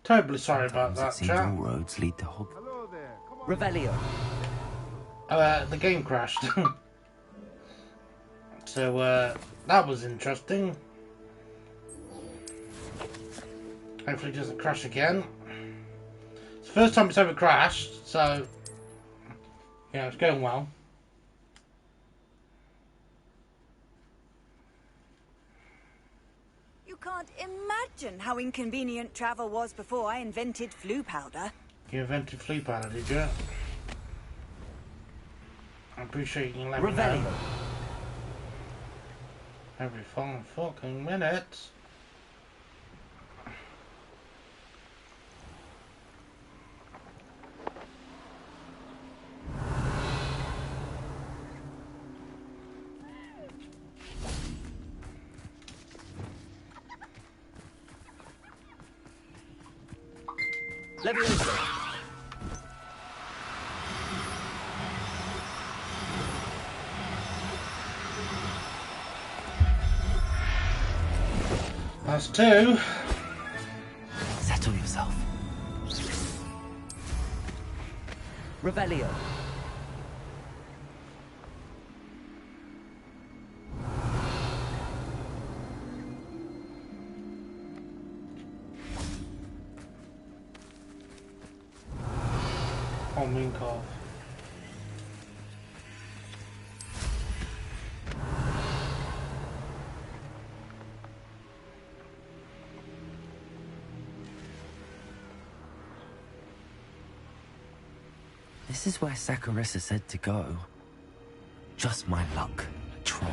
Terribly sorry about that, seems chap. all roads lead to Hogwarts. Hello there. Come on. Revelio. The game crashed. So, that was interesting. Hopefully it doesn't crash again. It's the first time it's ever crashed, so... yeah, it's going well. You can't imagine how inconvenient travel was before I invented flu powder. You invented flea powder, did you? I appreciate you letting me know. Revelio. Every 5 fucking minutes. Leviosa. That's 2. Settle yourself. Revelio. Oh, Minkov. This is where Saccharissa said to go. Just my luck, a troll.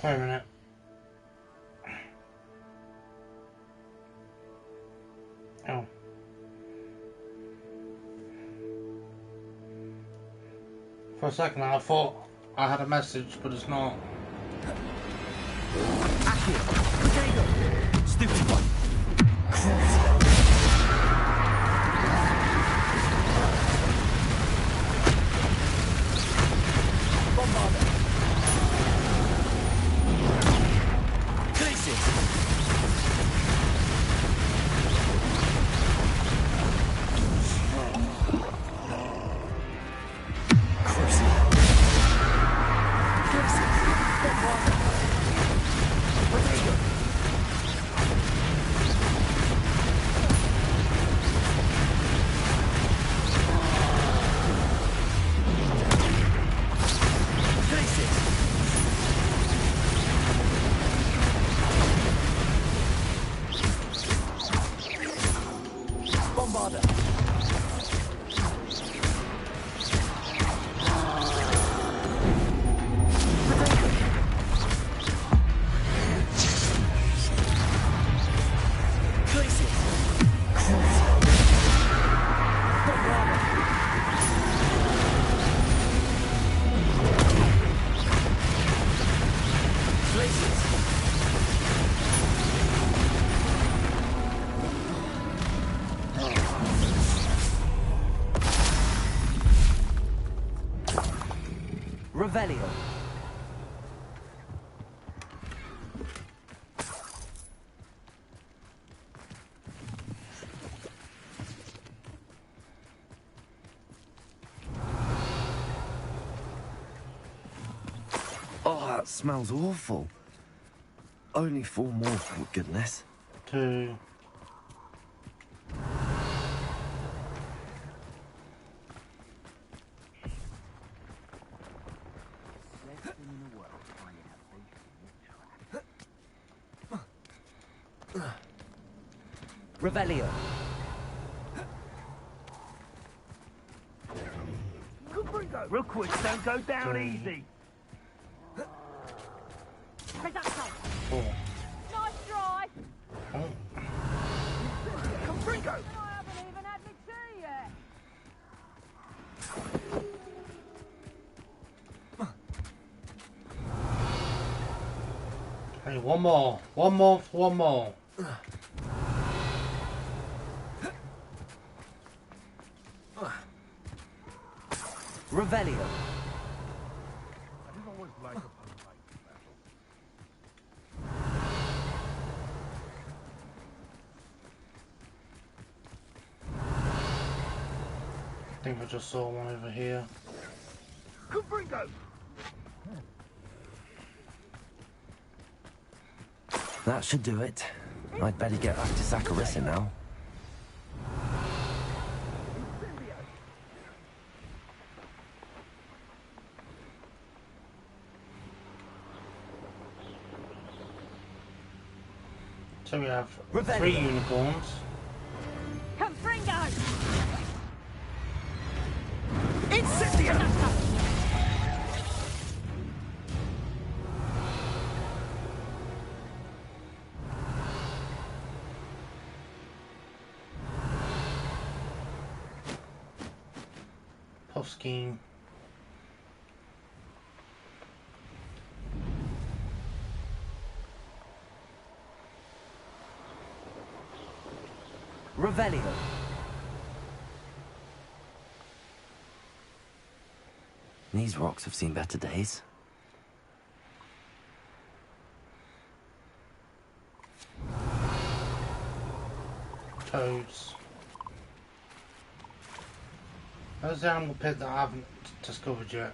Wait a minute. Oh. For a second I thought I had a message, but it's not. Stupid one. Revelio. Oh, that smells awful. Only 4 more, thank goodness. 2. Revelio. Rookwoods don't go down 3. easy. 4. Nice try. Oh. Hey, one more. One more. One more. Revelio. I didn't always like a polite battle. I think I just saw one over here. Kubringo! That should do it. I'd better get back to Saccharissa now. So we have Revelio. 3 unicorns. Confringo! Incendio! Puff scheme. Revelio. These rocks have seen better days. Toads. There's the animal pit that I haven't discovered yet.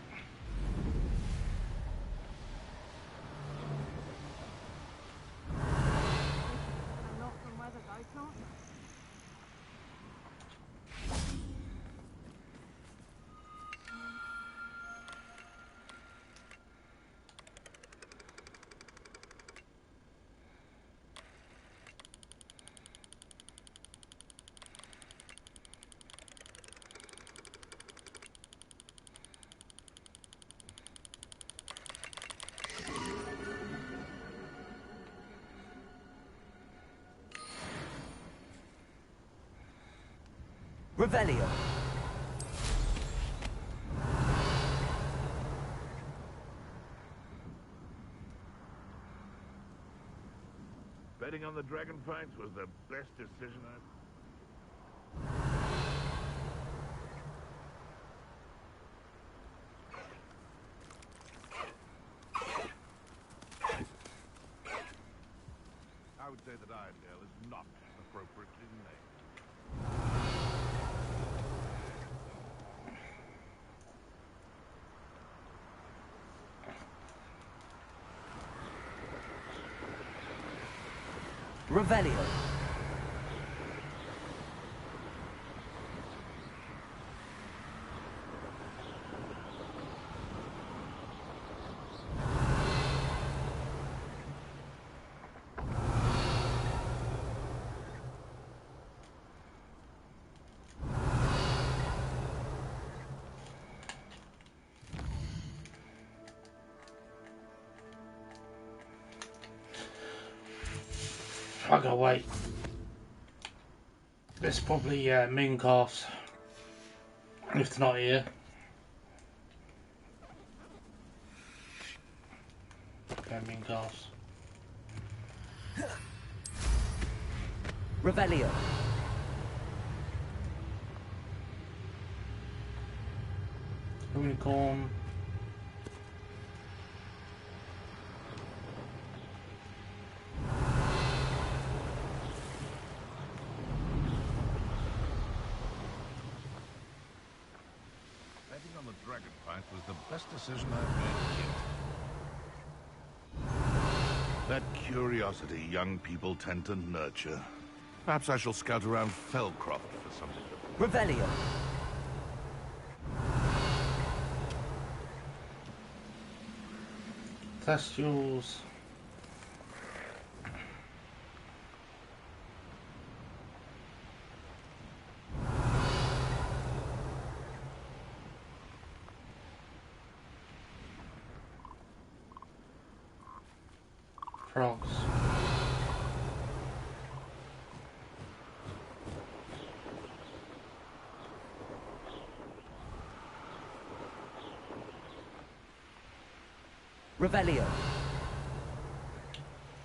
Revelio. Betting on the dragon fights was the best decision I've... I would say that Irondale is not appropriately named. Revelio. I gotta wait. It's probably moon calves. If they're not here. Okay, moon calves. Revelio. Unicorn. Betting on the dragon fight was the best decision I've made yet. That curiosity young people tend to nurture. Perhaps I shall scout around Fellcroft for something to... Revelio. Testules. Frogs. Revelio.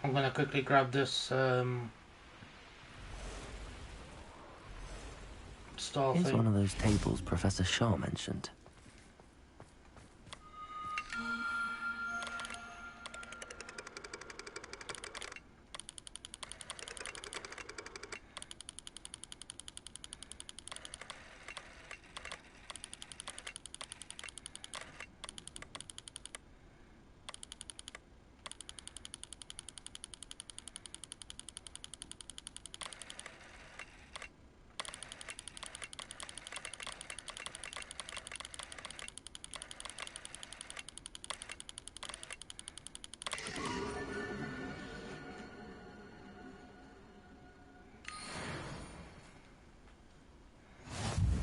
I'm gonna quickly grab this star Here's thing. one of those tables Professor Shaw mentioned.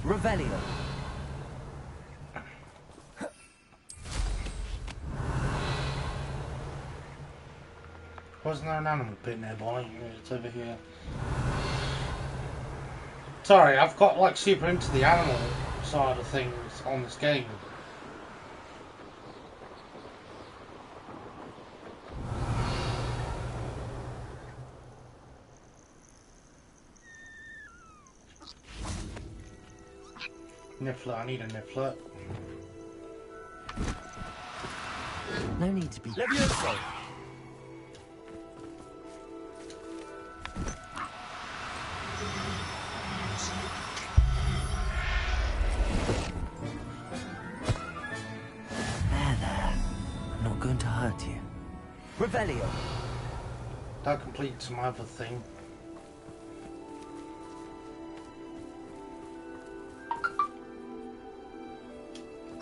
Revelio. Wasn't there an animal pit nearby? It's over here. Sorry, I've got like super into the animal side of things on this game. Niffler, I need a niffler. No need to be... Levioso. There. I'm not going to hurt you. Revelio. That completes my other thing.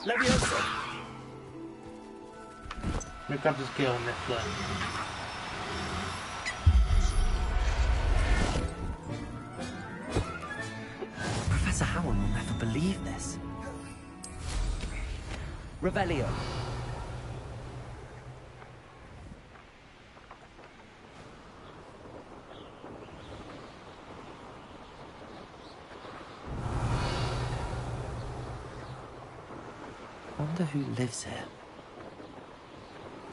Levioso. Let me grab this girl niffler. Professor Howell will never believe this. Revelio. I wonder who lives here.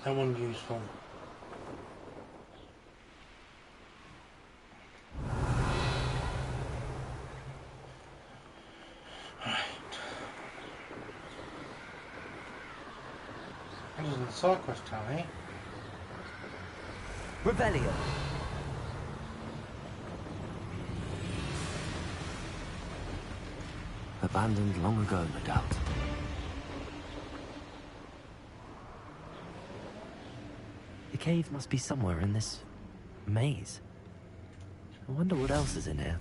No one useful. This is the side quest town, eh? Revelio. Abandoned long ago, no doubt. The cave must be somewhere in this maze. I wonder what else is in here.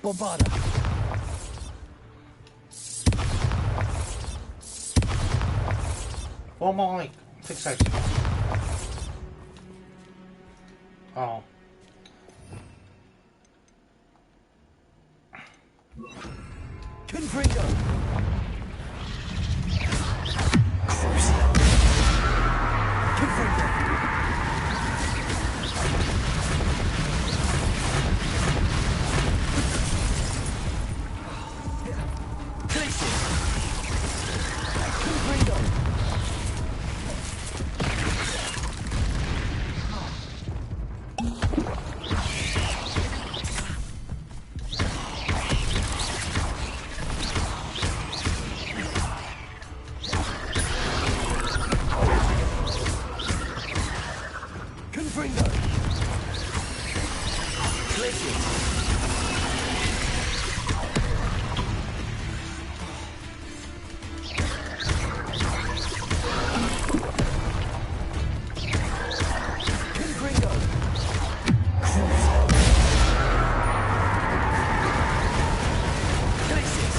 Bombarda. What am I fixating on? Oh. Confringo. Confringo. Places. Confringo. Confringo. Places. Confringo. Places.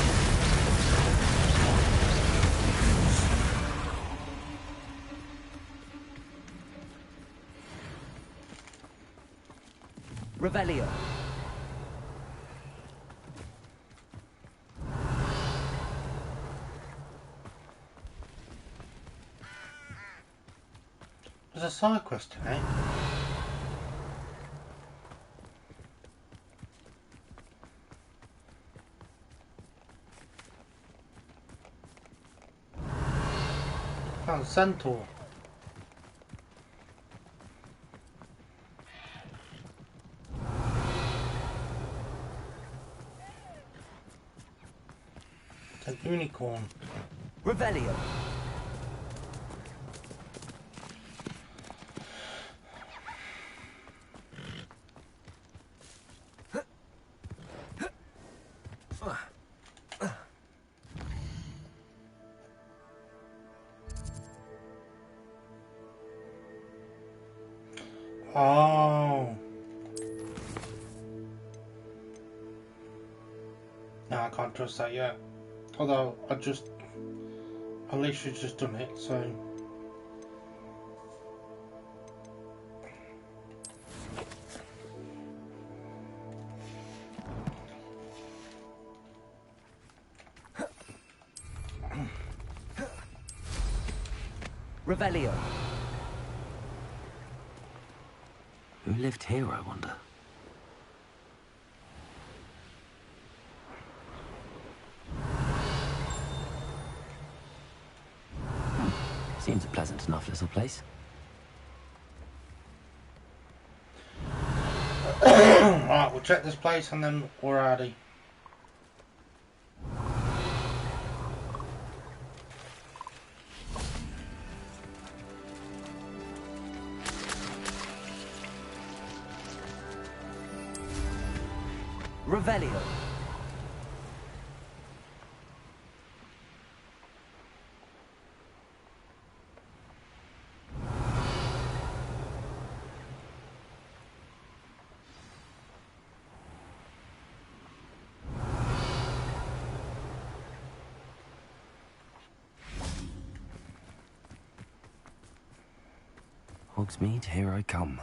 Revelio. There's a side quest today. Found a centaur. It's an unicorn. Revelio. Oh. No, I can't trust that yet. Although, Alicia's just done it, so... Revelio. Who lived here, I wonder? Seems a pleasant enough little place. Right, we'll check this place and then we're ready. Revelio. Hogsmeade, here I come.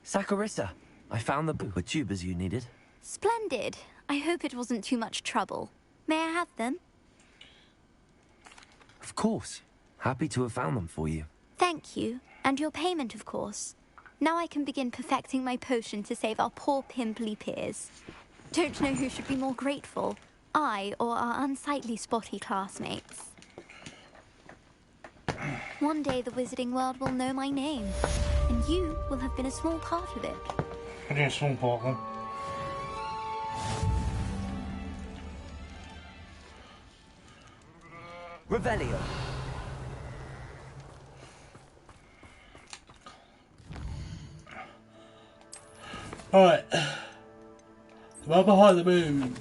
Saccharissa, I found the tubers you needed. Splendid. I hope it wasn't too much trouble. May I have them? Of course. Happy to have found them for you. Thank you. And your payment, of course. Now I can begin perfecting my potion to save our poor pimply peers. Don't know who should be more grateful, I or our unsightly spotty classmates. One day the wizarding world will know my name, and you will have been a small part of it. Only a small part then. Revelio. Alright. The man behind the moon.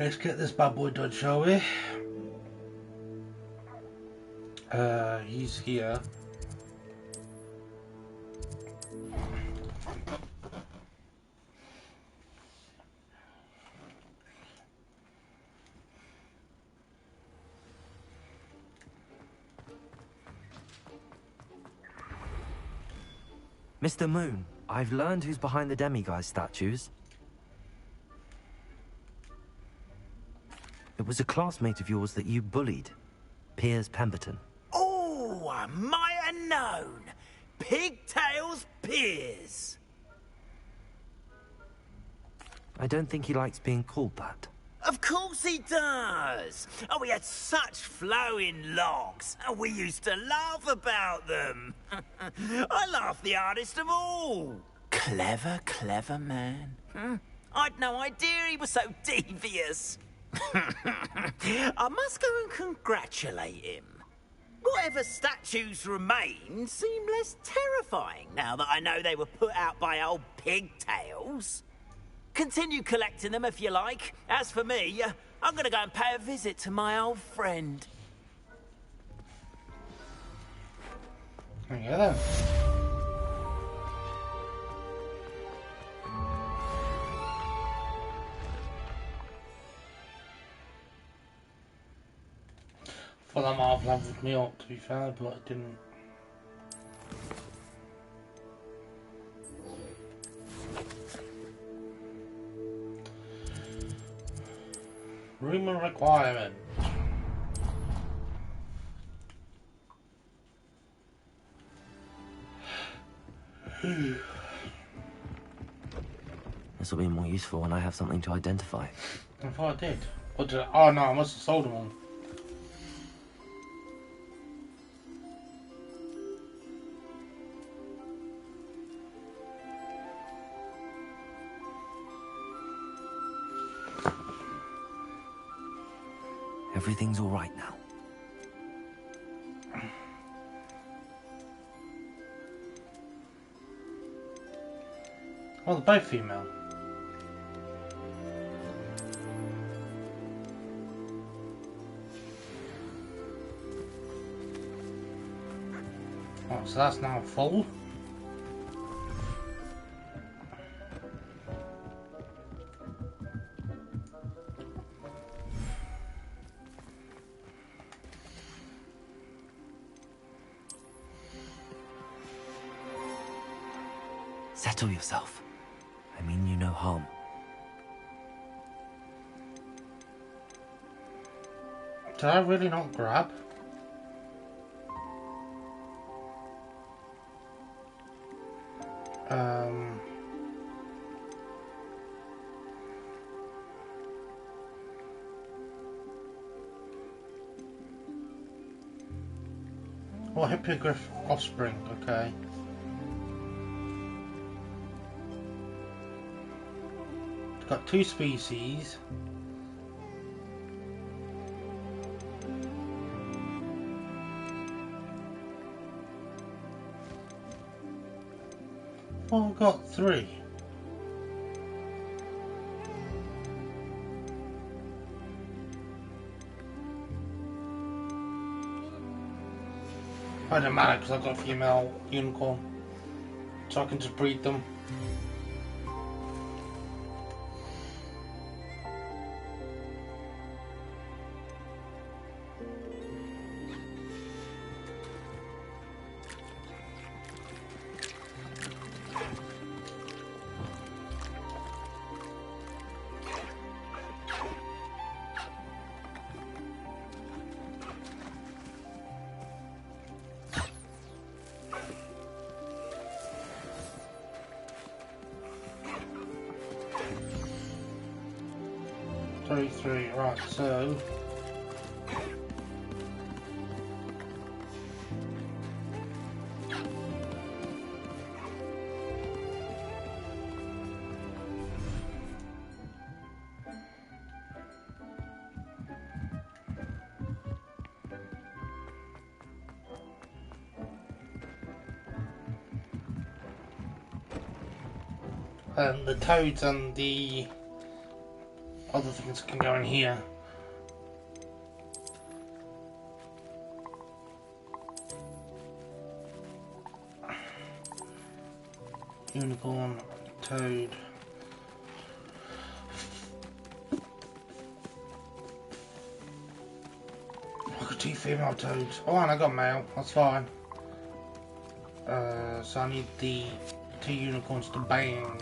Let's get this bad boy done, shall we? He's here. Mr. Moon, I've learned who's behind the demiguise statues. It was a classmate of yours that you bullied, Piers Pemberton. Oh, I might have known. Pigtails Piers. I don't think he likes being called that. Of course he does. Oh, we had such flowing locks, and we used to laugh about them. I laughed the hardest of all. Clever, clever man. I'd no idea he was so devious. I must go and congratulate him. Whatever statues remain seem less terrifying now that I know they were put out by old pigtails. Continue collecting them if you like. As for me, I'm gonna go and pay a visit to my old friend. Yeah then. Well, that might have leveled me up, to be fair, but it didn't. Rumor requirement. This will be more useful when I have something to identify. I thought I did. Or did I? Oh no, I must have sold them all. Everything's all right now. Well, they're both female. Oh, so that's now full. Settle yourself. I mean you no harm. Did I really not grab? Oh, hippogriff offspring, okay. It's got 2 species. Oh, I've got 3. It doesn't matter because I've got a female unicorn, so I can just breed them. Three, right, so the toads and the other things can go in here. Unicorn, toad. I've got 2 female toads. Oh, and I got male. That's fine. So I need the 2 unicorns to bang.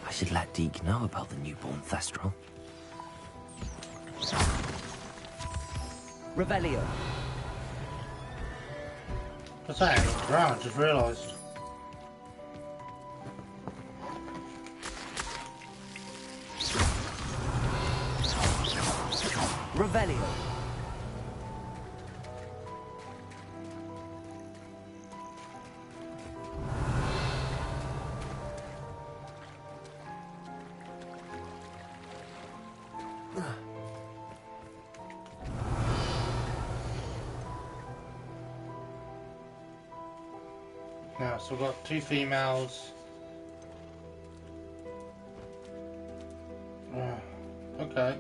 I should let Deke know about the newborn Thestral. Revelio. What's that? Right, I just realised. Revelio. Yeah, so we've got 2 females. Okay.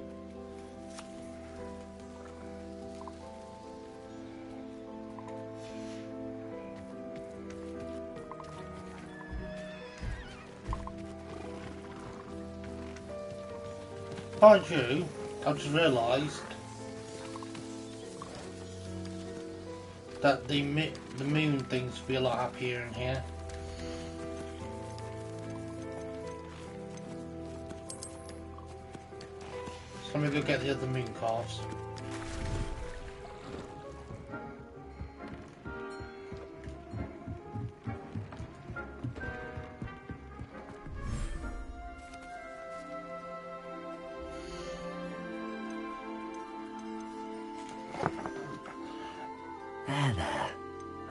Mind you, I've just realised that the moon things would be a lot happier in here. So I'm gonna go get the other moon calves. There.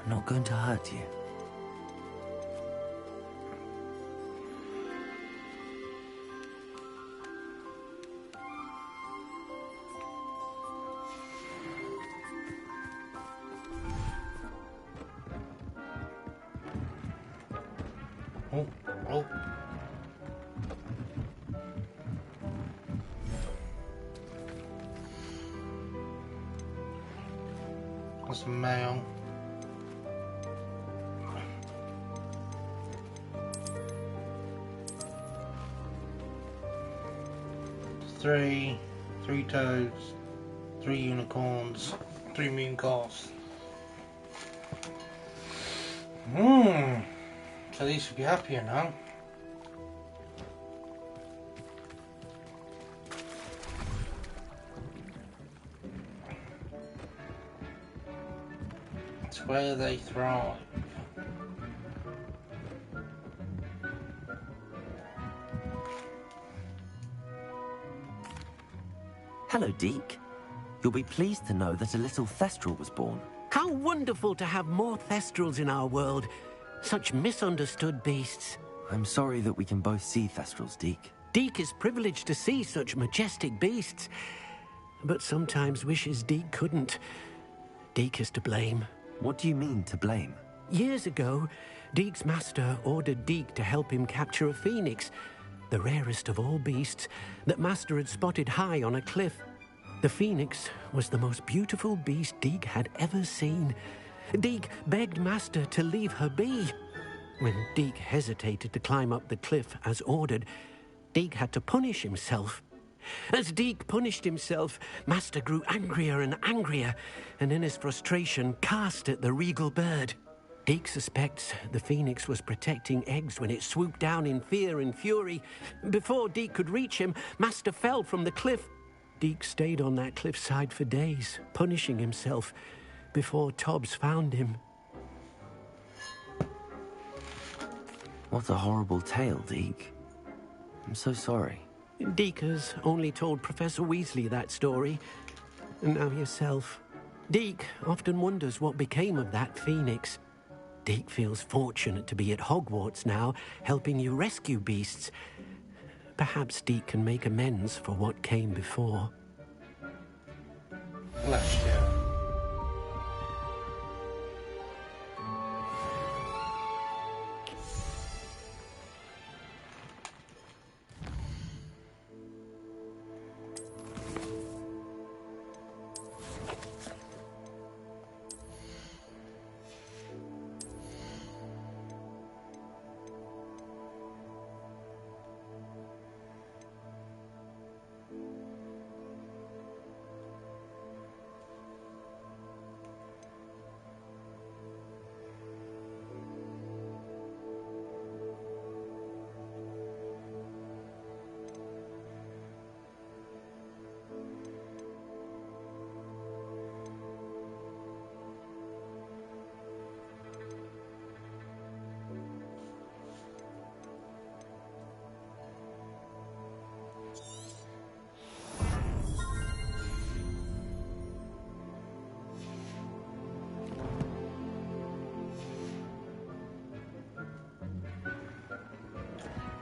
I'm not going to hurt you. Oh, oh. That's mail. Three toads, 3 unicorns, 3 moon calves. So these should be happier now. It's where they thrive. Hello, Deke. You'll be pleased to know that a little Thestral was born. How wonderful to have more Thestrals in our world. Such misunderstood beasts. I'm sorry that we can both see Thestrals, Deke. Deke is privileged to see such majestic beasts, but sometimes wishes Deke couldn't. Deke is to blame. What do you mean, to blame? Years ago, Deke's master ordered Deke to help him capture a phoenix, the rarest of all beasts, that master had spotted high on a cliff. The phoenix was the most beautiful beast Deke had ever seen. Deke begged master to leave her be. When Deke hesitated to climb up the cliff as ordered, Deke had to punish himself. As Deke punished himself, master grew angrier and angrier, and in his frustration cast at the regal bird. Deke suspects the phoenix was protecting eggs when it swooped down in fear and fury. Before Deke could reach him, master fell from the cliff. Deke stayed on that cliffside for days, punishing himself, before Tobbs found him. What a horrible tale, Deke. I'm so sorry. Deke has only told Professor Weasley that story, and now yourself. Deke often wonders what became of that phoenix. Deke feels fortunate to be at Hogwarts now, helping you rescue beasts. Perhaps Deke can make amends for what came before. Bless you.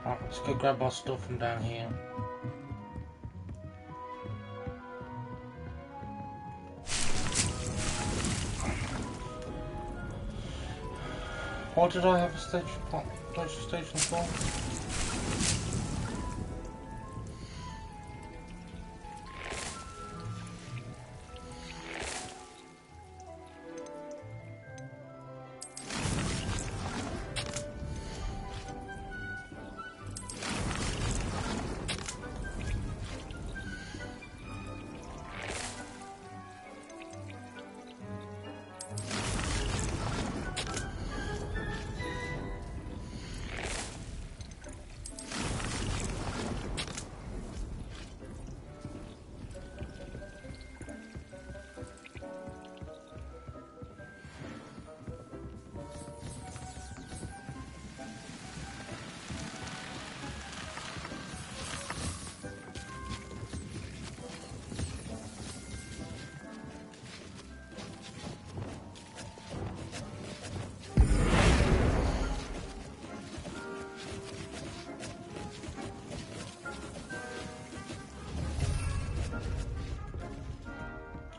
Right, let's go grab our stuff from down here. What did I have a station for?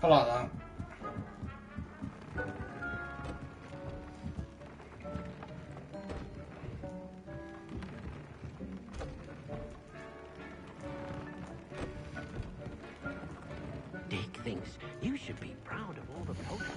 I like that. Dick thinks you should be proud of all the potions.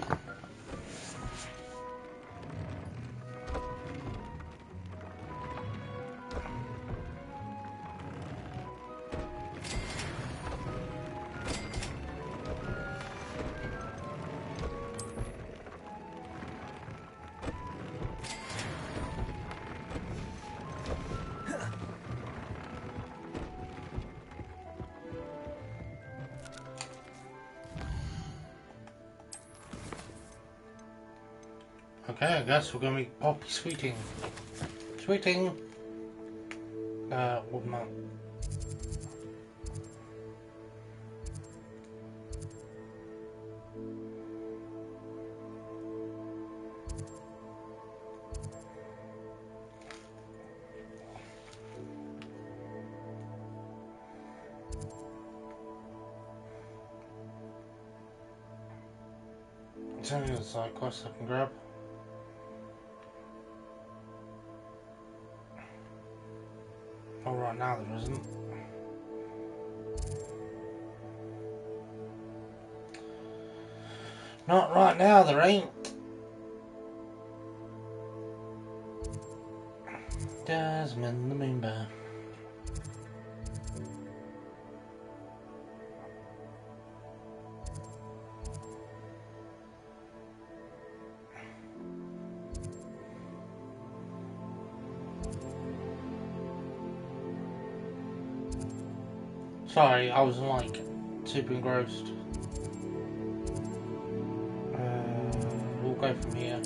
Okay, I guess we're gonna be Poppy Sweeting. Sweeting! Woodman. It's only a side quest I can grab. Oh, right now there isn't. Not right now there ain't. Desmond the Moonbear. Sorry, I was like super engrossed. We'll go from here.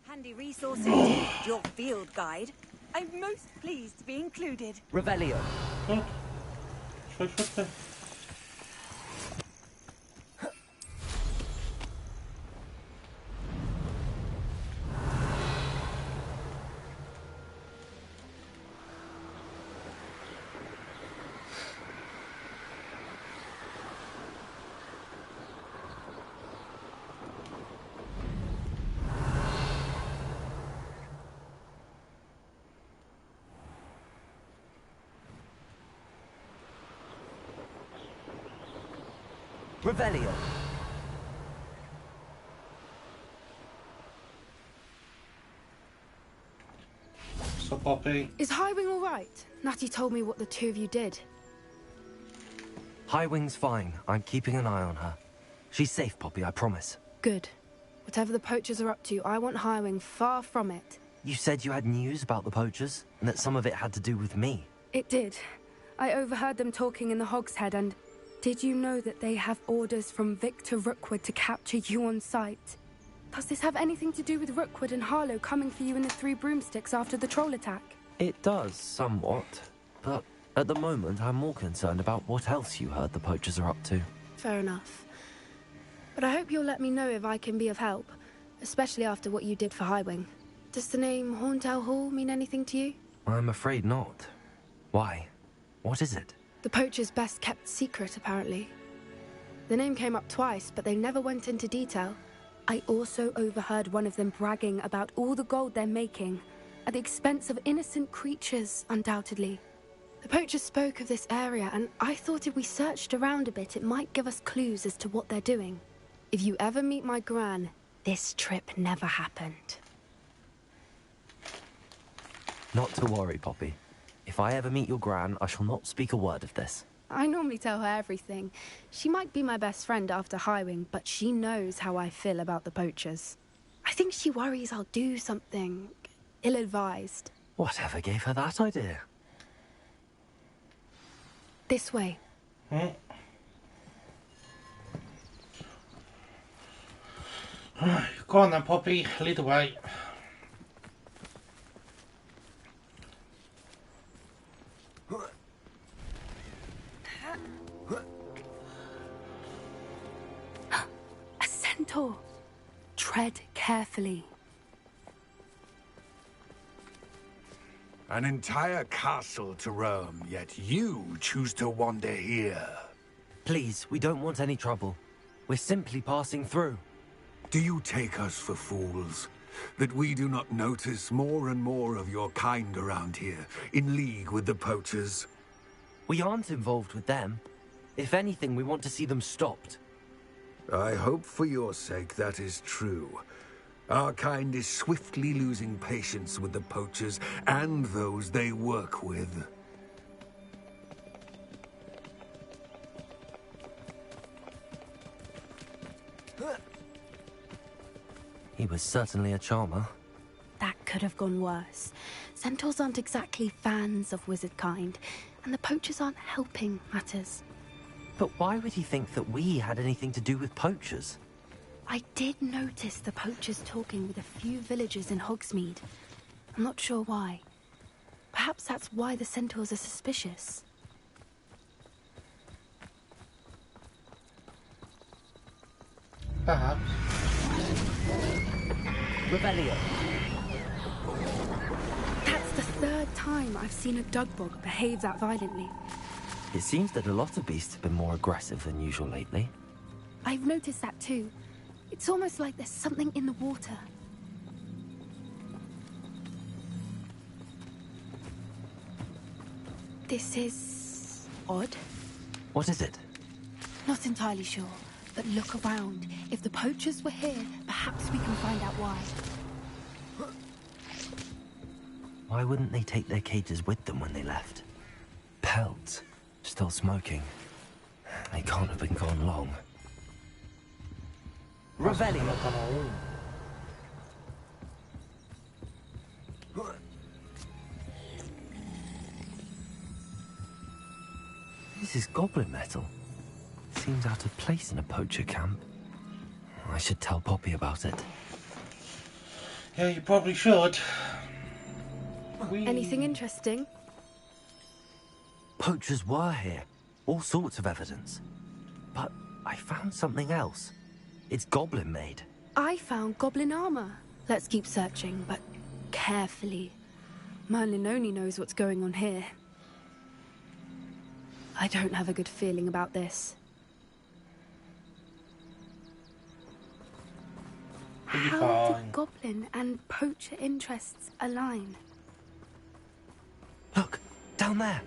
Handy resource indeed, your field guide. I'm most pleased to be included. Revelio. Good. Revelio. So Poppy. Is Highwing all right? Natty told me what the two of you did. Highwing's fine. I'm keeping an eye on her. She's safe, Poppy, I promise. Good. Whatever the poachers are up to, I want Highwing far from it. You said you had news about the poachers, and that some of it had to do with me. It did. I overheard them talking in the Hogshead, and did you know that they have orders from Victor Rookwood to capture you on sight? Does this have anything to do with Rookwood and Harlow coming for you in the Three Broomsticks after the troll attack? It does, somewhat. But at the moment, I'm more concerned about what else you heard the poachers are up to. Fair enough. But I hope you'll let me know if I can be of help, especially after what you did for Highwing. Does the name Horntail Hall mean anything to you? I'm afraid not. Why? What is it? The poacher's best kept secret, apparently. The name came up twice, but they never went into detail. I also overheard one of them bragging about all the gold they're making, at the expense of innocent creatures, undoubtedly. The poacher spoke of this area, and I thought if we searched around a bit, it might give us clues as to what they're doing. If you ever meet my gran, this trip never happened. Not to worry, Poppy. If I ever meet your gran, I shall not speak a word of this. I normally tell her everything. She might be my best friend after Highwing, but she knows how I feel about the poachers. I think she worries I'll do something ill-advised. Whatever gave her that idea? This way. Go on then, Poppy. Lead the way. A centaur. Tread carefully. An entire castle to roam, yet you choose to wander here. Please, we don't want any trouble. We're simply passing through. Do you take us for fools? That we do not notice more and more of your kind around here, in league with the poachers? We aren't involved with them. If anything, we want to see them stopped. I hope for your sake that is true. Our kind is swiftly losing patience with the poachers and those they work with. He was certainly a charmer. That could have gone worse. Centaurs aren't exactly fans of wizard kind, and the poachers aren't helping matters. But why would he think that we had anything to do with poachers? I did notice the poachers talking with a few villagers in Hogsmeade. I'm not sure why. Perhaps that's why the centaurs are suspicious. Perhaps. Revelio. That's the third time I've seen a dugbog behave that violently. It seems that a lot of beasts have been more aggressive than usual lately. I've noticed that too. It's almost like there's something in the water. This is odd. What is it? Not entirely sure, but look around. If the poachers were here, perhaps we can find out why. Why wouldn't they take their cages with them when they left? Pelts. Still smoking. They can't have been gone long. Revelio. This is goblin metal. Seems out of place in a poacher camp. I should tell Poppy about it. Yeah, you probably should. Anything interesting? Poachers were here. All sorts of evidence. But I found something else. It's goblin made. I found goblin armor. Let's keep searching, but carefully. Merlin only knows what's going on here. I don't have a good feeling about this. How did goblin and poacher interests align? Look, down there.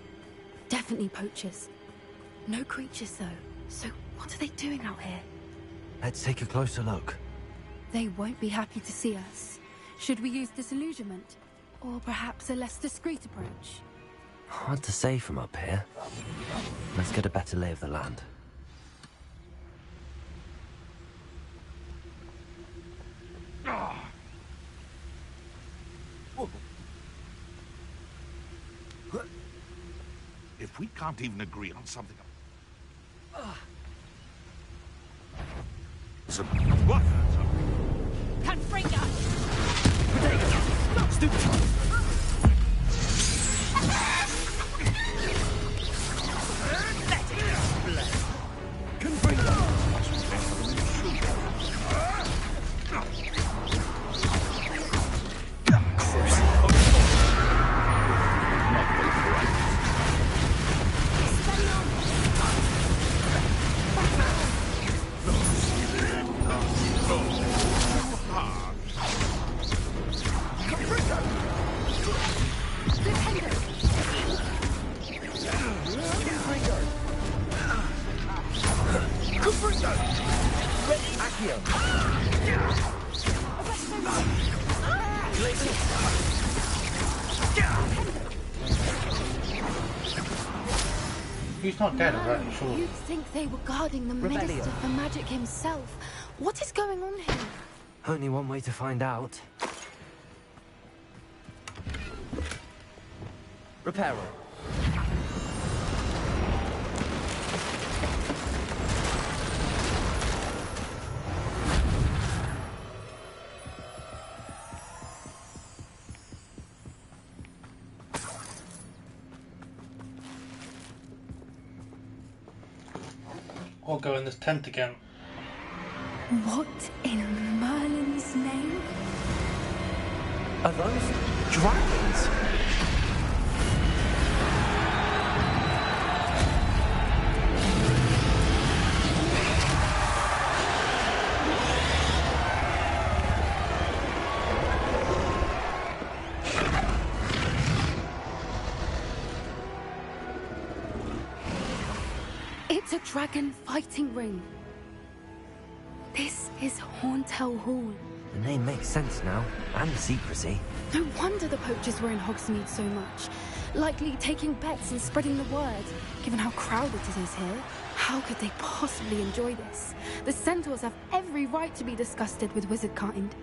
Definitely poachers. No creatures though. So what are they doing out here? Let's take a closer look. They won't be happy to see us. Should we use disillusionment? Or perhaps a less discreet approach? Hard to say from up here. Let's get a better lay of the land. If we can't even agree on something... So, what? Confringo! He's not dead already, surely. You'd think they were guarding the Minister for Magic himself. What is going on here? Only one way to find out. Reparo. I'll go in this tent again. What in Merlin's name? Are those dragons? a dragon fighting ring. This is Hauntel Hall. The name makes sense now, and the secrecy. No wonder the poachers were in Hogsmeade so much. Likely taking bets and spreading the word, given how crowded it is here. How could they possibly enjoy this? The centaurs have every right to be disgusted with wizard kind.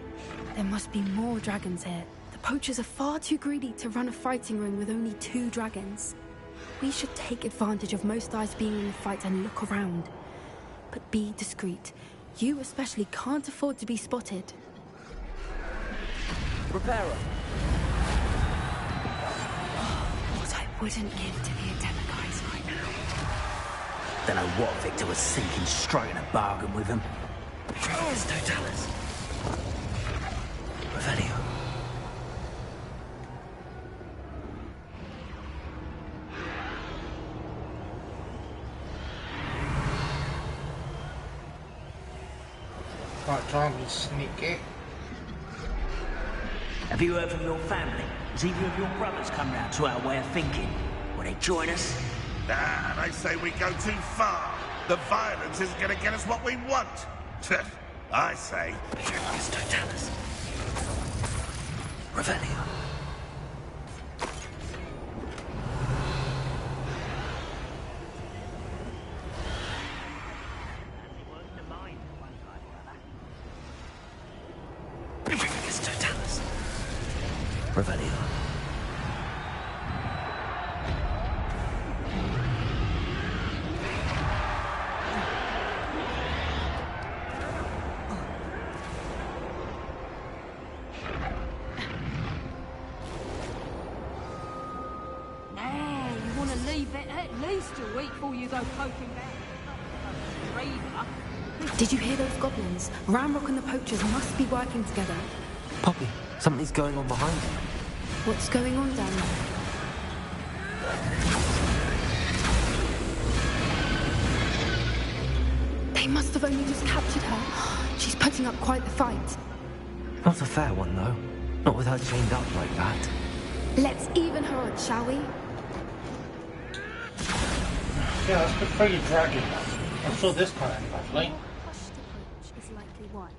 There must be more dragons here. The poachers are far too greedy to run a fighting ring with only 2 dragons. We should take advantage of most eyes being in the fight and look around. But be discreet. You especially can't afford to be spotted. Reparo. What I wouldn't give to be a Demiguise right now. Don't know what Victor was thinking, striking a bargain with him. Travis Totalis. Revelio. Right, try and be sneaky. Have you heard from your family? Has either of your brothers come round to our way of thinking? Will they join us? Nah, they say we go too far. The violence isn't going to get us what we want. I say... Travis Totalis. Revelio. Travis Totalis. Revelio. You want to leave it at least a week before you go poking back. Raider. Did you hear those goblins? Ramrock and the poachers must be working together. Poppy, something's going on behind you. What's going on down there? They must have only just captured her. She's putting up quite the fight. Not a fair one, though. Not with her chained up like that. Let's even her odds, shall we? Yeah, let's go for your dragon. I'm sure this kind of lovely. Is likely wise.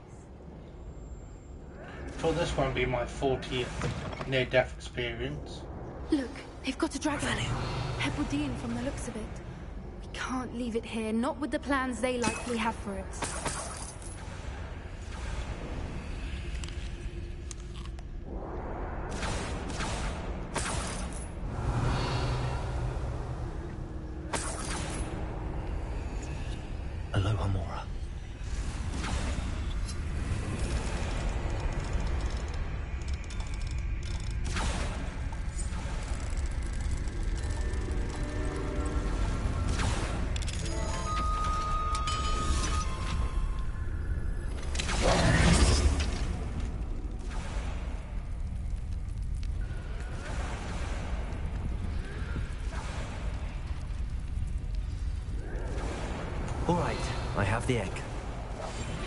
I'm sure this won't be my 40th near-death experience. Look, they've got a dragon. Hebridean from the looks of it. We can't leave it here, not with the plans they likely have for it. Aloha Mora. All right, I have the egg.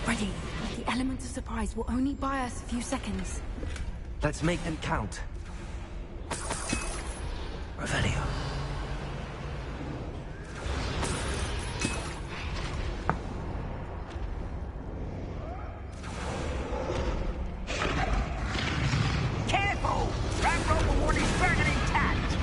Ready. The element of surprise will only buy us a few seconds. Let's make them count. Revelio. Careful! Ramrock will want his dragon intact!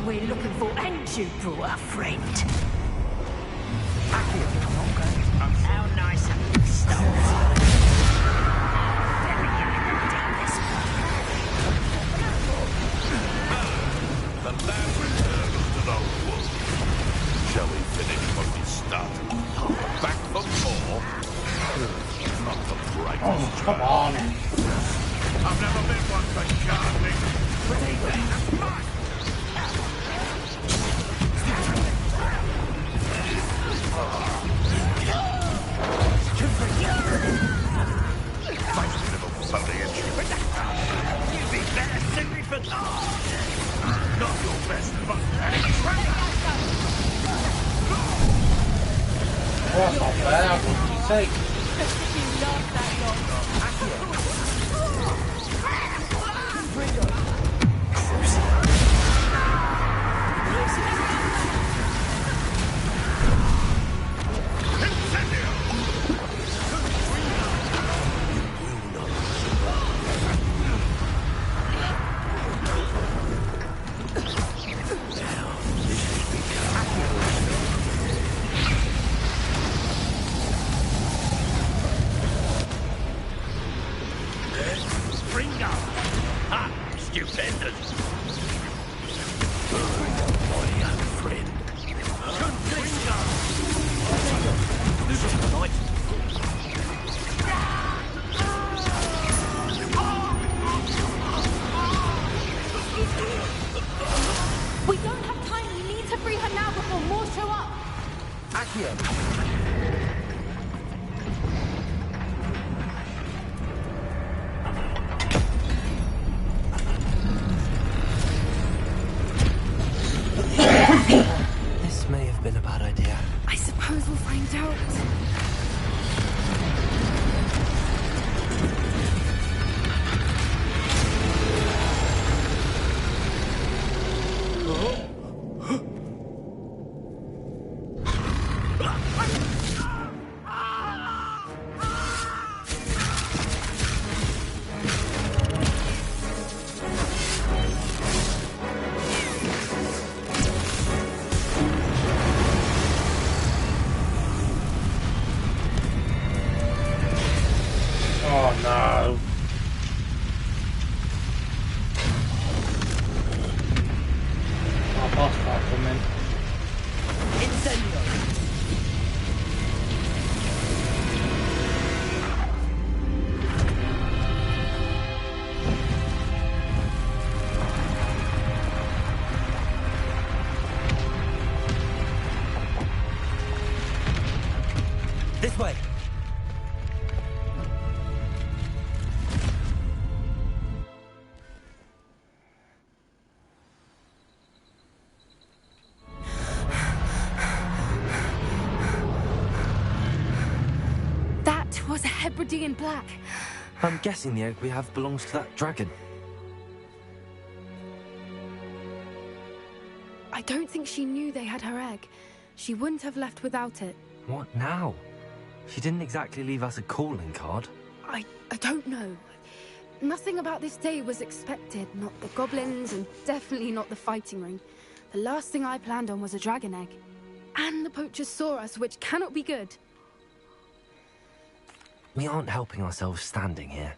we're looking for, and you brought a friend. How nice of you, Stones. The land returns to the wolf. Shall we finish what we started? Back for more? Not the brightest. Oh, come on. I've never been one for gardening. That's mine. Nice little foliage. You'd be better suited for that. Not your best, but Oh, that's not fair. What did you say? We don't have time. We need to free her now before more show up. This may have been a bad idea. I suppose we'll find out. Oh no. Our boss fight coming. Incendio. This way. That was a Hebridean black. I'm guessing the egg we have belongs to that dragon. I don't think she knew they had her egg. She wouldn't have left without it. What now? She didn't exactly leave us a calling card. I don't know. Nothing about this day was expected. Not the goblins, and definitely not the fighting ring. The last thing I planned on was a dragon egg. And the poachers saw us, which cannot be good. We aren't helping ourselves standing here.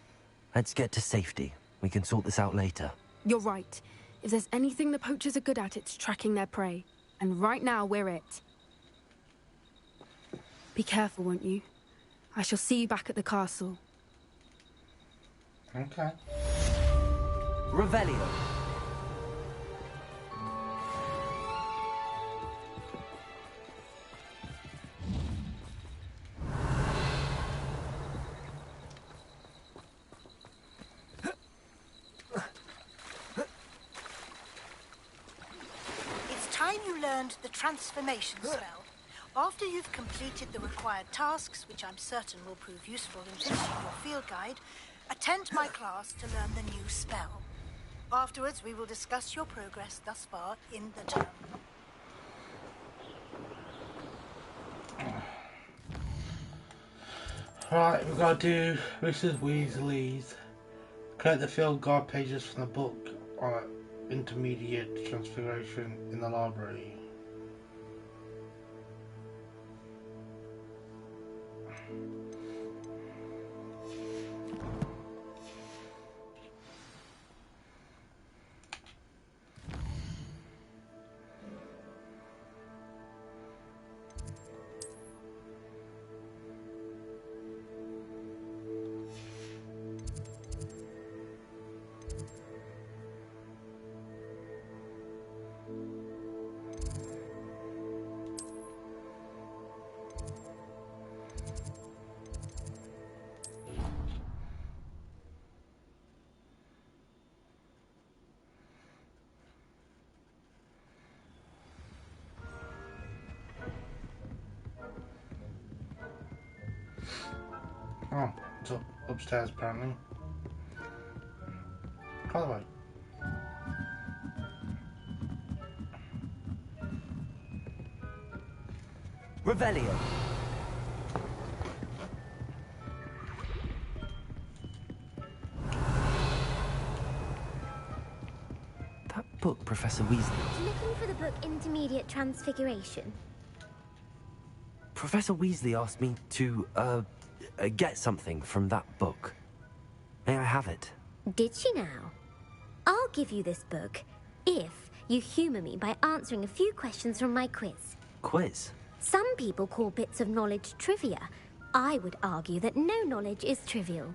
Let's get to safety. We can sort this out later. You're right. If there's anything the poachers are good at, it's tracking their prey. And right now, we're it. Be careful, won't you? I shall see you back at the castle. Okay. Revelio. It's time you learned the transformation spell. After you've completed the required tasks, which I'm certain will prove useful in finishing your field guide, attend my class to learn the new spell. Afterwards, we will discuss your progress thus far in the term. Right, we've got to do Mrs. Weasley's. Collect the field guide pages from the book on it. intermediate transfiguration in the library. Oh, it's upstairs apparently. By the way. Revelio. That book, Professor Weasley. Looking for the book Intermediate Transfiguration. Professor Weasley asked me to, get something from that book. May I have it? Did she now? I'll give you this book if you humour me by answering a few questions from my quiz. Quiz? Some people call bits of knowledge trivia. I would argue that no knowledge is trivial.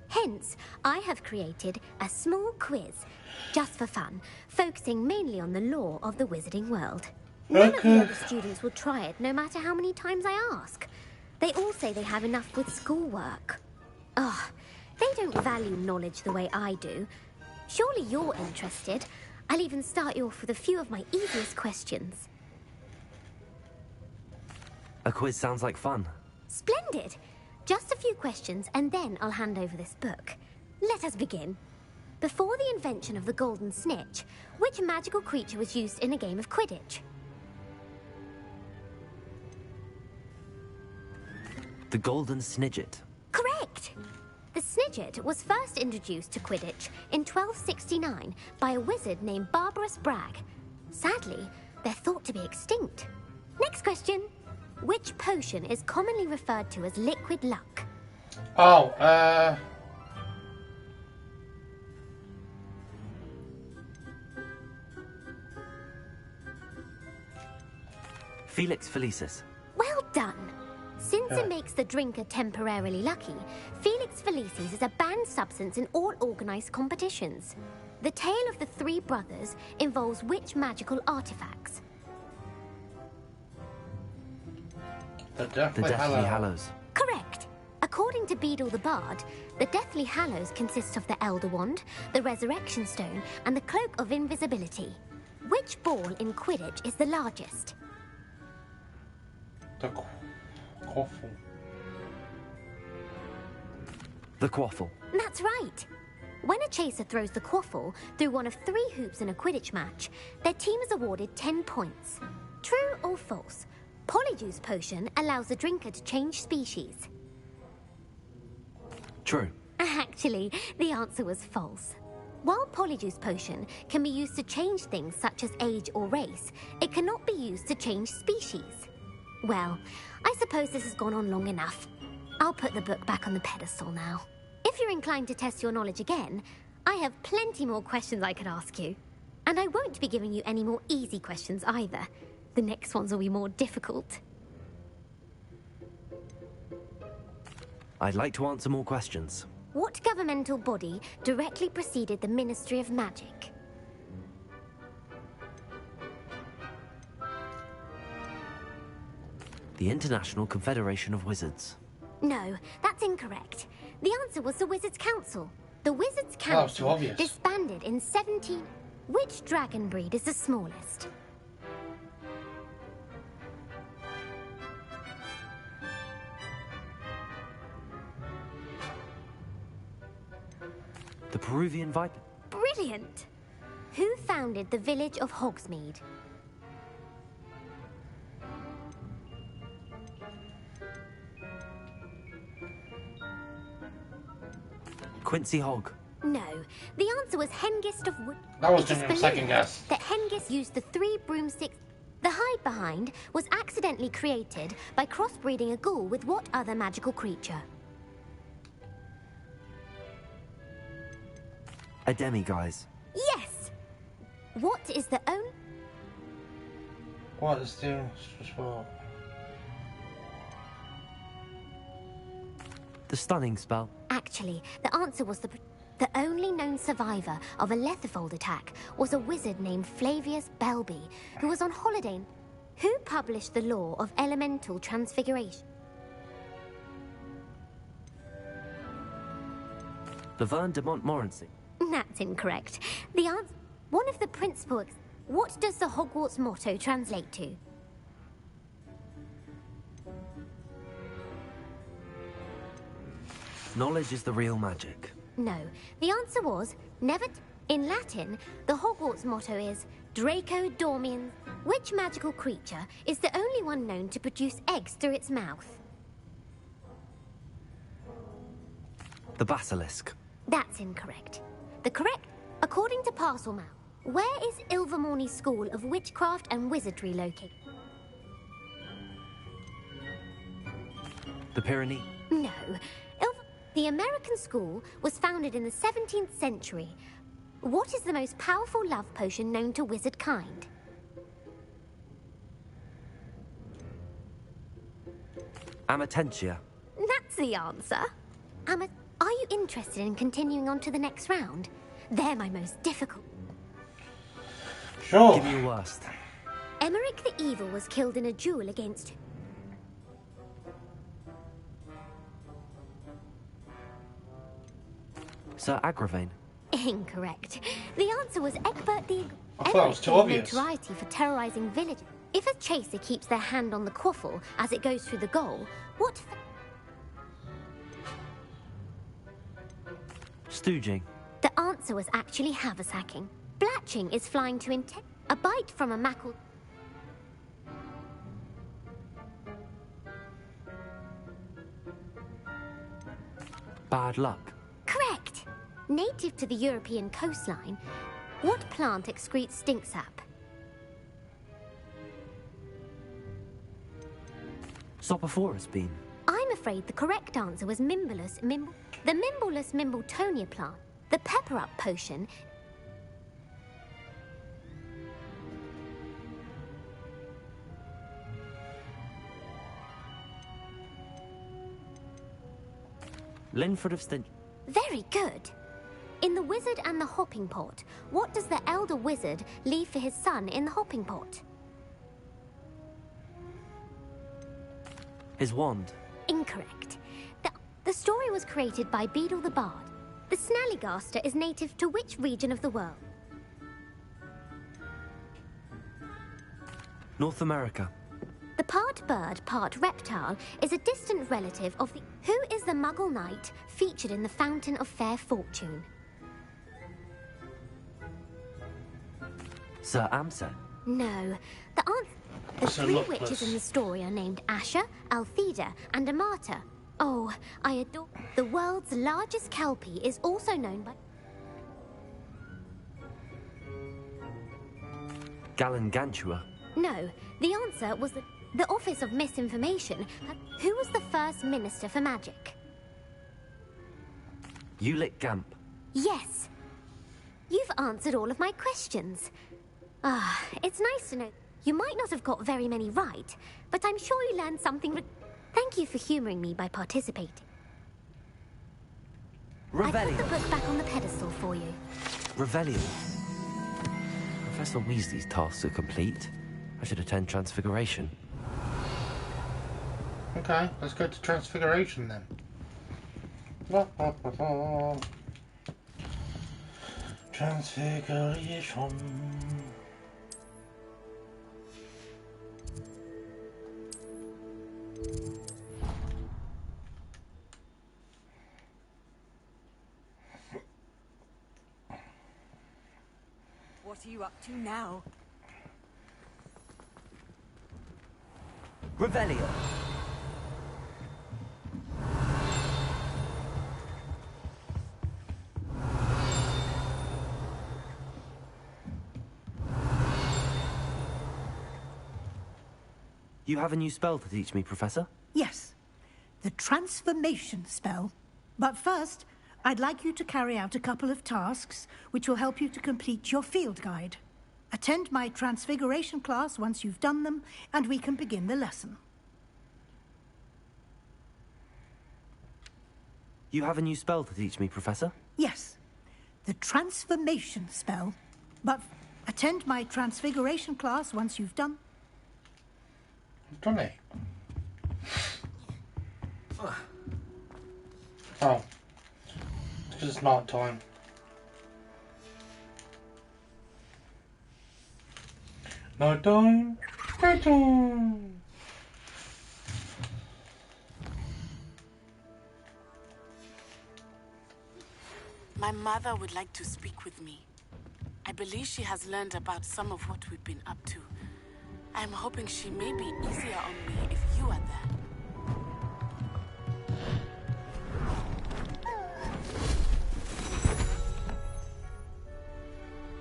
Hence, I have created a small quiz, just for fun, focusing mainly on the lore of the wizarding world. None of the other students will try it, no matter how many times I ask. They all say they have enough with schoolwork. Ugh, they don't value knowledge the way I do. Surely you're interested. I'll even start you off with a few of my easiest questions. A quiz sounds like fun. Splendid! Just a few questions, and then I'll hand over this book. Let us begin. Before the invention of the golden snitch, which magical creature was used in a game of Quidditch? The golden snidget. Correct! The snidget was first introduced to Quidditch in 1269 by a wizard named Barbarous Bragg. Sadly, they're thought to be extinct. Next question. Which potion is commonly referred to as liquid luck? Oh, Felix Felicis. Well done. Since it makes the drinker temporarily lucky, Felix Felicis is a banned substance in all organised competitions. The tale of the three brothers involves which magical artifacts? the Deathly Deathly Hallows. Correct. According to Beedle the Bard, the Deathly Hallows consists of the Elder Wand, the Resurrection Stone, and the Cloak of Invisibility. Which ball in Quidditch is the largest? The quaffle. The quaffle. That's right. When a chaser throws the quaffle through one of 3 hoops in a Quidditch match, their team is awarded 10 points. True or false? Polyjuice Potion allows the drinker to change species. True. Actually, the answer was false. While Polyjuice Potion can be used to change things such as age or race, it cannot be used to change species. Well, I suppose this has gone on long enough. I'll put the book back on the pedestal now. If you're inclined to test your knowledge again, I have plenty more questions I could ask you. And I won't be giving you any more easy questions either. The next ones will be more difficult. I'd like to answer more questions. What governmental body directly preceded the Ministry of Magic? The International Confederation of Wizards. No, that's incorrect. The answer was the Wizards' Council. The Wizards' too Council obvious. disbanded in 17... Which dragon breed is the smallest? The Peruvian Viper. Brilliant! Who founded the village of Hogsmeade? Quincy Hogg. No, the answer was Hengist of Wood. That was It is just a second believed guess. that Hengist used the 3 broomsticks. The hide behind was accidentally created by crossbreeding a ghoul with what other magical creature? A demiguise. Yes! What is the only... What is the sport? The stunning spell. Actually, the answer was the only known survivor of a Lethifold attack was a wizard named Flavius Belby, who was on holiday. Who published the law of elemental transfiguration? Laverne de Montmorency. That's incorrect. The answer... One of the principal... What does the Hogwarts motto translate to? Knowledge is the real magic. No. The answer was never... In Latin, the Hogwarts motto is Draco Dormiens. Which magical creature is the only one known to produce eggs through its mouth? The basilisk. That's incorrect. The correct... According to Parcelmouth, where is Ilvermorny School of Witchcraft and Wizardry located? The Pyrenees. No. The American school was founded in the 17th century. What is the most powerful love potion known to wizard kind? Amatentia. That's the answer. Are you interested in continuing on to the next round? They're my most difficult. Sure. Give me your worst. Emmerich the Evil was killed in a duel against... Sir Agravain. Incorrect. The answer was Egbert the... I thought it was too obvious. Notoriety for terrorizing villages. If a chaser keeps their hand on the quaffle as it goes through the goal, what... Stooging. The answer was actually haversacking. Blatching is flying to intent. A bite from a mackle... Bad luck. Correct. Native to the European coastline, what plant excretes stink sap? Sopophorus bean. I'm afraid the correct answer was Mimbolus the Mimbolus Mimbletonia plant. The pepper-up potion... Linford of Stench. Very good. In The Wizard and the Hopping Pot, what does the elder wizard leave for his son in the hopping pot? His wand. Incorrect. The story was created by Beadle the Bard. The Snallygaster is native to which region of the world? North America. The part bird, part reptile is a distant relative of the... Who is the Muggle knight featured in the Fountain of Fair Fortune? Sir Amset. No. The Sir three Luckless. witches in the story are named Asher, Altheda, and Amata. Oh, I adore... The world's largest kelpie is also known by... Galangantua. No, the answer was the Office of Misinformation. Who was the first Minister for Magic? Ulick Gamp. Yes. You've answered all of my questions. Ah, it's nice to know. You might not have got very many right, but I'm sure you learned something. Thank you for humouring me by participating. I put Revelio. the book back on the pedestal for you. Revelio. Professor Weasley's tasks are complete. I should attend Transfiguration. Okay, let's go to Transfiguration then. Transfiguration. What are you up to now? Revelio. You have a new spell to teach me, Professor? Yes, the transformation spell. But first, I'd like you to carry out a couple of tasks which will help you to complete your field guide. Attend my transfiguration class once you've done them, and we can begin the lesson. You have a new spell to teach me, Professor? Yes, the transformation spell. But attend my transfiguration class once you've done. I've done it. Oh. It's because it's night time. Night time. Night time. My mother would like to speak with me. I believe she has learned about some of what we've been up to. I'm hoping she may be easier on me if you are there.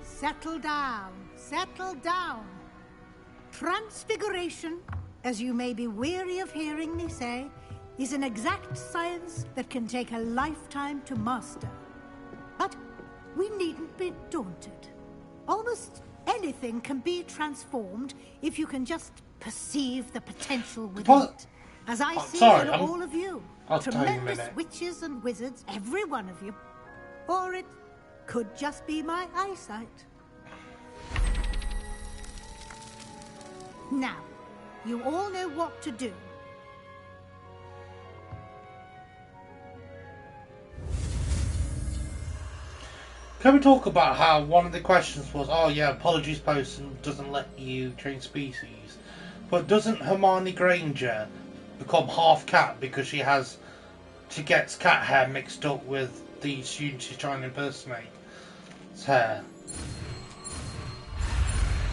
Settle down. Settle down. Transfiguration, as you may be weary of hearing me say, is an exact science that can take a lifetime to master. But we needn't be daunted. Almost anything can be transformed if you can just perceive the potential within it. As I see in all of you. Tremendous witches and wizards, every one of you. Or it could just be my eyesight. Now, you all know what to do. Can we talk about how one of the questions was, oh yeah, apologies potion doesn't let you change species, but doesn't Hermione Granger become half cat because she gets cat hair mixed up with the student she's trying to impersonate? It's hair.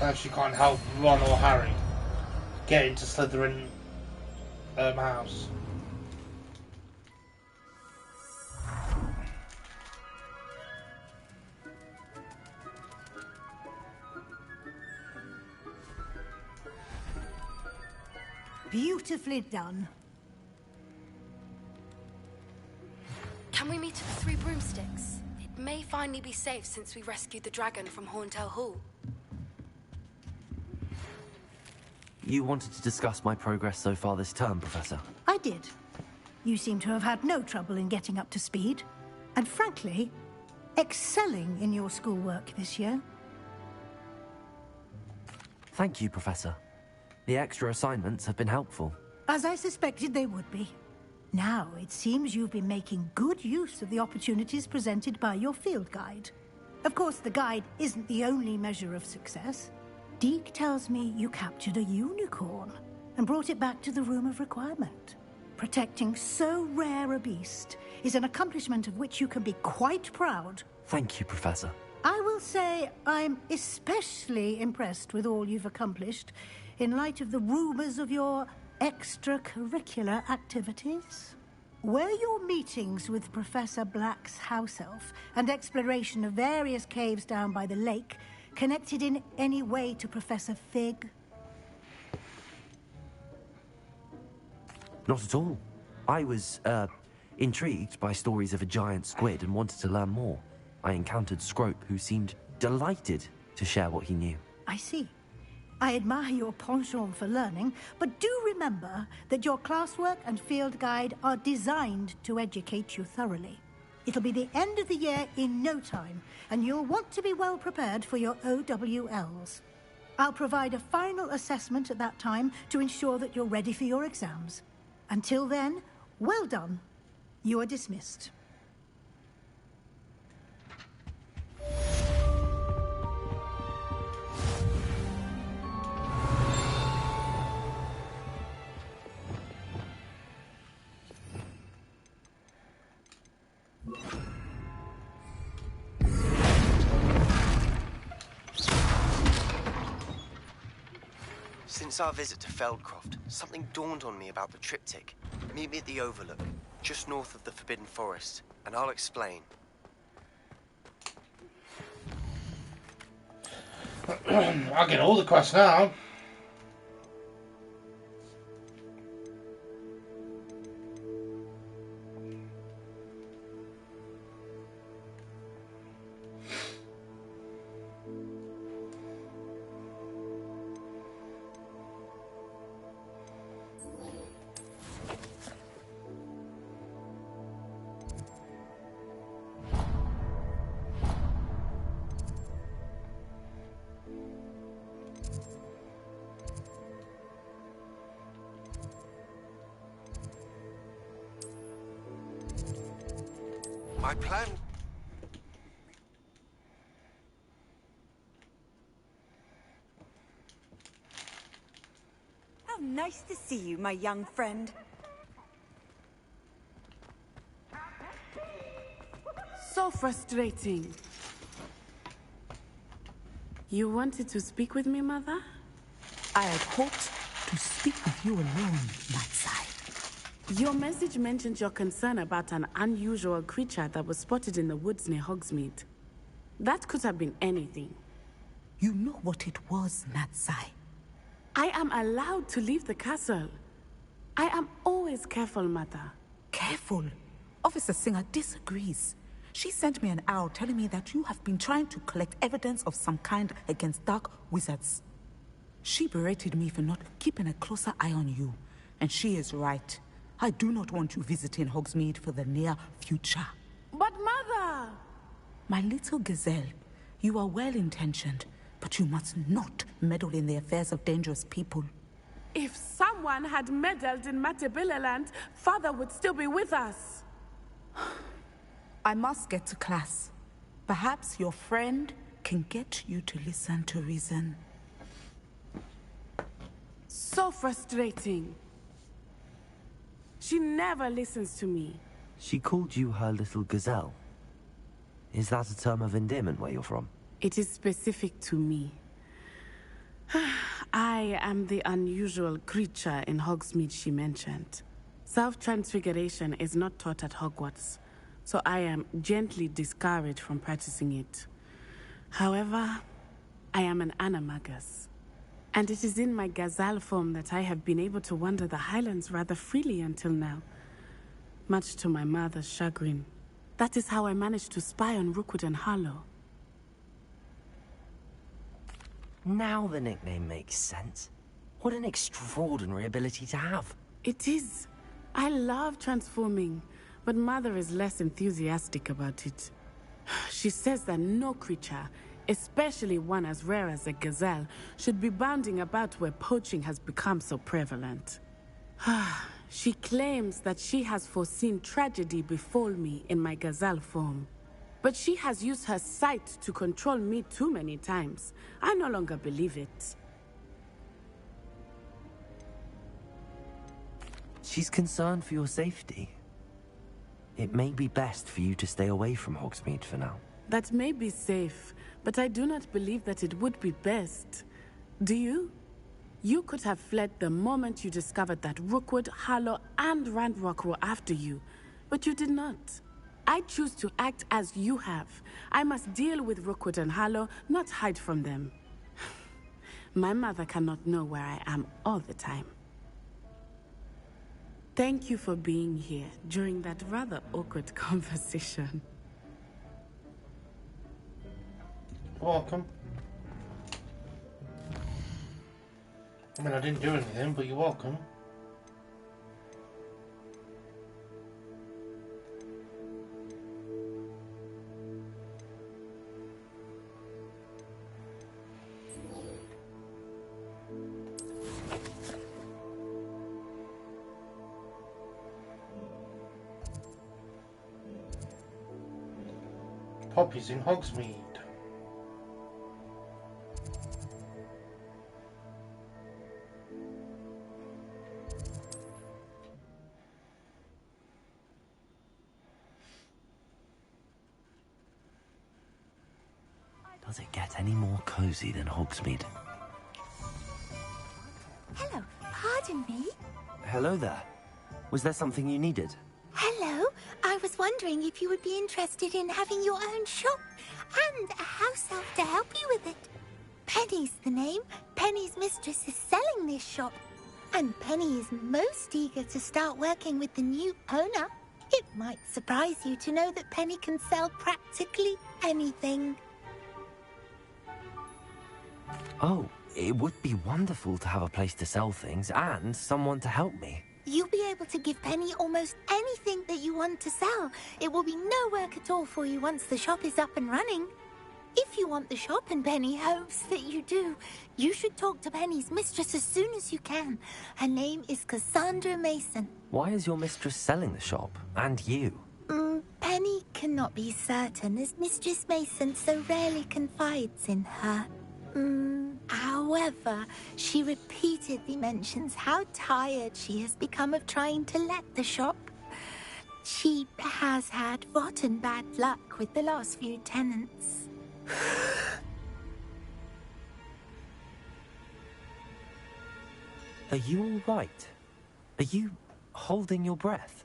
And she can't help Ron or Harry get into Slytherin house. Beautifully done. Can we meet at the Three Broomsticks? It may finally be safe since we rescued the dragon from Horntail Hall. You wanted to discuss my progress so far this term, Professor? I did. You seem to have had no trouble in getting up to speed. And frankly, excelling in your schoolwork this year. Thank you, Professor. The extra assignments have been helpful. As I suspected they would be. Now, it seems you've been making good use of the opportunities presented by your field guide. Of course, the guide isn't the only measure of success. Deke tells me you captured a unicorn and brought it back to the Room of Requirement. Protecting so rare a beast is an accomplishment of which you can be quite proud. Thank you, Professor. I will say I'm especially impressed with all you've accomplished in light of the rumors of your extracurricular activities. Were your meetings with Professor Black's house elf and exploration of various caves down by the lake connected in any way to Professor Fig? Not at all. I was, intrigued by stories of a giant squid and wanted to learn more. I encountered Scrope, who seemed delighted to share what he knew. I see. I admire your penchant for learning, but do remember that your classwork and field guide are designed to educate you thoroughly. It'll be the end of the year in no time, and you'll want to be well prepared for your OWLs. I'll provide a final assessment at that time to ensure that you're ready for your exams. Until then, well done. You are dismissed. Since our visit to Feldcroft, something dawned on me about the triptych. Meet me at the Overlook, just north of the Forbidden Forest, and I'll explain. I'll get all the quests now. I plan... How nice to see you, my young friend. So frustrating. You wanted to speak with me, Mother? I had hoped to speak with you alone, Natsai. Your message mentioned your concern about an unusual creature that was spotted in the woods near Hogsmeade. That could have been anything. You know what it was, Natsai. I am allowed to leave the castle. I am always careful, Mother. Careful? Officer Singer disagrees. She sent me an owl telling me that you have been trying to collect evidence of some kind against dark wizards. She berated me for not keeping a closer eye on you, and she is right. I do not want you visiting Hogsmeade for the near future. But Mother! My little gazelle, you are well-intentioned, but you must not meddle in the affairs of dangerous people. If someone had meddled in Matabeleland, Father would still be with us. I must get to class. Perhaps your friend can get you to listen to reason. So frustrating. She never listens to me. She called you her little gazelle. Is that a term of endearment where you're from? It is specific to me. I am the unusual creature in Hogsmeade she mentioned. Self-transfiguration is not taught at Hogwarts, so I am gently discouraged from practicing it. However, I am an animagus, and it is in my gazelle form that I have been able to wander the Highlands rather freely until now, much to my mother's chagrin. That is how I managed to spy on Rookwood and Harlow. Now the nickname makes sense. What an extraordinary ability to have. It is. I love transforming, but Mother is less enthusiastic about it. She says that no creature, especially one as rare as a gazelle, should be bounding about where poaching has become so prevalent. She claims that she has foreseen tragedy befall me in my gazelle form. But she has used her sight to control me too many times. I no longer believe it. She's concerned for your safety. It may be best for you to stay away from Hogsmeade for now. That may be safe, but I do not believe that it would be best. Do you? You could have fled the moment you discovered that Rookwood, Harlow, and Ranrock were after you, but you did not. I choose to act as you have. I must deal with Rookwood and Harlow, not hide from them. My mother cannot know where I am all the time. Thank you for being here during that rather awkward conversation. Welcome. I mean, I didn't do anything, but you're welcome. Poppy's in Hogsmeade. Does it get any more cozy than Hogsmeade? Hello, pardon me. Hello there. Was there something you needed? Hello, I was wondering if you would be interested in having your own shop and a house elf to help you with it. Penny's the name. Penny's mistress is selling this shop, and Penny is most eager to start working with the new owner. It might surprise you to know that Penny can sell practically anything. Oh, it would be wonderful to have a place to sell things and someone to help me. You'll be able to give Penny almost anything that you want to sell. It will be no work at all for you once the shop is up and running. If you want the shop, and Penny hopes that you do, you should talk to Penny's mistress as soon as you can. Her name is Cassandra Mason. Why is your mistress selling the shop? And you? Penny Penny cannot be certain as Mistress Mason so rarely confides in her. However, she repeatedly mentions how tired she has become of trying to let the shop. She has had rotten bad luck with the last few tenants. Are you all right? Are you holding your breath?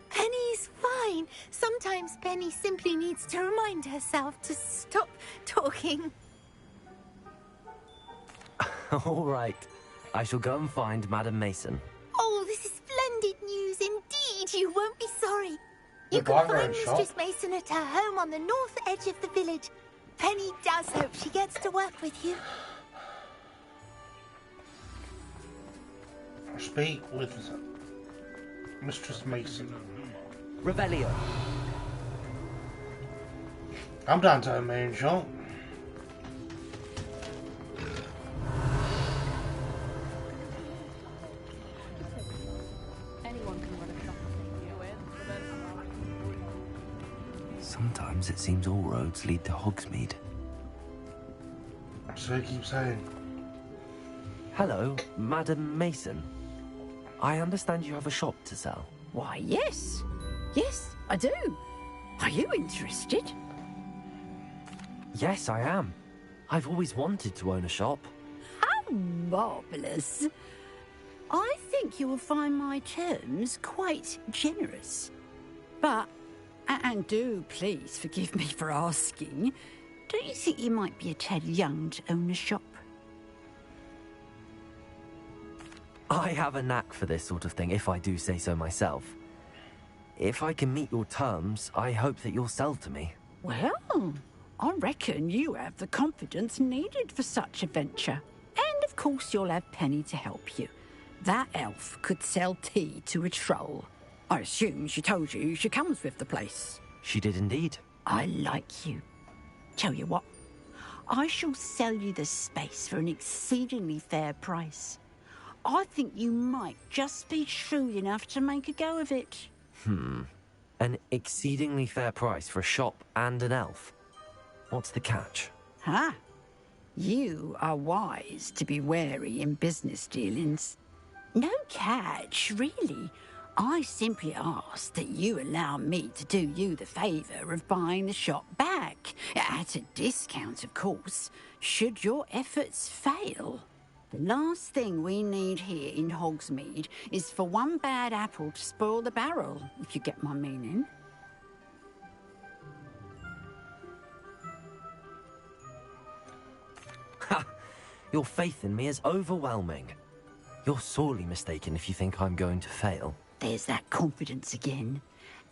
Penny's fine. Sometimes Penny simply needs to remind herself to stop talking. All right. I shall go and find Madam Mason. Oh, this is splendid news indeed. You won't be sorry. You Goodbye, can find Grand Shop. Mistress Mason at her home on the north edge of the village. Penny does hope she gets to work with you. Speak with Mistress Mason. Revelio. I'm down to her main shop. Sometimes it seems all roads lead to Hogsmeade. So I keep saying. Hello, Madam Mason. I understand you have a shop to sell. Why, yes. Yes, I do. Are you interested? Yes, I am. I've always wanted to own a shop. How marvellous. I think you will find my terms quite generous. But, and do please forgive me for asking, don't you think you might be a tad young to own a shop? I have a knack for this sort of thing, if I do say so myself. If I can meet your terms, I hope that you'll sell to me. Well, I reckon you have the confidence needed for such a venture. And of course you'll have Penny to help you. That elf could sell tea to a troll. I assume she told you she comes with the place. She did indeed. I like you. Tell you what, I shall sell you the space for an exceedingly fair price. I think you might just be shrewd enough to make a go of it. An exceedingly fair price for a shop and an elf. What's the catch? Huh? You are wise to be wary in business dealings. No catch, really. I simply ask that you allow me to do you the favour of buying the shop back. At a discount, of course, should your efforts fail. The last thing we need here in Hogsmeade is for one bad apple to spoil the barrel, if you get my meaning. Ha! Your faith in me is overwhelming. You're sorely mistaken if you think I'm going to fail. There's that confidence again.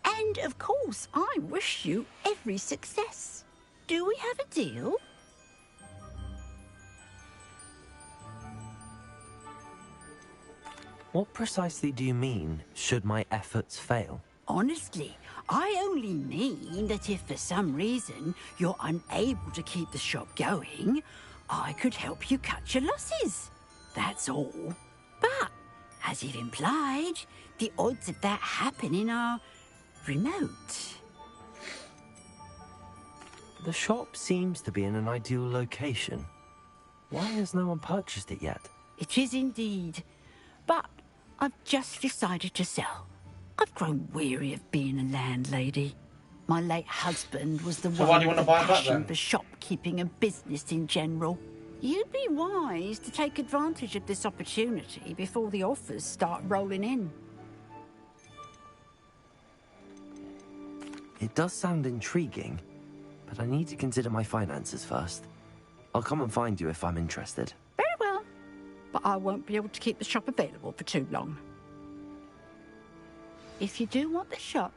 And, of course, I wish you every success. Do we have a deal? What precisely do you mean, should my efforts fail? Honestly, I only mean that if for some reason you're unable to keep the shop going, I could help you cut your losses. That's all. But, as you've implied, the odds of that happening are remote. The shop seems to be in an ideal location. Why has no one purchased it yet? It is indeed. But I've just decided to sell. I've grown weary of being a landlady. My late husband was the So one why do you with want the to buy it back passion then? for shopkeeping and business in general. You'd be wise to take advantage of this opportunity before the offers start rolling in. It does sound intriguing, but I need to consider my finances first. I'll come and find you if I'm interested. Very well. But I won't be able to keep the shop available for too long. If you do want the shop,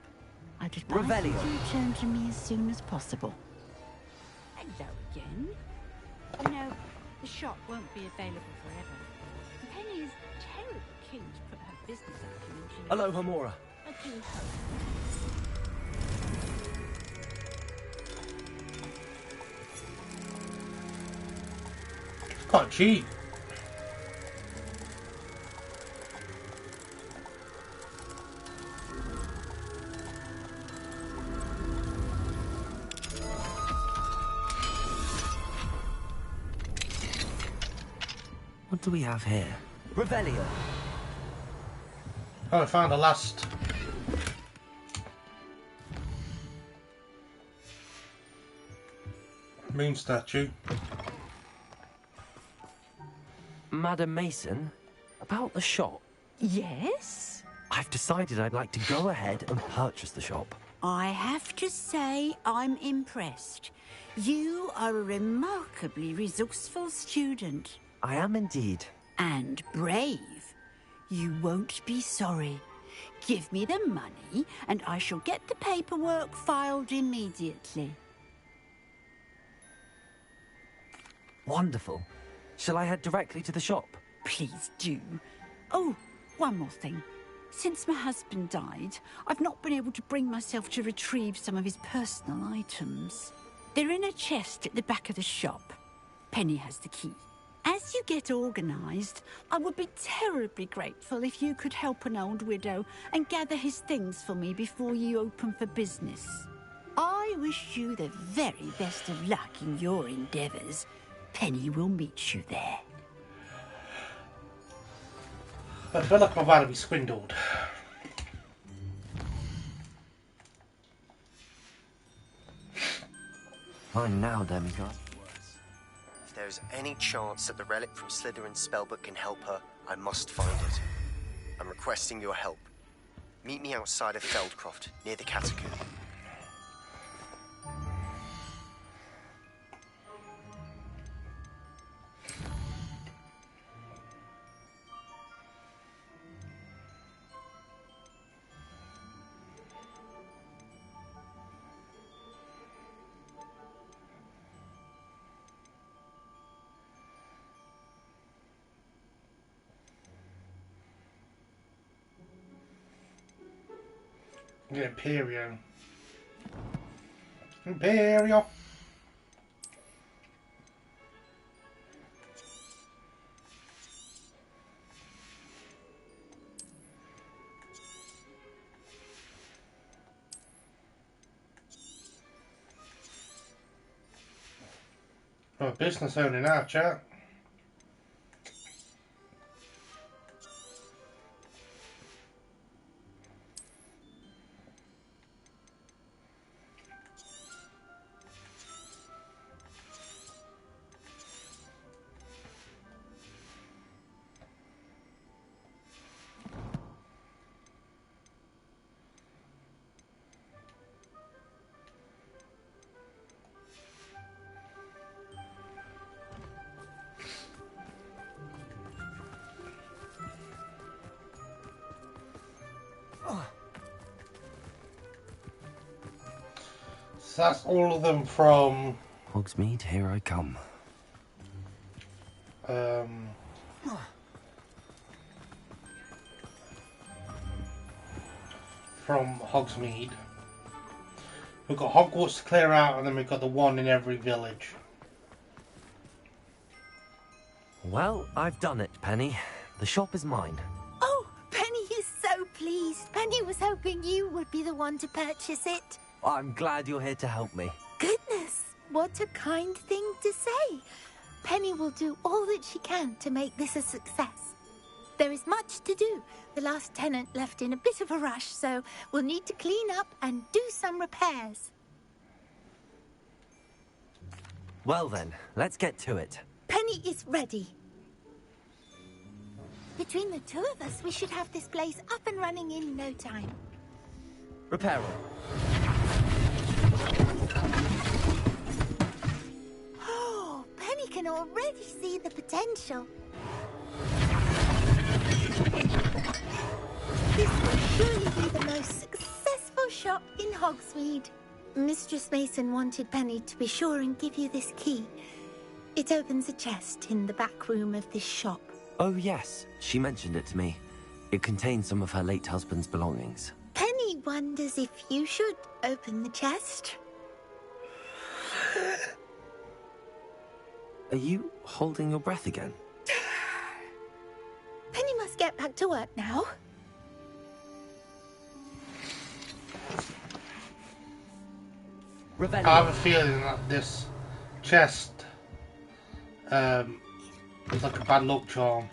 I'd advise you Revelio. to return to me as soon as possible. Hello again. No, the shop won't be available forever. Penny is terribly keen to put her business acumen to use. Hello, Hamora. I do hope. Quite cheap. What do we have here? Revelio. Oh, I found the last. Moon statue. Madam Mason, about the shop. Yes? I've decided I'd like to go ahead and purchase the shop. I have to say I'm impressed. You are a remarkably resourceful student. I am indeed. And brave. You won't be sorry. Give me the money, and I shall get the paperwork filed immediately. Wonderful. Shall I head directly to the shop? Please do. Oh, one more thing. Since my husband died, I've not been able to bring myself to retrieve some of his personal items. They're in a chest at the back of the shop. Penny has the key. As you get organised, I would be terribly grateful if you could help an old widow and gather his things for me before you open for business. I wish you the very best of luck in your endeavours. Penny will meet you there. I feel like I'm about to be swindled. Fine now, demigod. If there's any chance that the relic from Slytherin's spellbook can help her, I must find it. I'm requesting your help. Meet me outside of Feldcroft, near the catacomb. Yeah, Imperial. Imperial. Oh, business owner now, chat. So that's all of them from Hogsmeade, here I come. From Hogsmeade. We've got Hogwarts to clear out, and then we've got the one in every village. Well, I've done it, Penny. The shop is mine. Oh, Penny is so pleased. Penny was hoping you would be the one to purchase it. I'm glad you're here to help me. Goodness, what a kind thing to say. Penny will do all that she can to make this a success. There is much to do. The last tenant left in a bit of a rush, so we'll need to clean up and do some repairs. Well then, let's get to it. Penny is ready. Between the two of us, we should have this place up and running in no time. Repair. Oh, Penny can already see the potential. This will surely be the most successful shop in Hogsmeade. Mistress Mason wanted Penny to be sure and give you this key. It opens a chest in the back room of this shop. Oh yes, she mentioned it to me. It contains some of her late husband's belongings. Penny wonders if you should open the chest. Are you holding your breath again? Penny must get back to work now. I have a feeling that this chest It's like a bad luck charm.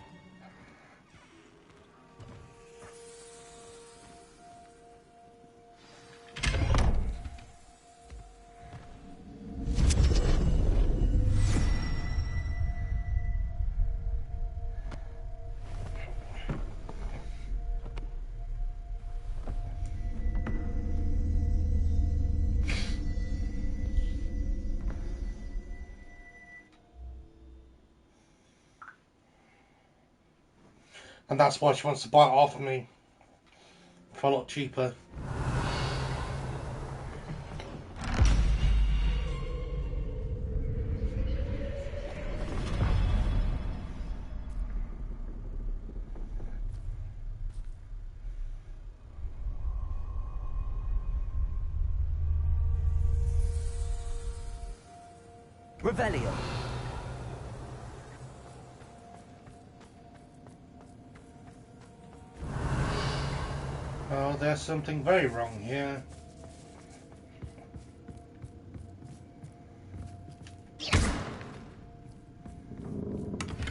And that's why she wants to buy it off me for a lot cheaper. Revelio. Oh, there's something very wrong here.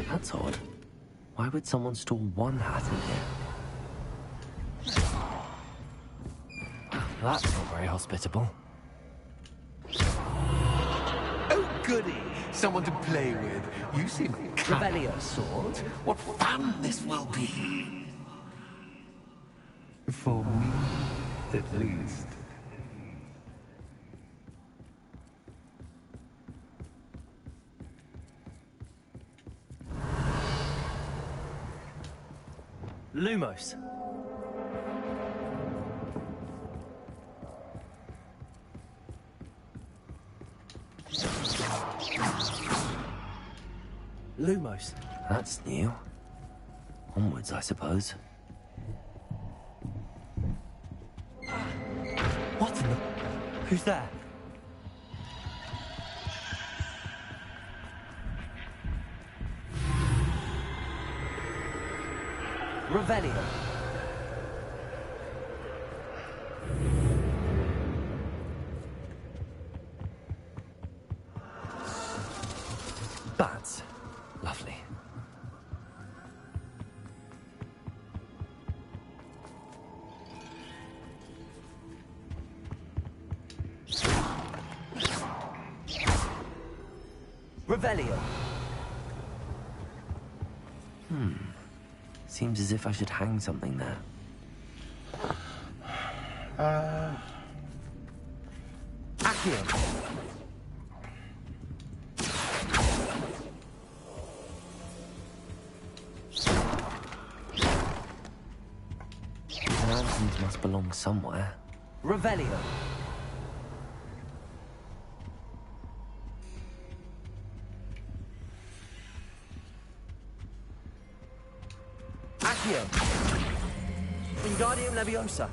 That's odd. Why would someone store one hat in here? That's not very hospitable. Oh, goody! Someone to play with. You seem Revelio. Sword. What fun this will be! For me, at least. Lumos. Lumos. That's new. Onwards, I suppose. What in the... Who's there? Revelio. Bats. Lovely. Revelio. Seems as if I should hang something there. Accio. The lanterns must belong somewhere. Revelio. Wingardium Leviosa.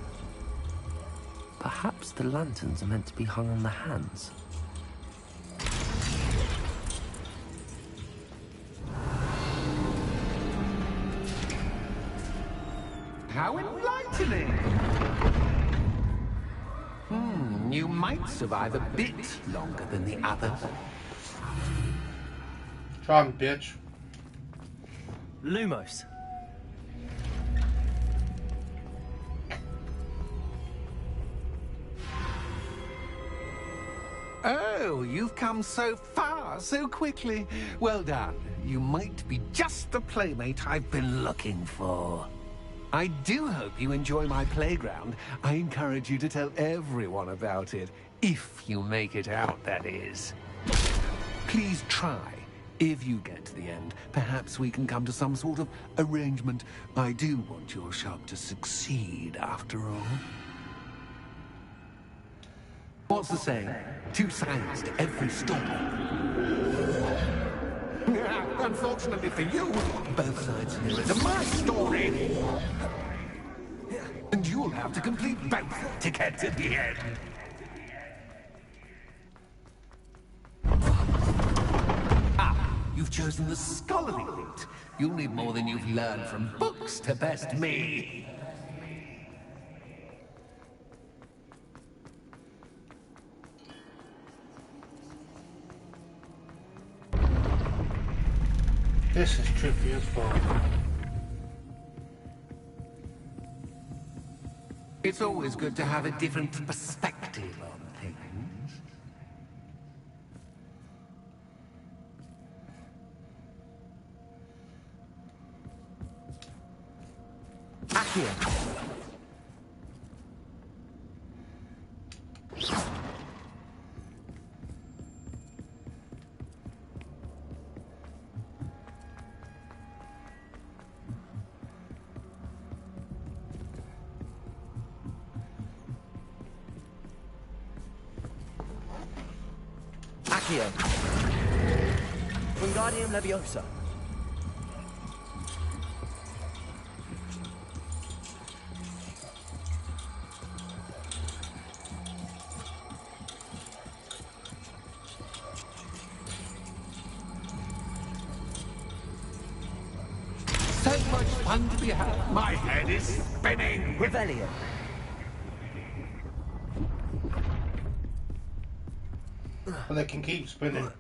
Perhaps the lanterns are meant to be hung on the hands. How enlightening! You might survive a bit longer than the others. Try me, bitch. Lumos. Oh, you've come so far so quickly. Well done. You might be just the playmate I've been looking for. I do hope you enjoy my playground. I encourage you to tell everyone about it. If you make it out, that is. Please try. If you get to the end, perhaps we can come to some sort of arrangement. I do want your shop to succeed, after all. What's the saying? Two sides to every story. Unfortunately for you, both sides mirror to my story. And you'll have to complete both to get to the end. You've chosen the scholarly route. You'll need more than you've learned from books to best me. This is trippy as fuck. It's always good to have a different perspective on things. Accio. Accio. Wingardium Leviosa. So much fun to be had. My head is spinning. Revelio. And they can keep spinning.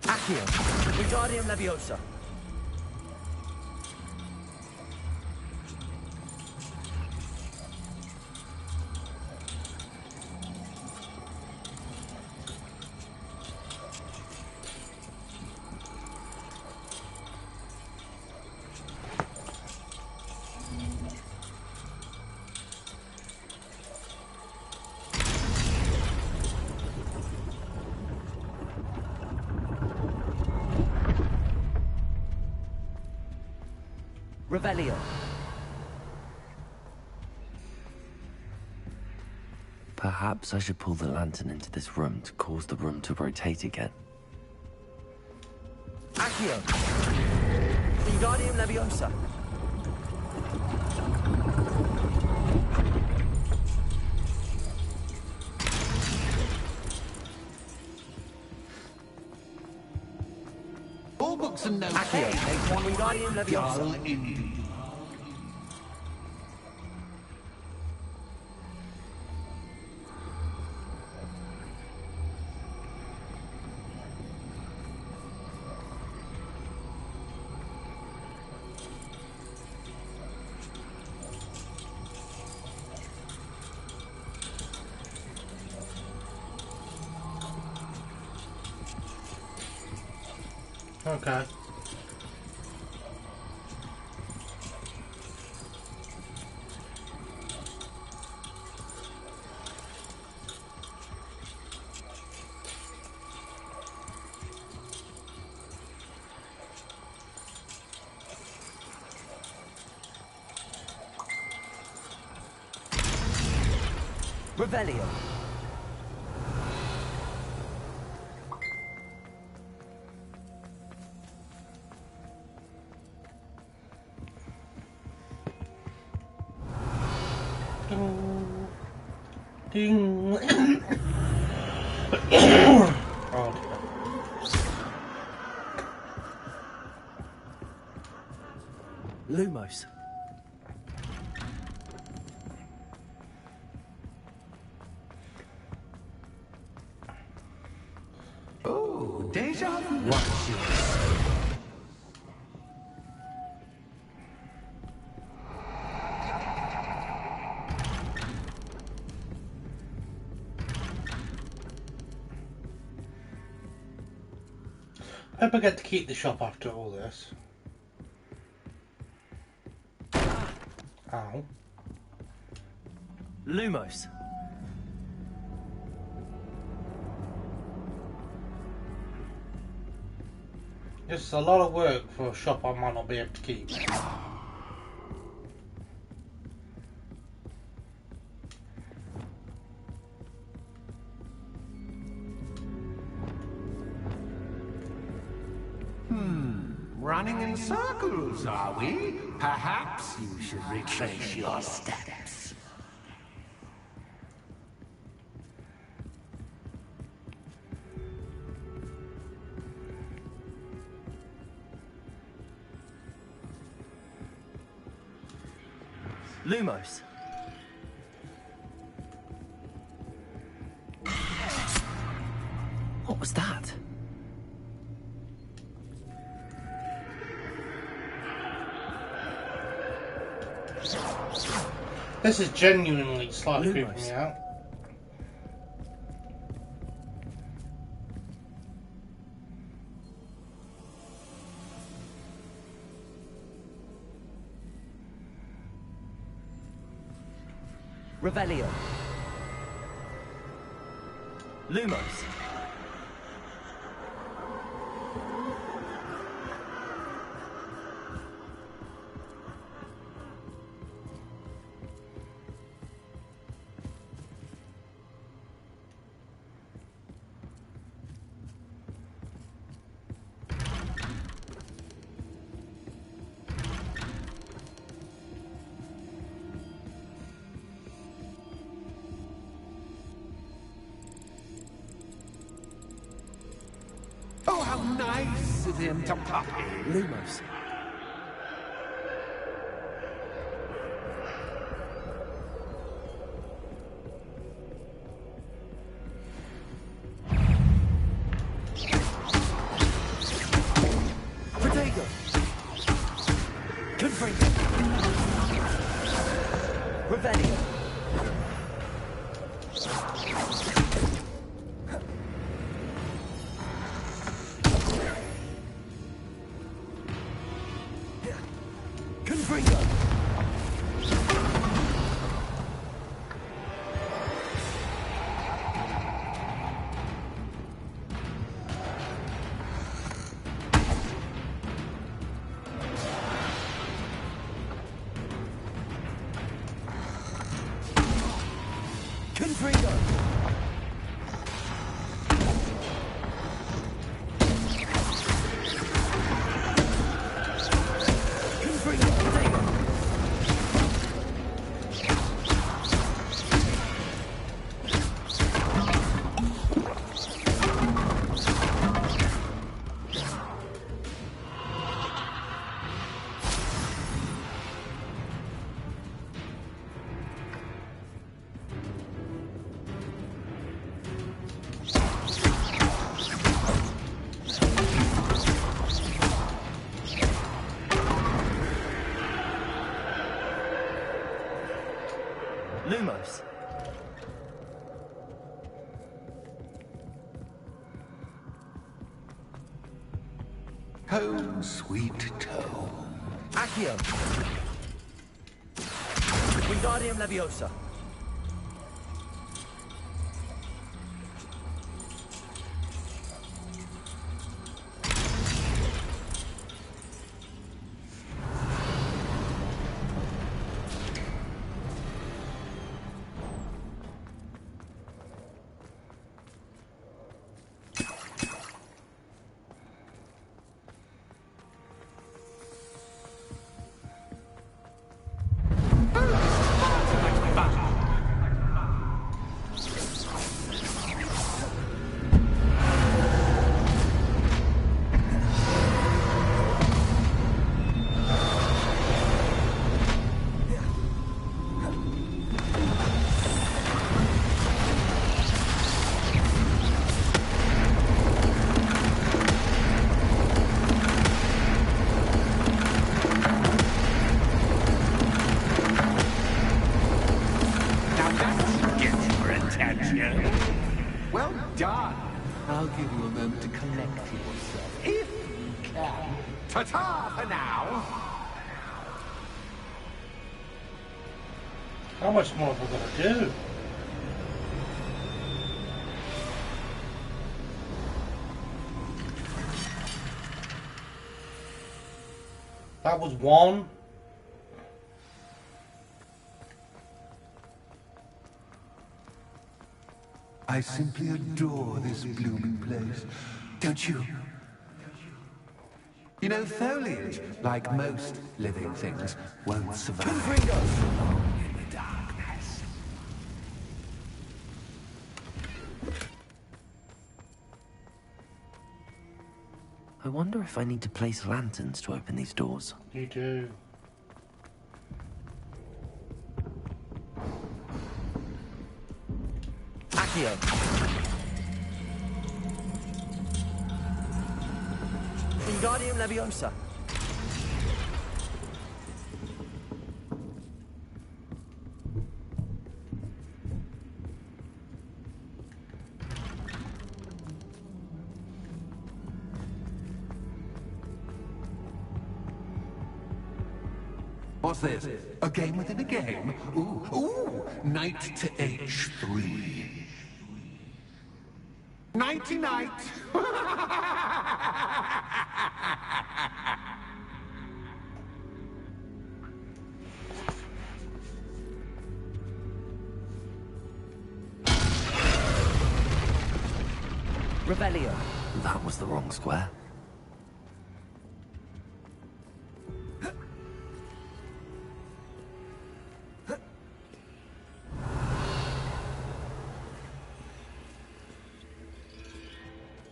Accio. Wingardium Leviosa. Revelio. Perhaps I should pull the lantern into this room to cause the room to rotate again. Accio. Wingardium Leviosa. All books and notes. Accio. Wingardium Leviosa. Dull indeed. Okay. Revelio. Ding. Oh dear. Lumos. Oh, deja vu. Watch yours. I hope I get to keep the shop after all this. Ow. Lumos. It's a lot of work for a shop I might not be able to keep. running in circles, are we? Perhaps you should retrace your steps. Lumos. What was that? This is genuinely slightly creeping me out. Revelio. Lumos. Oh, how nice of him to pop in. Lumos. Protego. Confringo. Revelio. Confringo. Confringo. Lumos. Home, sweet home. Accio. Wingardium Leviosa. Well done. I'll give you a moment to collect yourself, if you can. Ta-ta for now. How much more have we got to do? That was one. I simply adore this blooming place. Don't you? You know, foliage, like most living things, won't survive long in the darkness. I wonder if I need to place lanterns to open these doors. You do. Accio! Wingardium Leviosa! What's this? A game within a game? Ooh, knight to H3. Nighty-night! Revelio. That was the wrong square.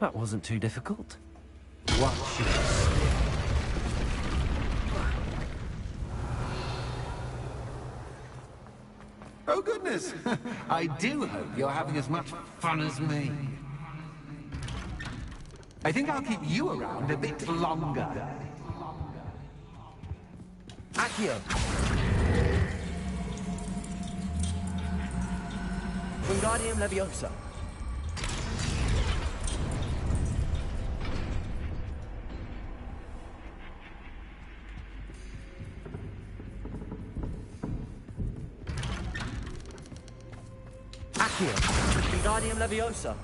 That wasn't too difficult. Watch your step. Oh goodness! I do hope you're having as much fun as me. I think I'll keep you around a bit longer. Accio! Wingardium Leviosa! Accio! Wingardium Leviosa!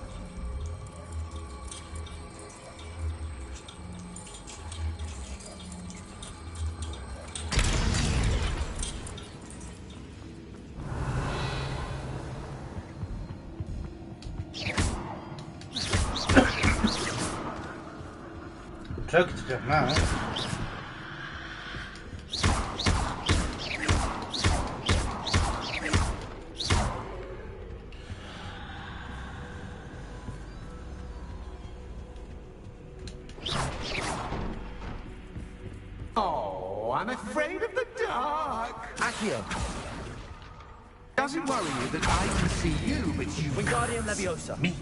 Joke to death now. Oh, I'm afraid of the dark. Accio! Does it worry you that I can see you, but you Wingardium Leviosa! me?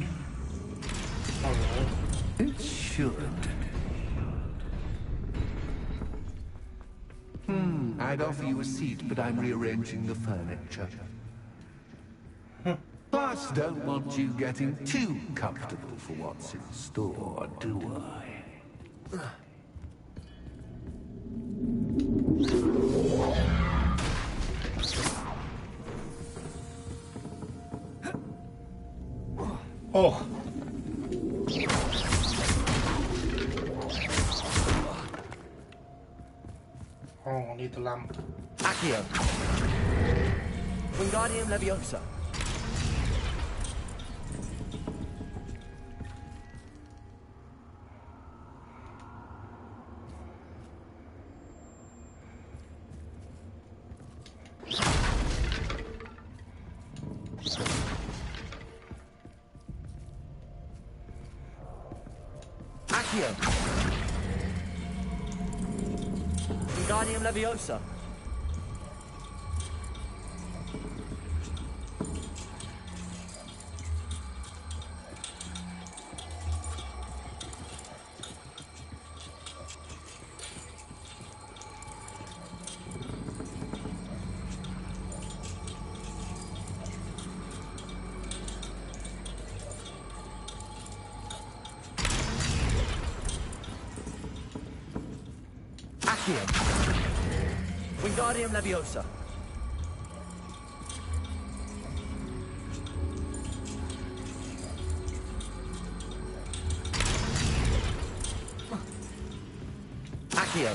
It should. I'd offer you a seat, but I'm rearranging the furniture. Plus, don't want you getting too comfortable for what's in store, do I? Oh. Oh, I need the lamp. Accio! Wingardium Leviosa! Accio! Wingardium Leviosa! Accio! Wingardium Leviosa! Accio!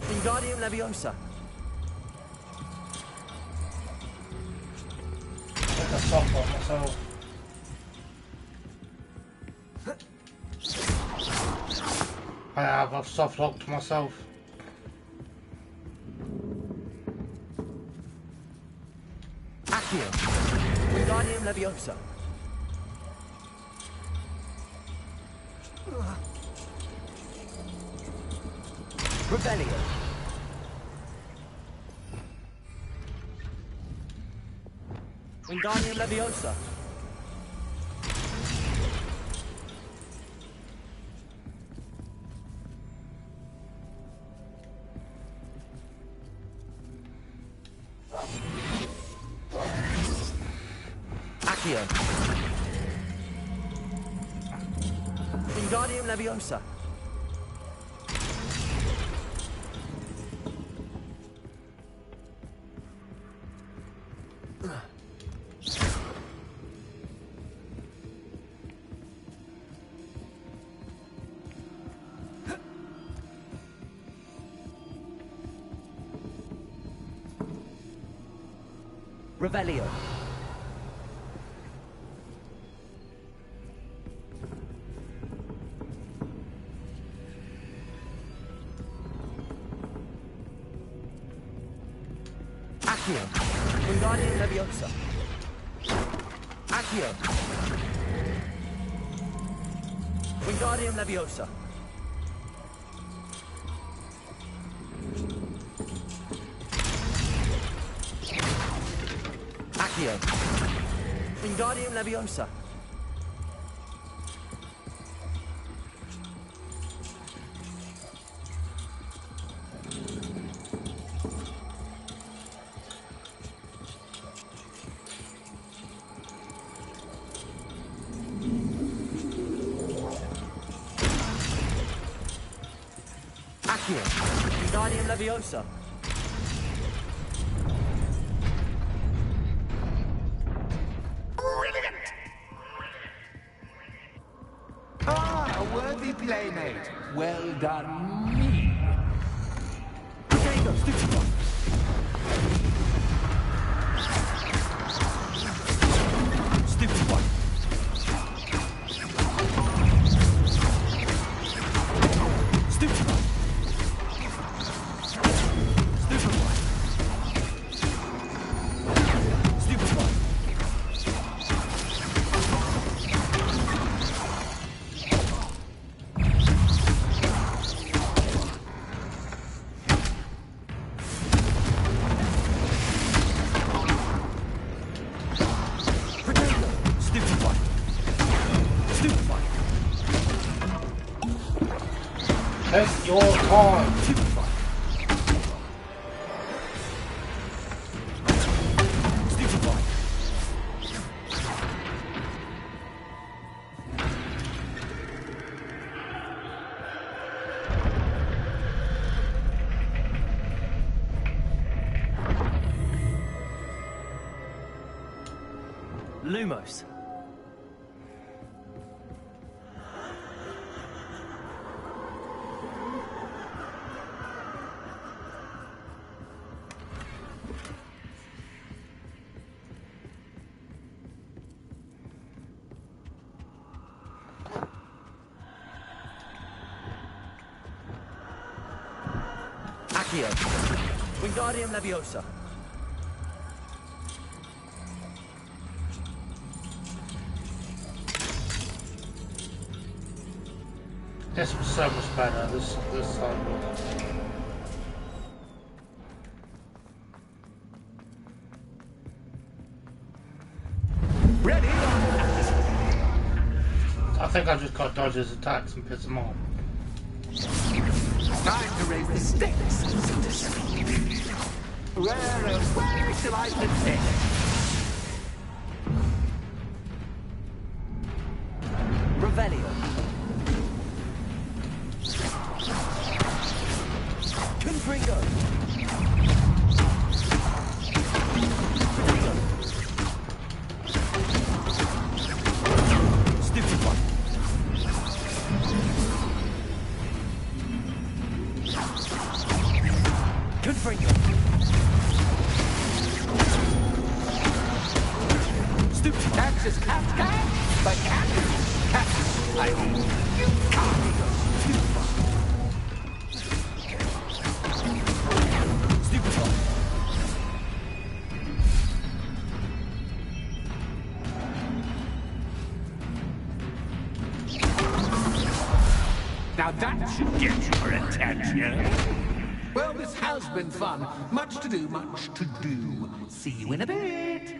Wingardium Leviosa! Take a soft one myself. have. I've soft locked myself. Accio. Wingardium Leviosa. Revelio. Wingardium Leviosa. Accio. Wingardium Leviosa. Revelio. Accio. Wingardium Leviosa. Accio. Wingardium Leviosa. Accio. Wingardium Leviosa. Accio. Wingardium Leviosa. Ah, a worthy playmate. Well done, me. There you go, stupid one. Stupid one. Stupid one. Stupid one. Stupid one. Take your time. Lumos. Accio. Wingardium Leviosa. This was so much better. This time. Ready? I think I just got Dodger's attacks and pissed him off. Time to raise the stakes, so to speak. Where shall I begin? Revelio. Confringo. Stupid one. Confringo. Stupid. Texas cat, but cat. I mean, you can't. Stupid one. Now that should get your attention. Well, this has been fun. Much to do, much to do. See you in a bit.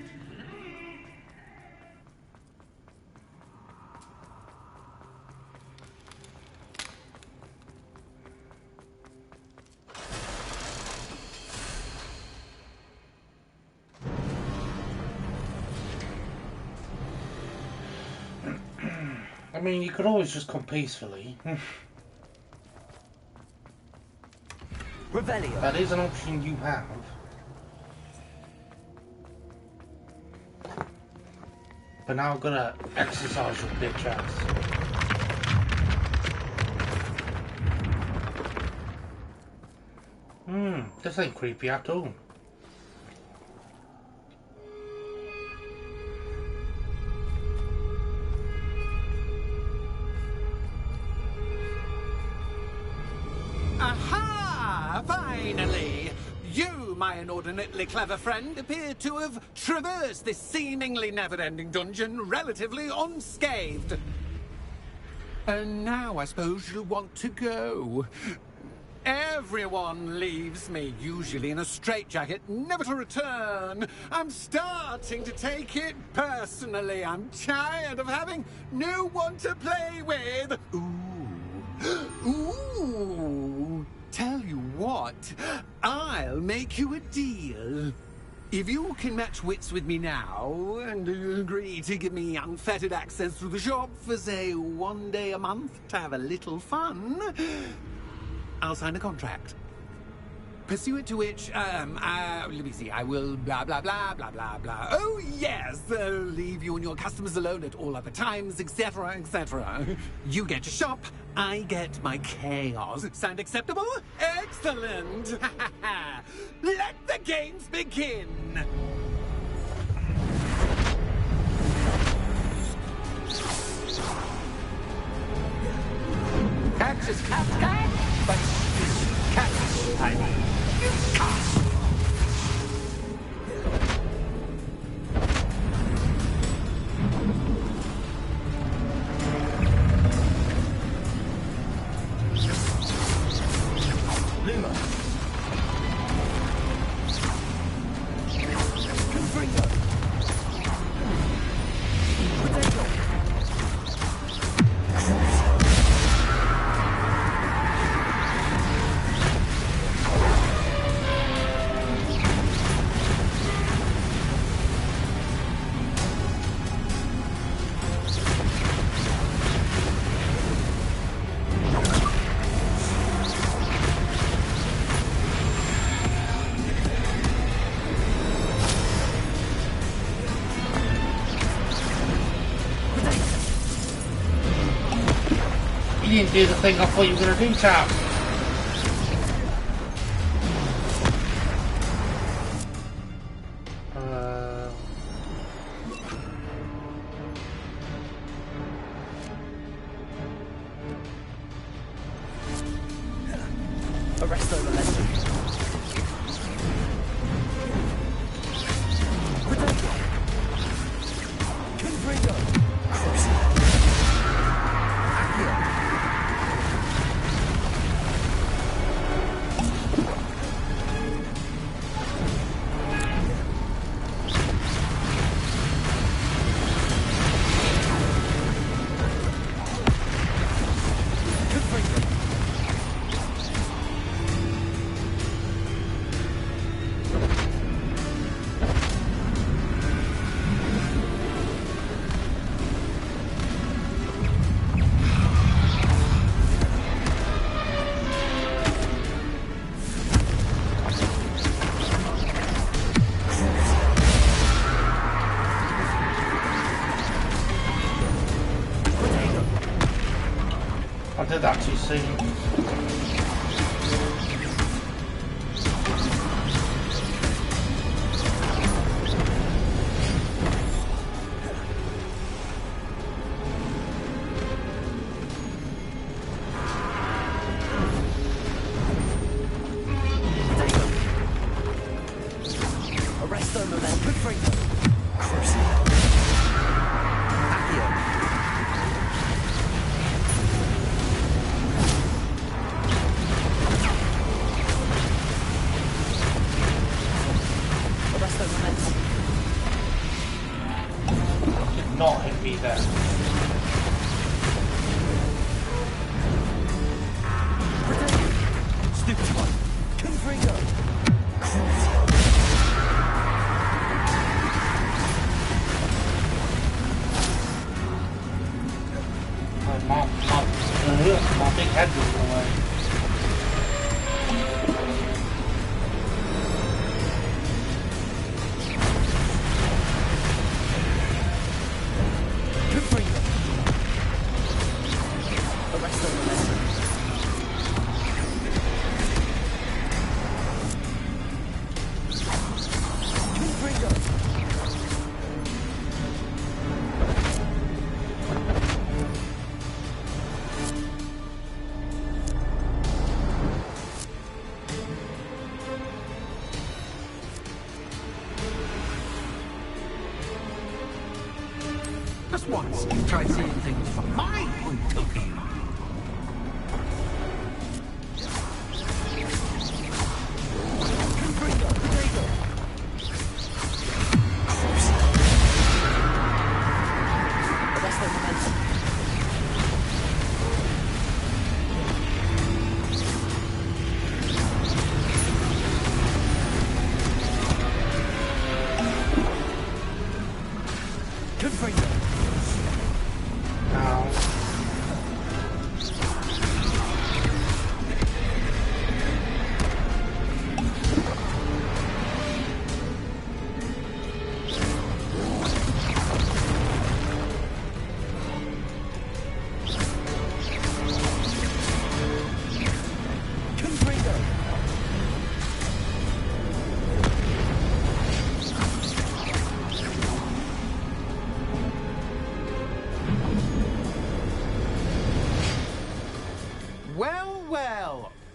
I mean, you could always just come peacefully. Revelio. That is an option you have. But now I'm gonna exercise your bitch ass. This ain't creepy at all. Aha! Finally! You, my inordinately clever friend, appear to have traversed this seemingly never-ending dungeon relatively unscathed. And now I suppose you'll want to go. Everyone leaves me, usually in a straitjacket, never to return. I'm starting to take it personally. I'm tired of having no one to play with. Ooh, tell you what, I'll make you a deal. If you can match wits with me now, and agree to give me unfettered access to the shop for, say, 1 day a month to have a little fun, I'll sign a contract. Pursuant to which, let me see, I will blah, blah, blah, blah, blah, blah. Oh, yes, leave you and your customers alone at all other times, etc., etc. You get your shop, I get my chaos. Sound acceptable? Excellent! Let the games begin! Catch is cat, but catch, I mean. Luma. You didn't do the thing I thought you were going to do, chap. Arrest over lesson. Confringo. I did that too soon. Arrest over lesson. Confringo. Accio. no momentum. Did not hit me there. Stupid one. Confringo. My big head was away. Just once, try seeing things from my point of view.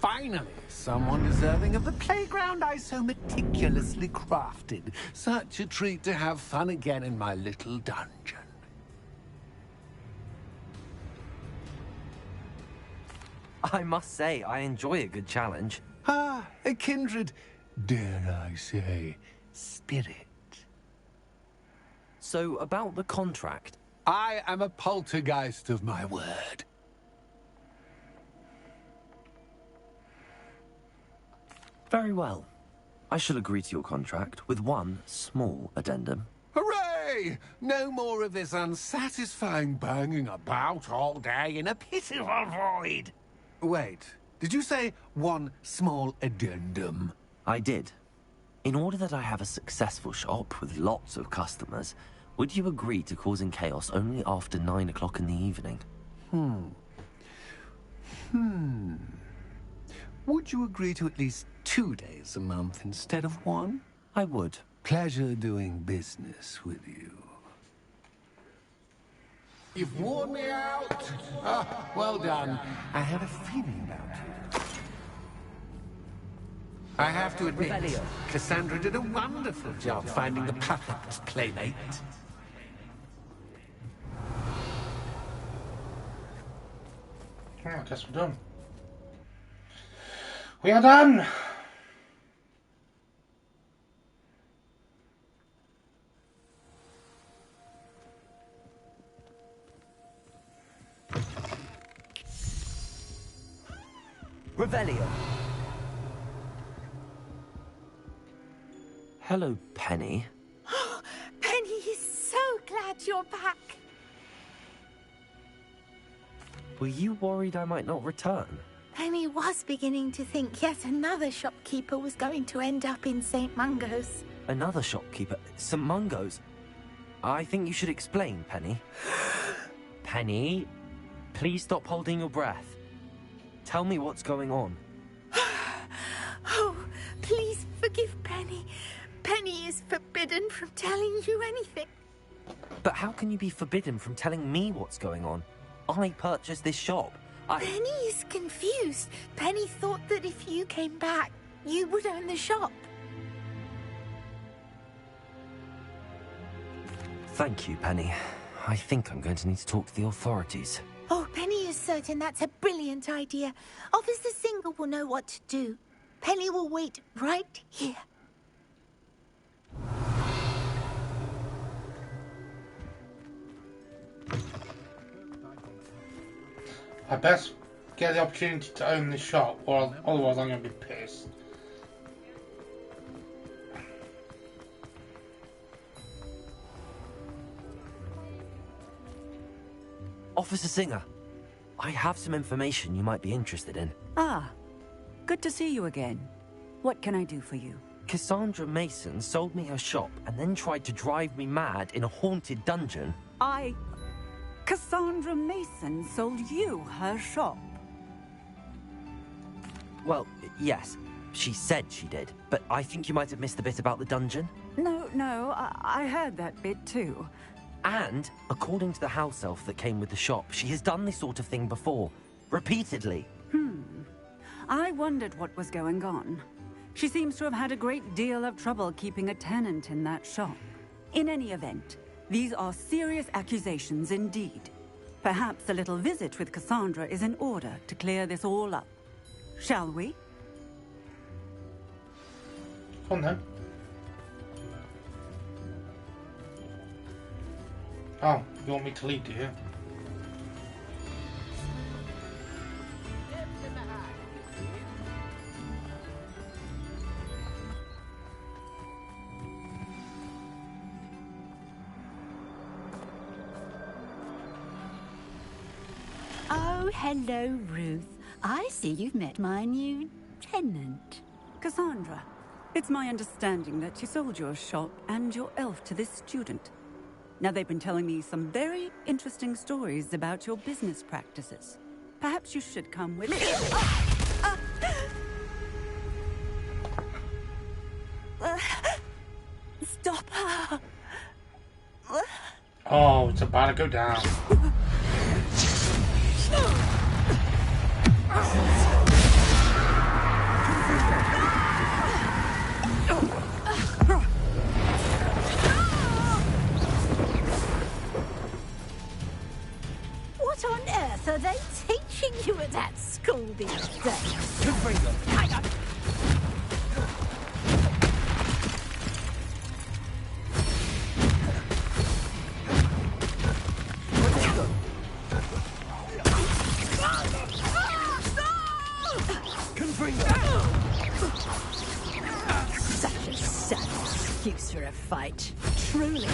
Finally, someone deserving of the playground I so meticulously crafted. Such a treat to have fun again in my little dungeon. I must say, I enjoy a good challenge. Ah, a kindred, dare I say, spirit. So, about the contract. I am a poltergeist of my word. Very well. I shall agree to your contract with one small addendum. Hooray! No more of this unsatisfying banging about all day in a pitiful void. Wait, did you say one small addendum? I did. In order that I have a successful shop with lots of customers, would you agree to causing chaos only after 9 o'clock in the evening? Would you agree to at least 2 days a month instead of 1? I would. Pleasure doing business with you. You've worn me out. Ah, well done. I had a feeling about you. I have to admit, Cassandra did a wonderful job finding the perfect playmate. I guess we're done. We are done! Revelio. Hello, Penny. Penny is so glad you're back. Were you worried I might not return? Penny was beginning to think yet another shopkeeper was going to end up in St. Mungo's. Another shopkeeper? St. Mungo's? I think you should explain, Penny. Penny, please stop holding your breath. Tell me what's going on. Oh, please forgive Penny. Penny is forbidden from telling you anything. But how can you be forbidden from telling me what's going on? I purchased this shop. Penny is confused. Penny thought that if you came back, you would own the shop. Thank you, Penny. I think I'm going to need to talk to the authorities. Oh, Penny is certain that's a brilliant idea. Officer Single will know what to do. Penny will wait right here. I best get the opportunity to own this shop, or otherwise I'm going to be pissed. Officer Singer, I have some information you might be interested in. Ah, good to see you again. What can I do for you? Cassandra Mason sold me her shop and then tried to drive me mad in a haunted dungeon. Cassandra Mason sold you her shop? Well, yes, she said she did, but I think you might have missed the bit about the dungeon. No, I heard that bit too. And, according to the house elf that came with the shop, she has done this sort of thing before. Repeatedly. I wondered what was going on. She seems to have had a great deal of trouble keeping a tenant in that shop. In any event, these are serious accusations indeed. Perhaps a little visit with Cassandra is in order to clear this all up. Shall we? Come on then. Oh, you want me to lead, do you? Oh, hello, Ruth. I see you've met my new tenant. Cassandra, it's my understanding that you sold your shop and your elf to this student. Now, they've been telling me some very interesting stories about your business practices. Perhaps you should come with me. Stop her! Oh, it's about to go down. What on earth are they teaching you at that school these days? Hang on. Such a sad excuse for a fight. Truly.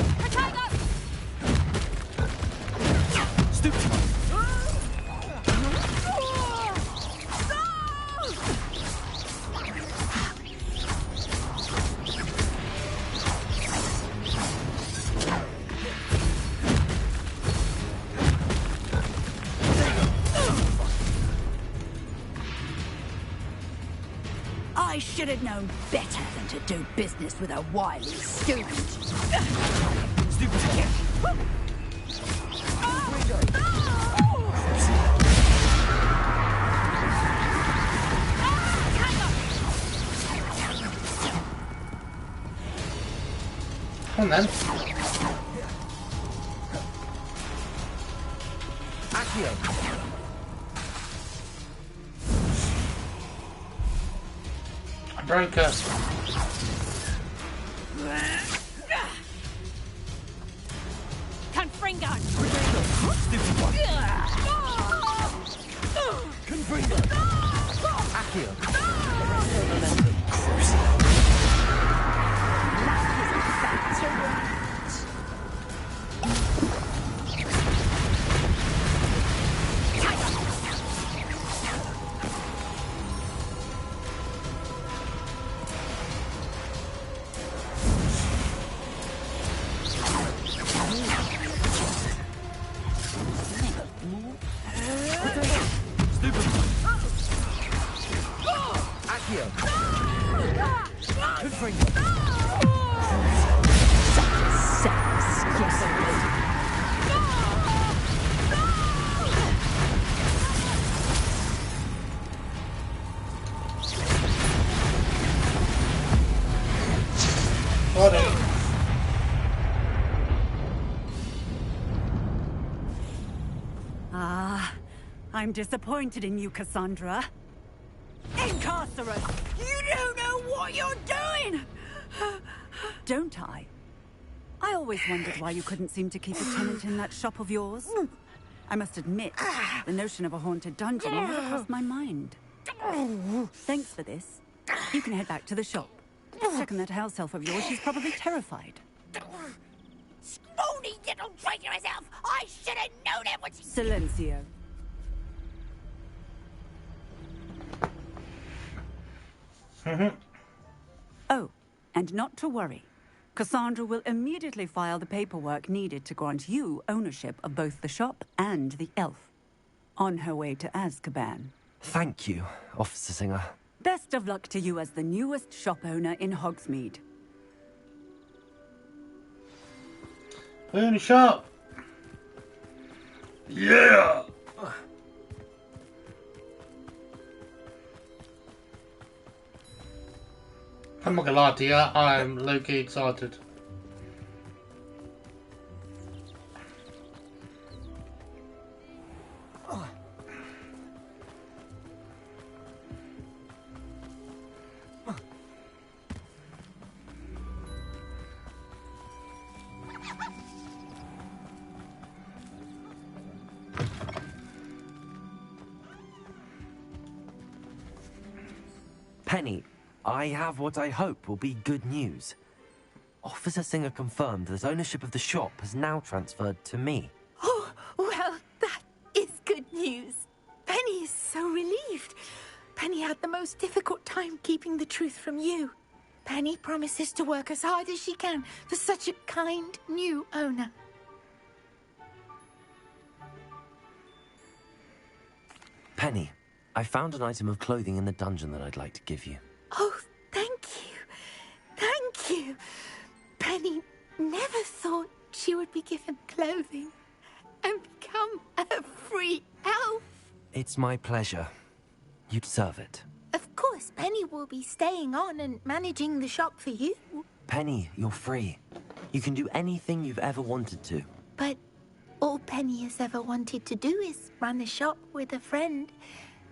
I should have known better than to do business with a wily student. Stupid again. Come on then. Accio. I broke her. Confringo! Stupid one. Confringo. Accio. I'm disappointed in you, Cassandra. Incarcerate! You don't know what you're doing! Don't I? I always wondered why you couldn't seem to keep a tenant in that shop of yours. I must admit, the notion of a haunted dungeon never crossed my mind. Thanks for this. You can head back to the shop. Check on that house elf of yours. She's probably terrified. Scrawny little traitorous elf! I should have known it was... Silencio. Oh, and not to worry. Cassandra will immediately file the paperwork needed to grant you ownership of both the shop and the elf. On her way to Azkaban. Thank you, Officer Singer. Best of luck to you as the newest shop owner in Hogsmeade. Own a shop! Yeah! I'm not gonna lie to you, I'm low-key excited. Penny, I have what I hope will be good news. Officer Singer confirmed that ownership of the shop has now transferred to me. Oh, well, that is good news. Penny is so relieved. Penny had the most difficult time keeping the truth from you. Penny promises to work as hard as she can for such a kind new owner. Penny, I found an item of clothing in the dungeon that I'd like to give you. Oh, thank you. Thank you. Penny never thought she would be given clothing and become a free elf. It's my pleasure. You deserve it. Of course, Penny will be staying on and managing the shop for you. Penny, you're free. You can do anything you've ever wanted to. But all Penny has ever wanted to do is run a shop with a friend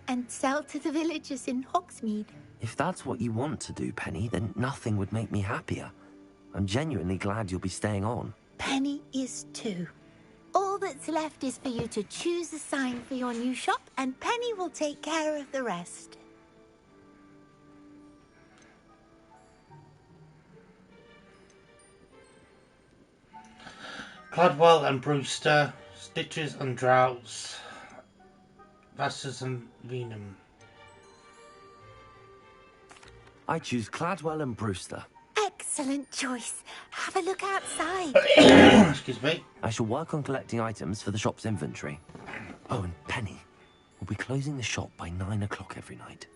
and sell to the villagers in Hogsmeade. If that's what you want to do, Penny, then nothing would make me happier. I'm genuinely glad you'll be staying on. Penny is too. All that's left is for you to choose a sign for your new shop, and Penny will take care of the rest. Cladwell and Brewster, Stitches and Droughts, Vassars and Venum. I choose Cladwell and Brewster. Excellent choice. Have a look outside. Excuse me. I shall work on collecting items for the shop's inventory. Oh, and Penny, we'll be closing the shop by 9 o'clock every night.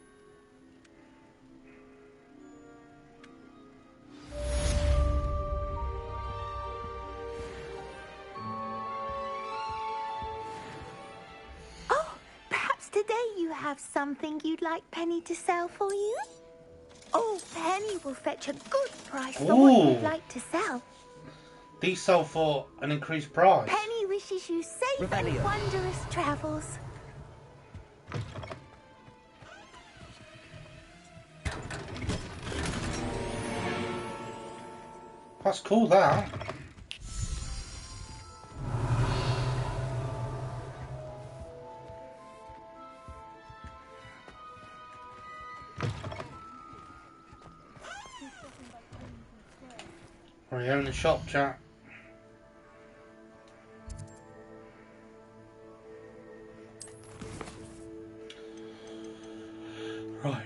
Oh, perhaps today you have something you'd like Penny to sell for you? Oh, Penny will fetch a good price for what you'd like to sell. These sell for an increased price. Penny wishes you safe and wondrous travels. That's cool, that. We're here in the shop, chat. Right.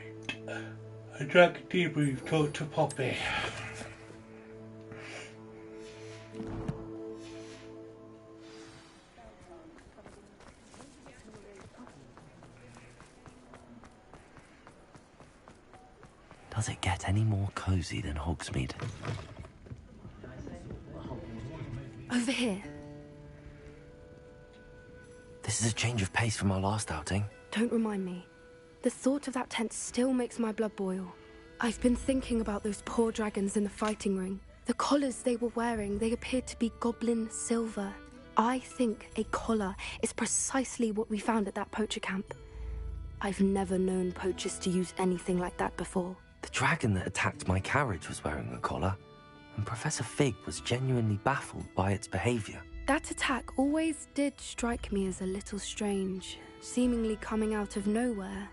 I drank a debrief, talked to Poppy. Does it get any more cozy than Hogsmeade? Over here. This is a change of pace from our last outing. Don't remind me. The thought of that tent still makes my blood boil. I've been thinking about those poor dragons in the fighting ring. The collars they were wearing, they appeared to be goblin silver. I think a collar is precisely what we found at that poacher camp. I've never known poachers to use anything like that before. The dragon that attacked my carriage was wearing a collar, and Professor Fig was genuinely baffled by its behavior. That attack always did strike me as a little strange, seemingly coming out of nowhere.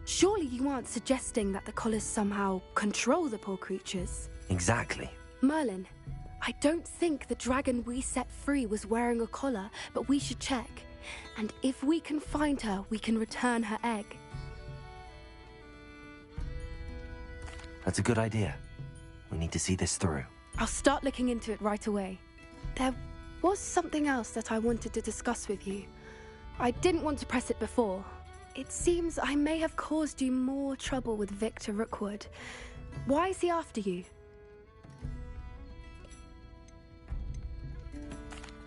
Surely you aren't suggesting that the collars somehow control the poor creatures? Exactly. Merlin, I don't think the dragon we set free was wearing a collar, but we should check. And if we can find her, we can return her egg. That's a good idea. We need to see this through. I'll start looking into it right away. There was something else that I wanted to discuss with you. I didn't want to press it before. It seems I may have caused you more trouble with Victor Rookwood. Why is he after you?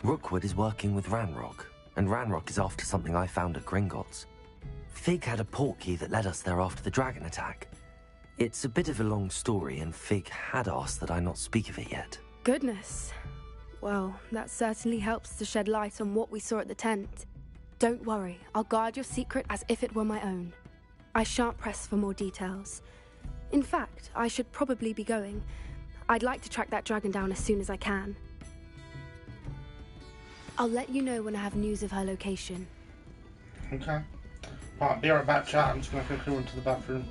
Rookwood is working with Ranrock, and Ranrock is after something I found at Gringotts. Fig had a portkey that led us there after the dragon attack. It's a bit of a long story, and Fig had asked that I not speak of it yet. Goodness. Well, that certainly helps to shed light on what we saw at the tent. Don't worry, I'll guard your secret as if it were my own. I shan't press for more details. In fact, I should probably be going. I'd like to track that dragon down as soon as I can. I'll let you know when I have news of her location. Okay. Right, be right back, chat. I'm just going to quickly run to the bathroom.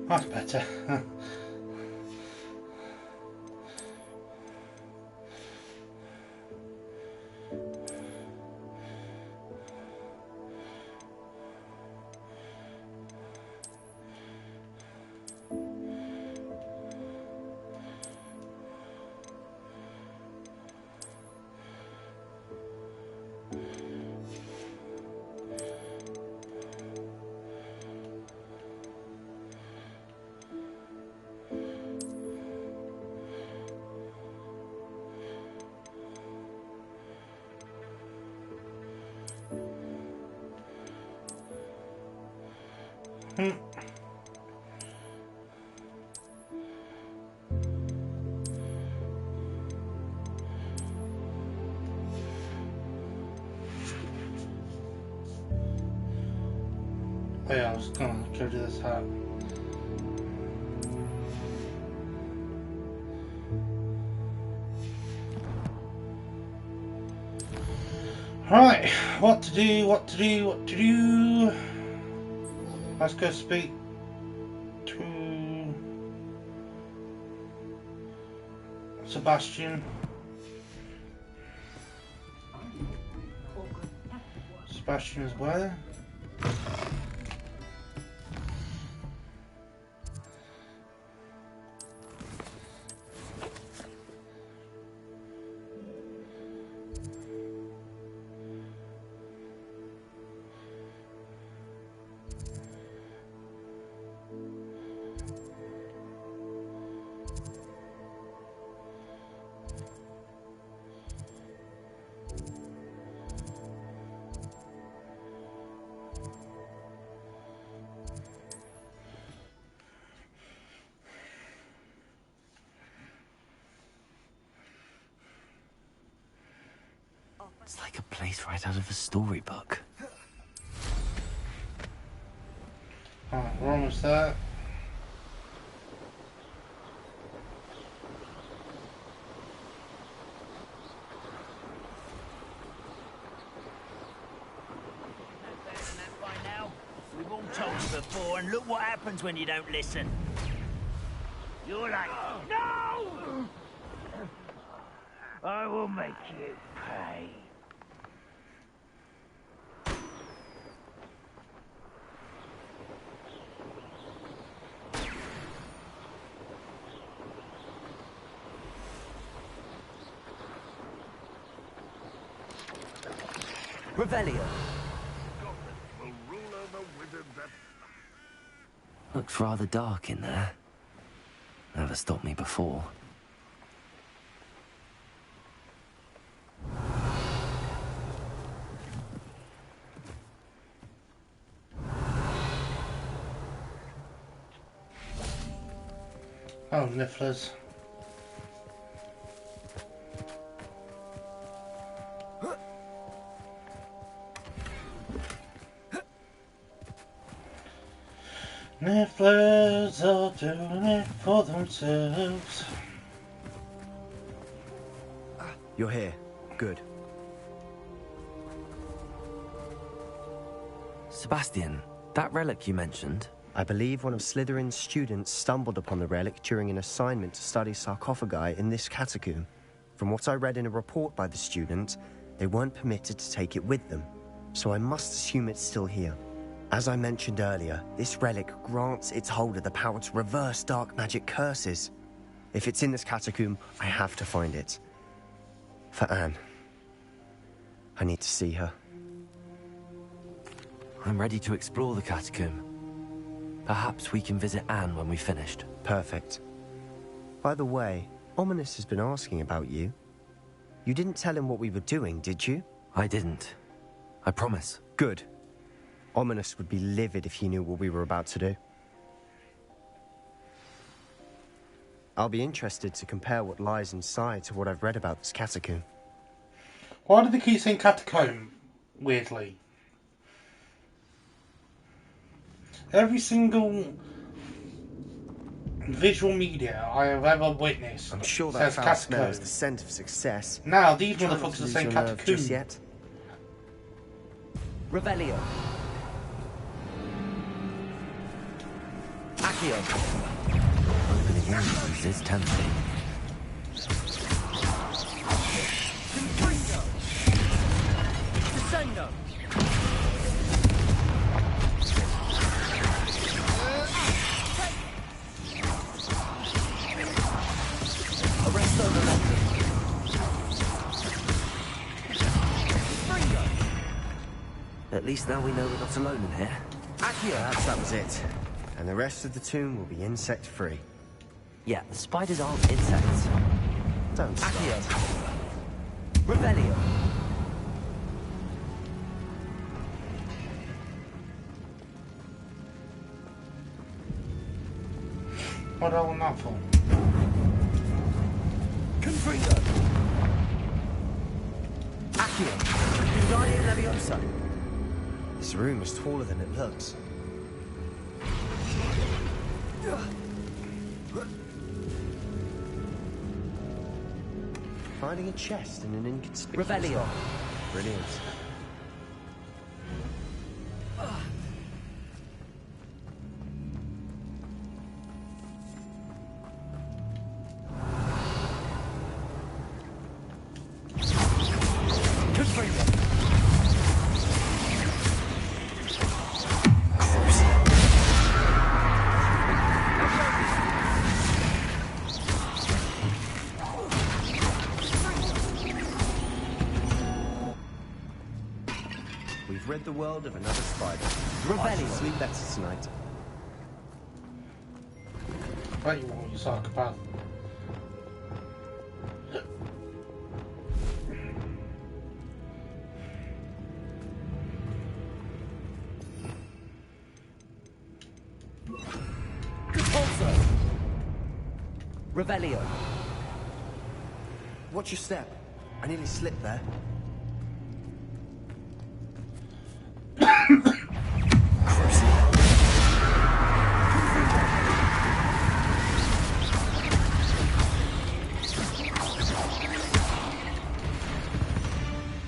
That's better. Oh yeah, I was gonna go to this hat. Right, what to do. Let's go speak to Sebastian. Sebastian is where? It's like a place right out of a storybook. Oh, we're almost there. We've all told you before, and look what happens when you don't listen. You're like, no! I will make you pay. Revelio. Looks rather dark in there. Never stopped me before. Oh, nifflers. Nifflers are doing it for themselves. You're here. Good. Sebastian, that relic you mentioned? I believe one of Slytherin's students stumbled upon the relic during an assignment to study sarcophagi in this catacomb. From what I read in a report by the student, they weren't permitted to take it with them, so I must assume it's still here. As I mentioned earlier, this relic grants its holder the power to reverse dark magic curses. If it's in this catacomb, I have to find it. For Anne. I need to see her. I'm ready to explore the catacomb. Perhaps we can visit Anne when we've finished. Perfect. By the way, Ominous has been asking about you. You didn't tell him what we were doing, did you? I didn't. I promise. Good. Ominous would be livid if he knew what we were about to do. I'll be interested to compare what lies inside to what I've read about this catacomb. Why do they keep saying catacomb, weirdly? Every single visual media I have ever witnessed I'm sure that says foul catacomb. smell is the scent of success. Now, these Try not motherfuckers to are lose saying your nerve catacomb. just yet. Revelio. Accio. Opening windows is tempting. Descendo. Arresto momentum. At least now we know we're not alone in here. Accio! Perhaps that was it. And the rest of the tomb will be insect-free. Yeah, the spiders aren't insects. Don't start. Accio. Revelio. What do I want that for? Confringo. Accio. Wingardium Leviosa. This room is taller than it looks. Finding a chest in an inconspicuous Revelio. spot. Brilliant. You've rid the world of another spider. Rebellion. I shall sleep better tonight. Right, you won't, you psychopath. Repulsor. Revelio. Watch your step. I nearly slipped there.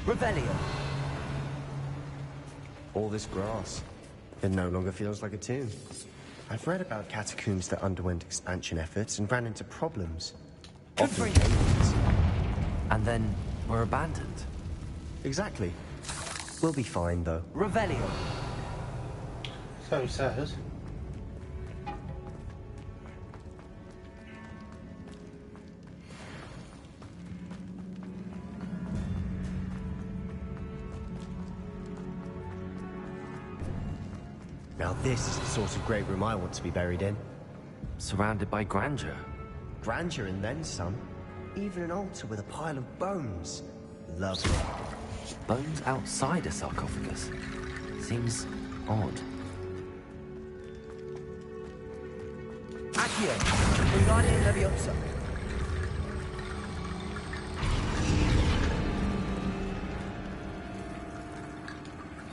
Revelio. All this grass. It no longer feels like a tomb. I've read about catacombs that underwent expansion efforts and ran into problems. Often aliens. And then were abandoned. Exactly. We'll be fine, though. Revelio. So he says. Now this is the sort of great room I want to be buried in. Surrounded by grandeur. Grandeur and then some. Even an altar with a pile of bones. Lovely. Bones outside a sarcophagus. Seems odd. Accio. Wingardium Leviosa.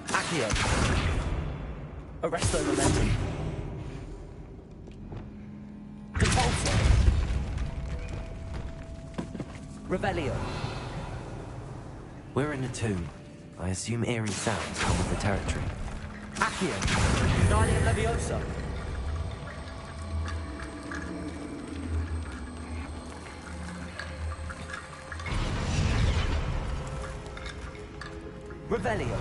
Accio. Arresto Momentum. Repulsor. Revelio. We're in a tomb. I assume eerie sounds come with the territory. Accio. Wingardium Leviosa. Revelio.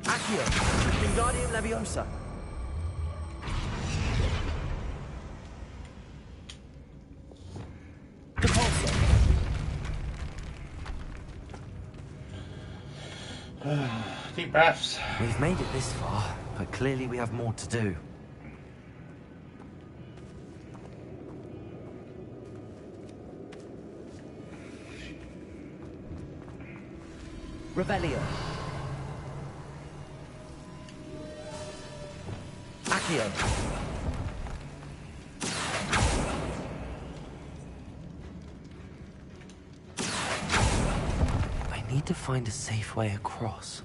Accio. Wingardium Leviosa. Repulsor. Deep breaths. We've made it this far, but clearly we have more to do. Revelio. Accio. I need to find a safe way across.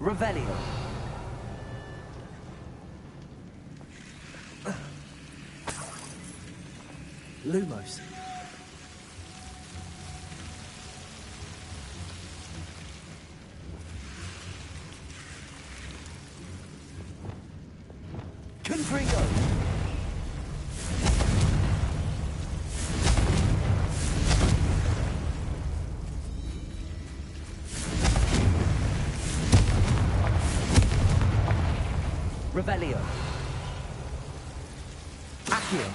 Revelio. Lumos. Confringo. Revelio. Accio.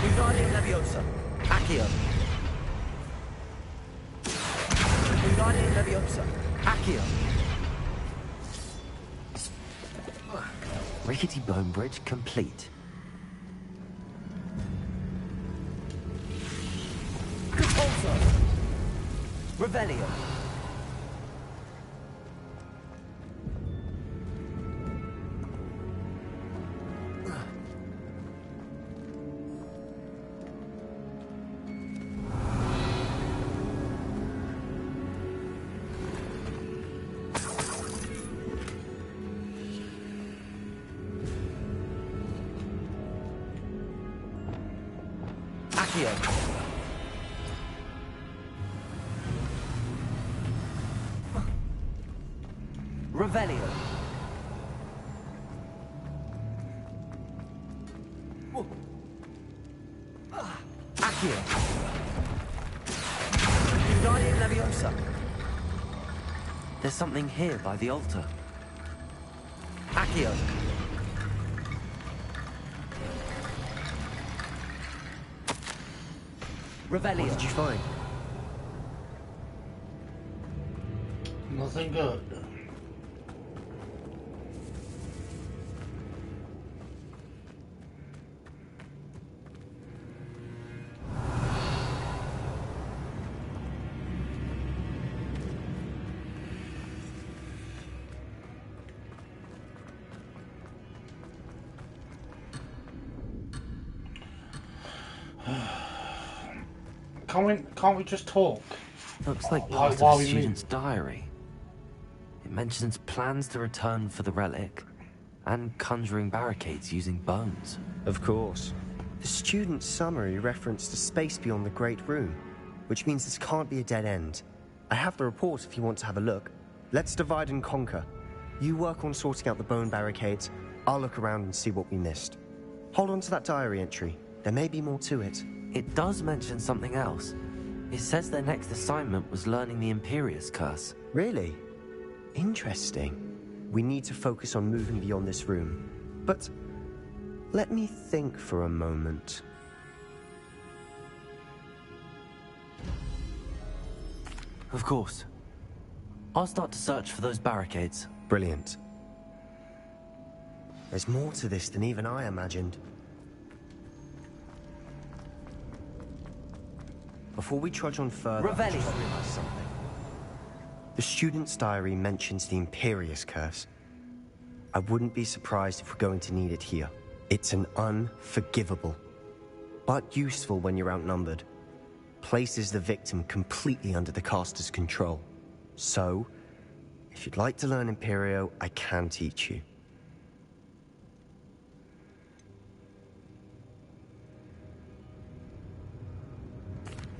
Wingardium Leviosa. Accio. Wingardium Leviosa. Accio. Rickety bone bridge complete. Repulsor. Revelio. Accio. Revelio. Accio. Wingardium Leviosa. There's something here by the altar. Accio! Revelio. What did you find? Nothing good. Can't we just talk? Looks like part of the student's diary. It mentions plans to return for the relic and conjuring barricades using bones. Of course. The student's summary referenced a space beyond the Great Room, which means this can't be a dead end. I have the report if you want to have a look. Let's divide and conquer. You work on sorting out the bone barricades. I'll look around and see what we missed. Hold on to that diary entry. There may be more to it. It does mention something else. It says their next assignment was learning the Imperius Curse. Really? Interesting. We need to focus on moving beyond this room. But let me think for a moment. Of course. I'll start to search for those barricades. Brilliant. There's more to this than even I imagined. Before we trudge on further, I just realized something. The student's diary mentions the Imperius Curse. I wouldn't be surprised if we're going to need it here. It's an unforgivable, but useful when you're outnumbered. Places the victim completely under the caster's control. So, if you'd like to learn Imperio, I can teach you.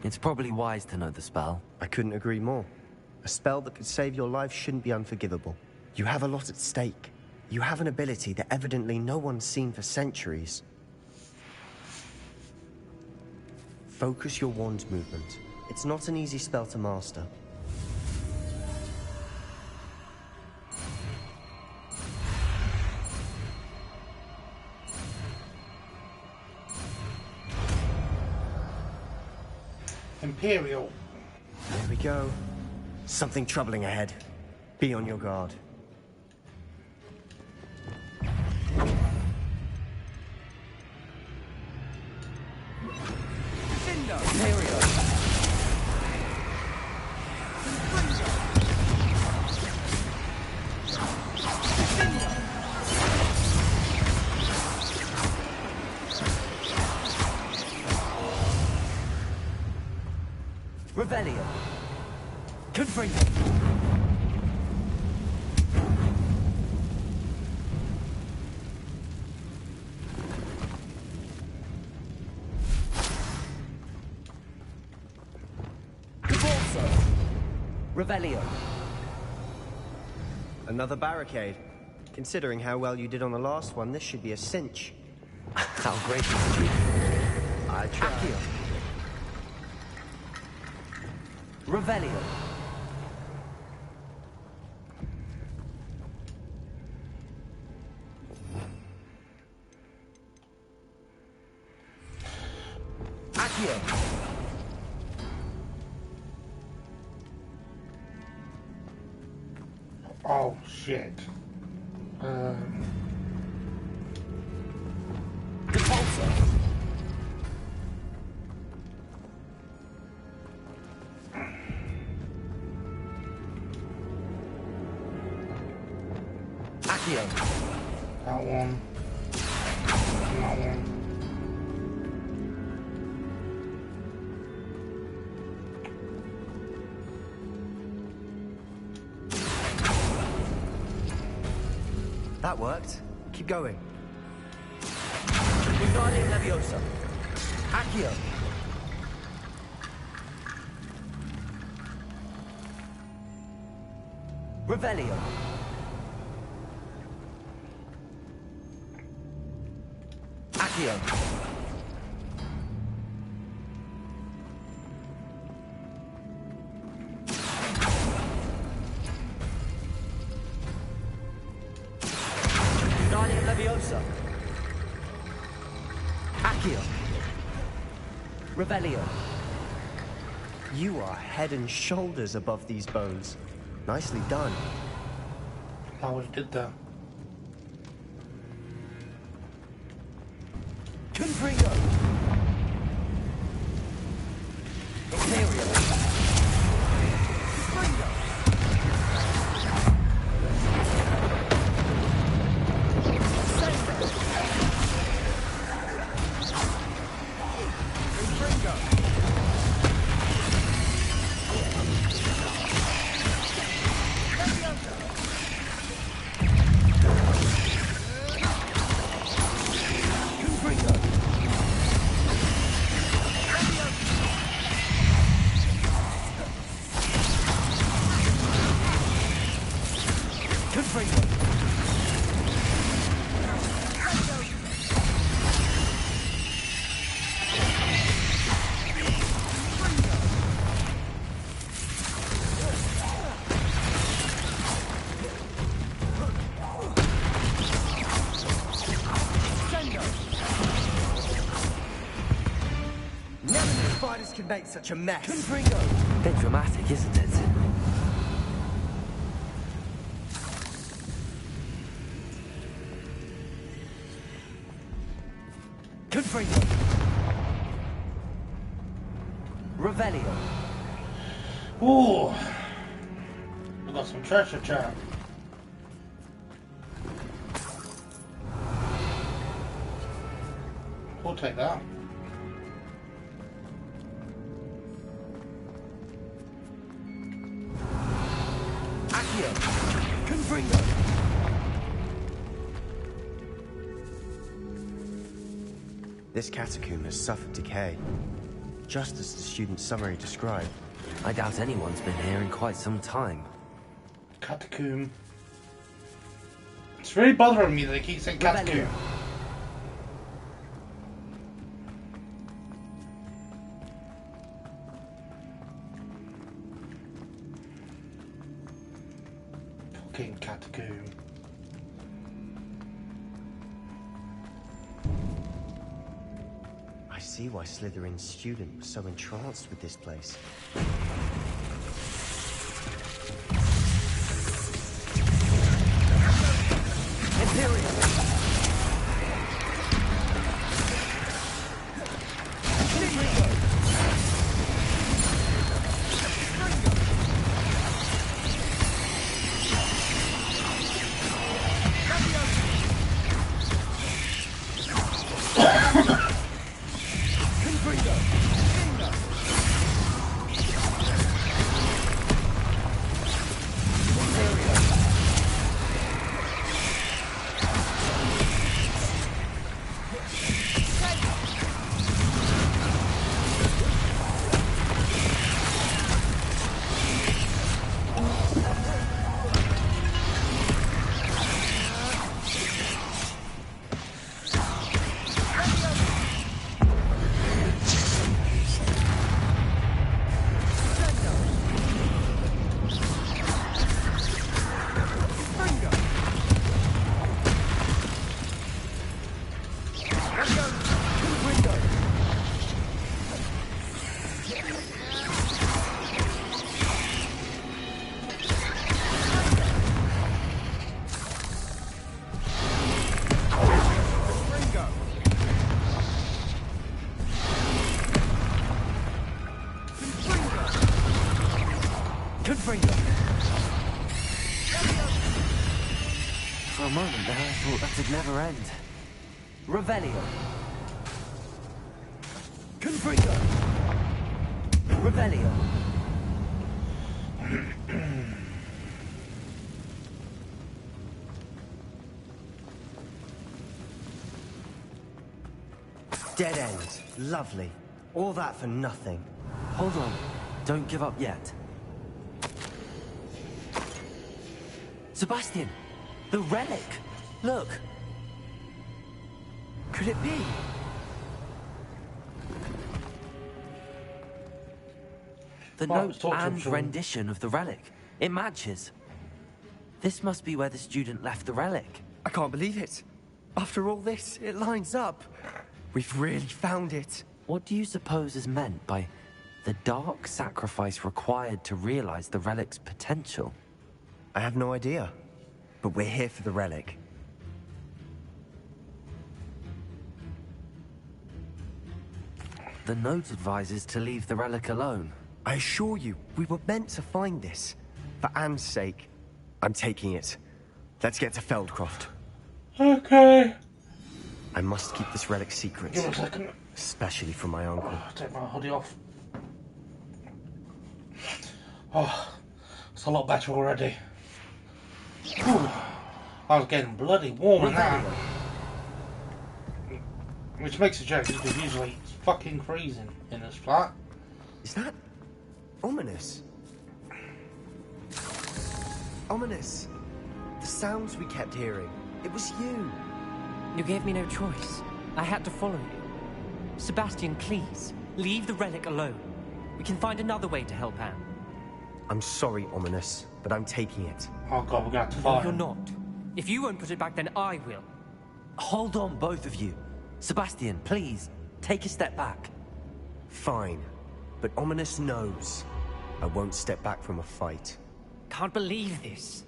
It's probably wise to know the spell. I couldn't agree more. A spell that could save your life shouldn't be unforgivable. You have a lot at stake. You have an ability that evidently no one's seen for centuries. Focus your wand movement. It's not an easy spell to master. Imperial. There we go. Something troubling ahead. Be on your guard. Revelio. Confringo. Cabalso. Revelio. Another barricade. Considering how well you did on the last one, this should be a cinch. How gracious of you. I try. Accio. Revelio. Accio. Oh shit. Repulsor. Accio. That one. That one. That worked. Keep going. Wingardium Leviosa. Accio. Revelio. Accio. Revelio. You are head and shoulders above these bones. Nicely done. I always did that. Confringo. Imperial. Confringo. Can make such a mess. Confringo. Bit dramatic, isn't it? Confringo. Revelio. Ooh. We got some treasure, chat. We'll take that. Confringo. This catacomb has suffered decay, just as the student's summary described. I doubt anyone's been here in quite some time. Catacomb. It's really bothering me that they keep saying catacomb. Fucking catacomb. I see why Slytherin's student was so entranced with this place. For a moment there, I thought that would never end. Revelio. Confringo. Revelio. Dead end. Lovely. All that for nothing. Hold on. Don't give up yet. Sebastian! The relic! Look! Could it be? The note and rendition of the relic. It matches. This must be where the student left the relic. I can't believe it. After all this, it lines up. We've really found it. What do you suppose is meant by the dark sacrifice required to realize the relic's potential? I have no idea, but we're here for the relic. The note advises to leave the relic alone. I assure you, we were meant to find this. For Anne's sake, I'm taking it. Let's get to Feldcroft. Okay. I must keep this relic secret. Give me a second. Especially from my uncle. Take my hoodie off. Oh, it's a lot better already. Whew. I was getting bloody warm in that. Which makes a joke because usually it's fucking freezing in this flat. Is that ominous? Ominous. The sounds we kept hearing. It was you. You gave me no choice. I had to follow you. Sebastian, please, leave the relic alone. We can find another way to help Anne. I'm sorry, Ominous, but I'm taking it. Oh god, we're gonna have to No, fight. you're not. If you won't put it back, then I will. Hold on, both of you. Sebastian, please, take a step back. Fine, but Ominous knows I won't step back from a fight. Can't believe this.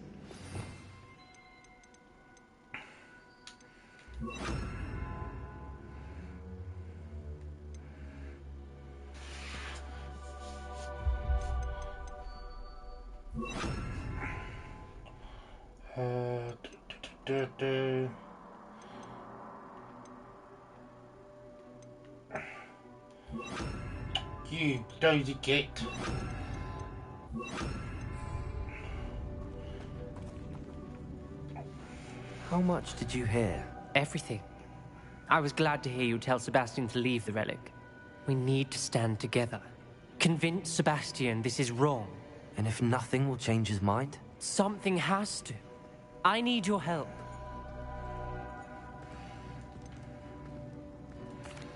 You dozy git. How much did you hear? Everything. I was glad to hear you tell Sebastian to leave the relic. We need to stand together. Convince Sebastian this is wrong. And if nothing will change his mind? Something has to. I need your help.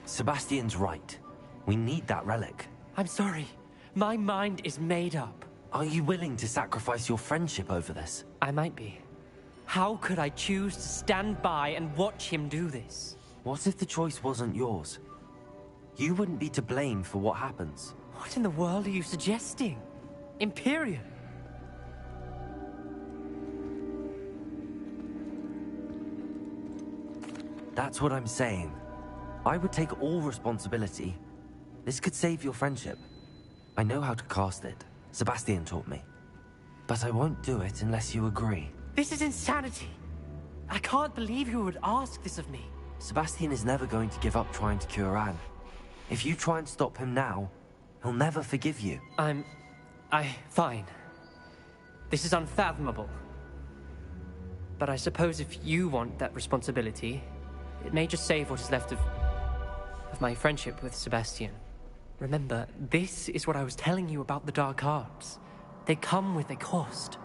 Sebastian's right. We need that relic. I'm sorry. My mind is made up. Are you willing to sacrifice your friendship over this? I might be. How could I choose to stand by and watch him do this? What if the choice wasn't yours? You wouldn't be to blame for what happens. What in the world are you suggesting? Imperial? That's what I'm saying. I would take all responsibility. This could save your friendship. I know how to cast it. Sebastian taught me. But I won't do it unless you agree. This is insanity. I can't believe you would ask this of me. Sebastian is never going to give up trying to cure Anne. If you try and stop him now, he'll never forgive you. Fine. This is unfathomable. But I suppose if you want that responsibility, it may just save what is left of my friendship with Sebastian. Remember, this is what I was telling you about the dark arts. They come with a cost.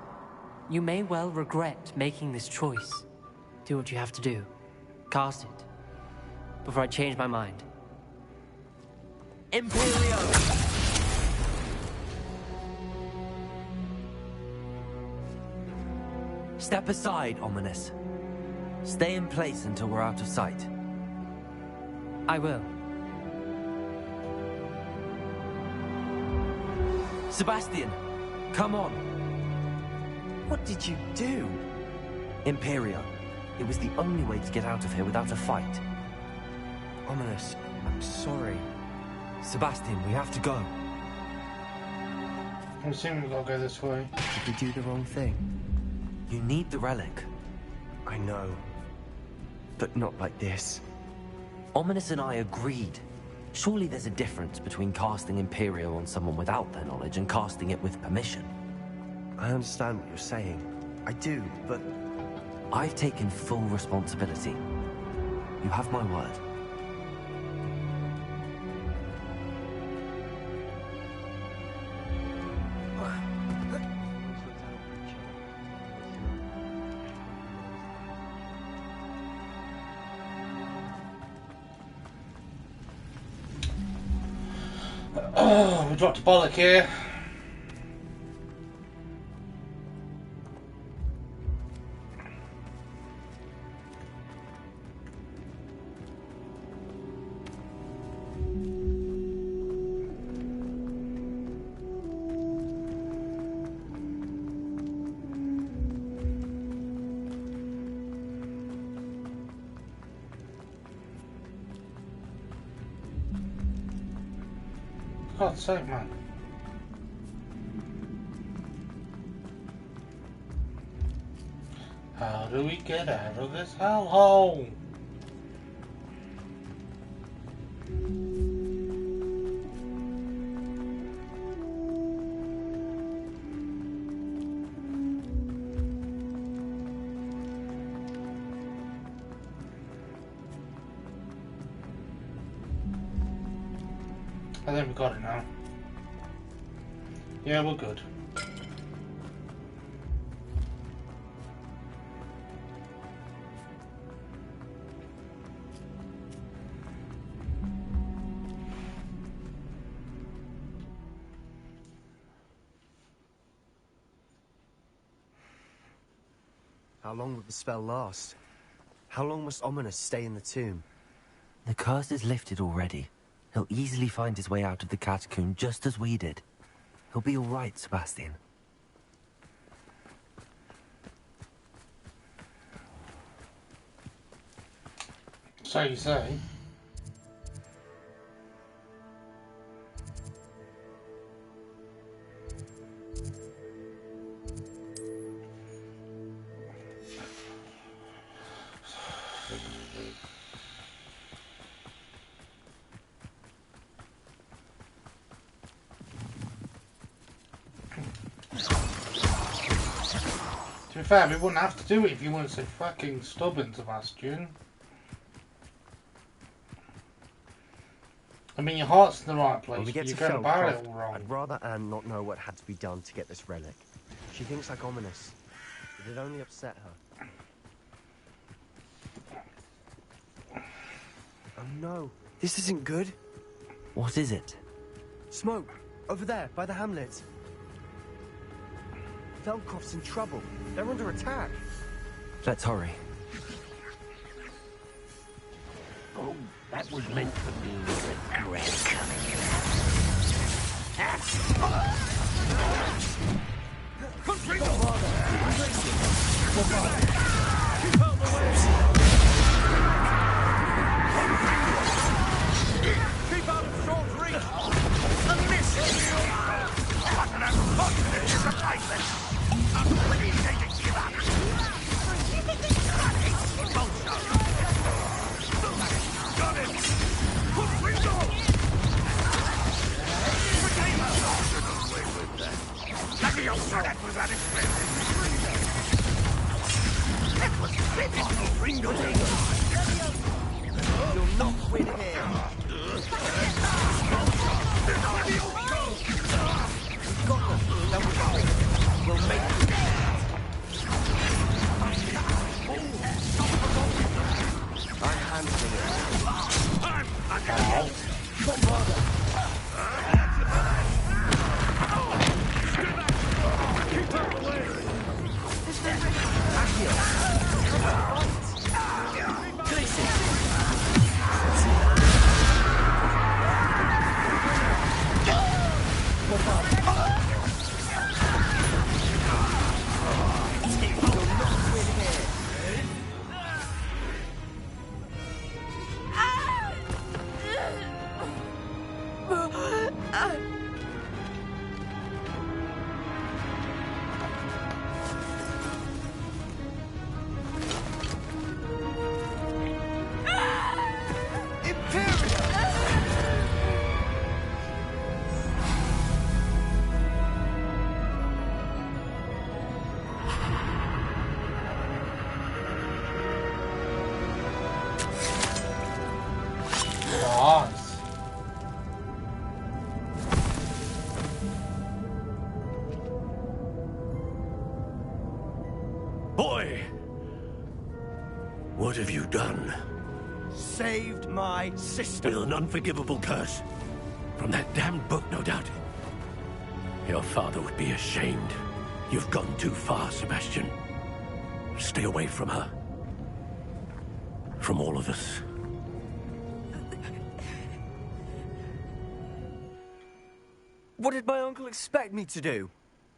You may well regret making this choice. Do what you have to do. Cast it. Before I change my mind. Imperio! Step aside, Ominous. Stay in place until we're out of sight. I will. Sebastian, come on. What did you do? Imperio. It was the only way to get out of here without a fight. Ominous, I'm sorry. Sebastian, we have to go. I'm assuming we gotta go this way. Did we do the wrong thing? You need the relic. I know. But not like this. Ominous and I agreed. Surely there's a difference between casting Imperio on someone without their knowledge and casting it with permission. I understand what you're saying. I do, but... I've taken full responsibility. You have my word. Oh, we dropped a bollock here. God's sake, man. How do we get out of this hellhole? I think we got it now. Yeah, we're good. How long will the spell last? How long must Ominous stay in the tomb? The curse is lifted already. He'll easily find his way out of the catacomb just as we did. He'll be all right, Sebastian. So you say. To be fair, we wouldn't have to do it if you weren't so fucking stubborn, Sebastian. I mean, your heart's in the right place, When we get but to you're going about it Feldcroft, all wrong. I'd rather Anne not know what had to be done to get this relic. She thinks like Ominous. It'd only upset her. Oh no, this isn't good. What is it? Smoke, over there, by the hamlet. Feldcroft's in trouble. They're under attack. Let's hurry. Oh, that was meant for me, Greg. Keep out the way! Keep out of short reach! A miss! What an unfortunate disappointment! I'm ready to give up! Got it! Put window! Away with that. Let me also that without explaining. That was finished! Ringo! You'll not win here. Got them. Now we'll make you mad. I'm handling it. Don't bother. Keep out the way! Boy! What have you done? Saved my sister. With an unforgivable curse. From that damned book, no doubt. Your father would be ashamed. You've gone too far, Sebastian. Stay away from her. From all of us. What did my uncle expect me to do?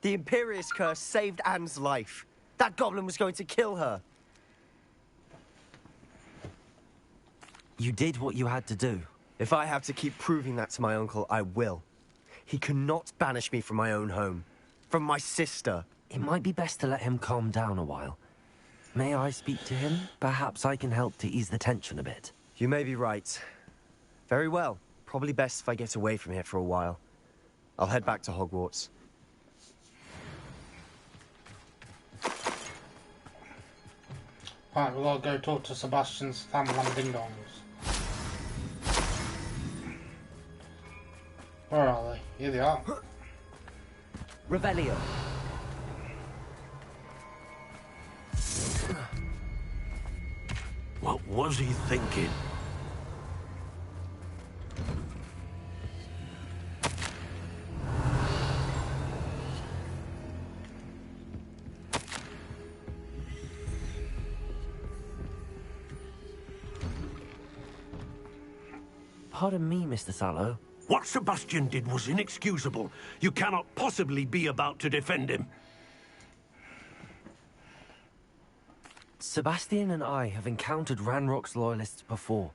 The Imperious curse saved Anne's life. That goblin was going to kill her. You did what you had to do. If I have to keep proving that to my uncle, I will. He cannot banish me from my own home. From my sister. It might be best to let him calm down a while. May I speak to him? Perhaps I can help to ease the tension a bit. You may be right. Very well. Probably best if I get away from here for a while. I'll head back to Hogwarts. Right, we've got to go talk to Sebastian's family ding dongs. Where are they? Here they are. Revelio. What was he thinking? Pardon me, Mr. Sallow. What Sebastian did was inexcusable. You cannot possibly be about to defend him. Sebastian and I have encountered Ranrock's loyalists before.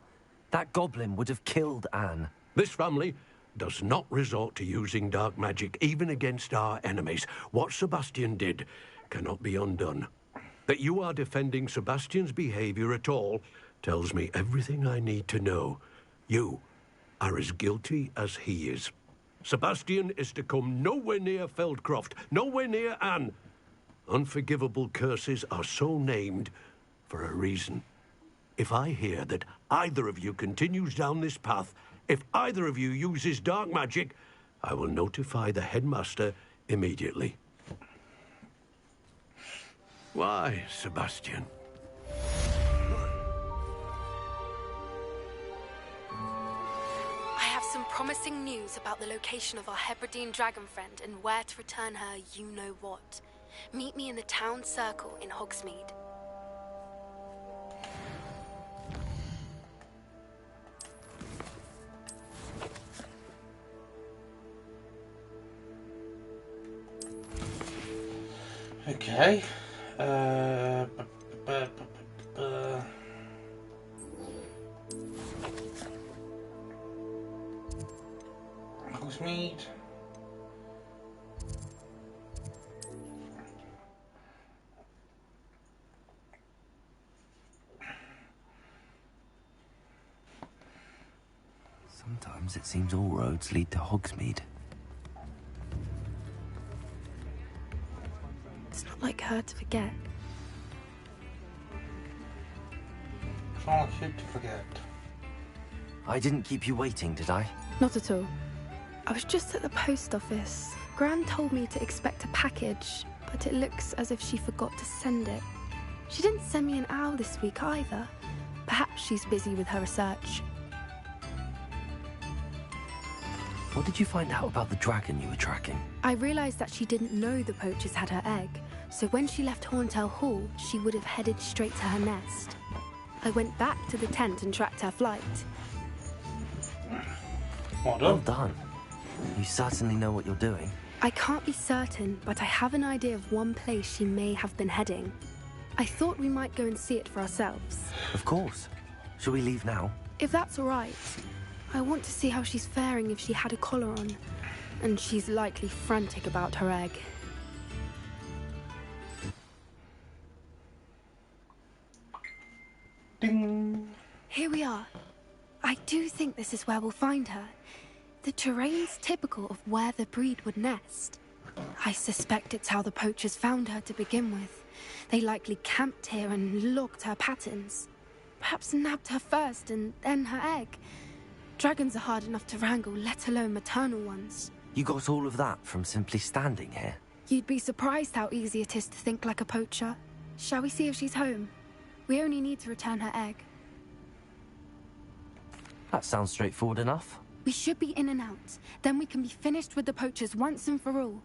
That goblin would have killed Anne. This family does not resort to using dark magic, even against our enemies. What Sebastian did cannot be undone. That you are defending Sebastian's behavior at all tells me everything I need to know. You are as guilty as he is. Sebastian is to come nowhere near Feldcroft, nowhere near Anne. Unforgivable curses are so named for a reason. If I hear that either of you continues down this path, if either of you uses dark magic, I will notify the headmaster immediately. Why, Sebastian? I have some promising news about the location of our Hebridean dragon friend and where to return her you-know-what. Meet me in the town circle in Hogsmeade. Okay. Hogsmeade. Sometimes it seems all roads lead to Hogsmeade. It's not like her to forget. It's not like you to forget. I didn't keep you waiting, did I? Not at all. I was just at the post office. Gran told me to expect a package, but it looks as if she forgot to send it. She didn't send me an owl this week either. Perhaps she's busy with her research. What did you find out about the dragon you were tracking? I realized that she didn't know the poachers had her egg, so when she left Horntail Hall, she would have headed straight to her nest. I went back to the tent and tracked her flight. Well done. You certainly know what you're doing. I can't be certain, but I have an idea of one place she may have been heading. I thought we might go and see it for ourselves. Of course. Shall we leave now? If that's all right. I want to see how she's faring if she had a collar on. And she's likely frantic about her egg. Ding! Here we are. I do think this is where we'll find her. The terrain's typical of where the breed would nest. I suspect it's how the poachers found her to begin with. They likely camped here and logged her patterns. Perhaps nabbed her first and then her egg. Dragons are hard enough to wrangle, let alone maternal ones. You got all of that from simply standing here? You'd be surprised how easy it is to think like a poacher. Shall we see if she's home? We only need to return her egg. That sounds straightforward enough. We should be in and out. Then we can be finished with the poachers once and for all.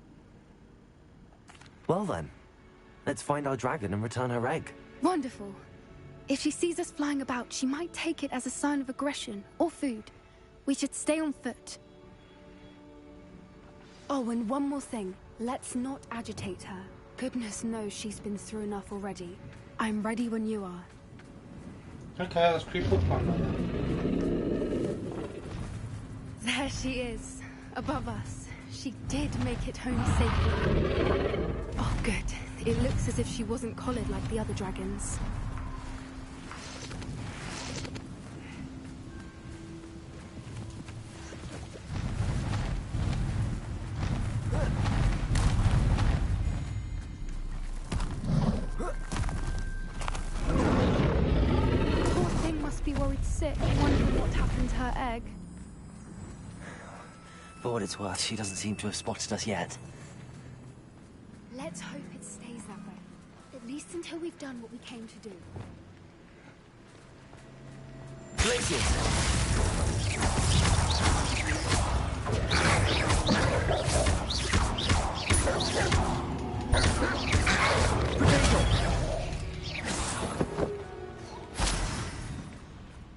Well then, let's find our dragon and return her egg. Wonderful. If she sees us flying about, she might take it as a sign of aggression or food. We should stay on foot. Oh, and one more thing. Let's not agitate her. Goodness knows she's been through enough already. I'm ready when you are. Okay, let's creep up on her. There she is, above us. She did make it home safely. Oh, good. It looks as if she wasn't collared like the other dragons. Poor thing must be worried sick, wondering what happened to her egg. For what it's worth, she doesn't seem to have spotted us yet. Let's hope it stays that way. At least until we've done what we came to do.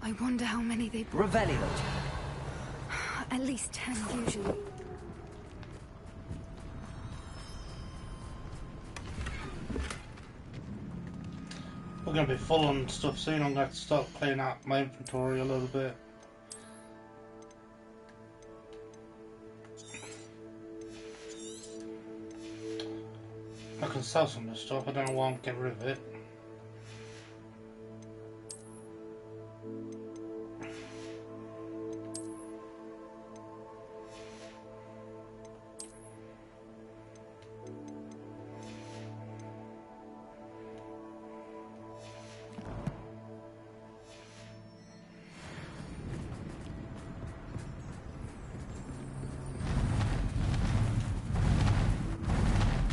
I wonder how many they brought. Revelio. At least 10 usually. We're going to be full on stuff soon. I'm going to have to start clearing out my inventory a little bit. I can sell some of the stuff. I don't know why I'm getting rid of it.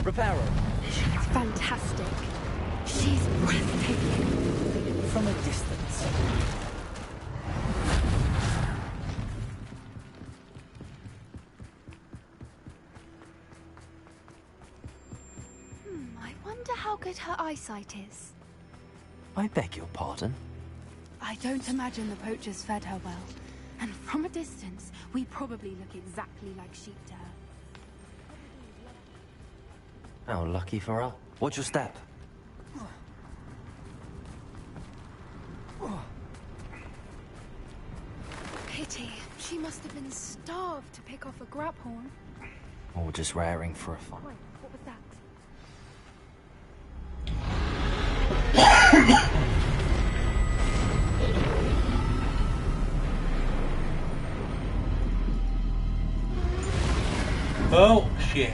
Reparo. She's fantastic. She's breathtaking. From a distance. I wonder how good her eyesight is. I beg your pardon? I don't imagine the poachers fed her well. And from a distance, we probably look exactly like sheep to her. How lucky for her. What's your step? Pity. She must have been starved to pick off a grabhorn. Or just raring for a fight. Wait, what was that? Oh, shit.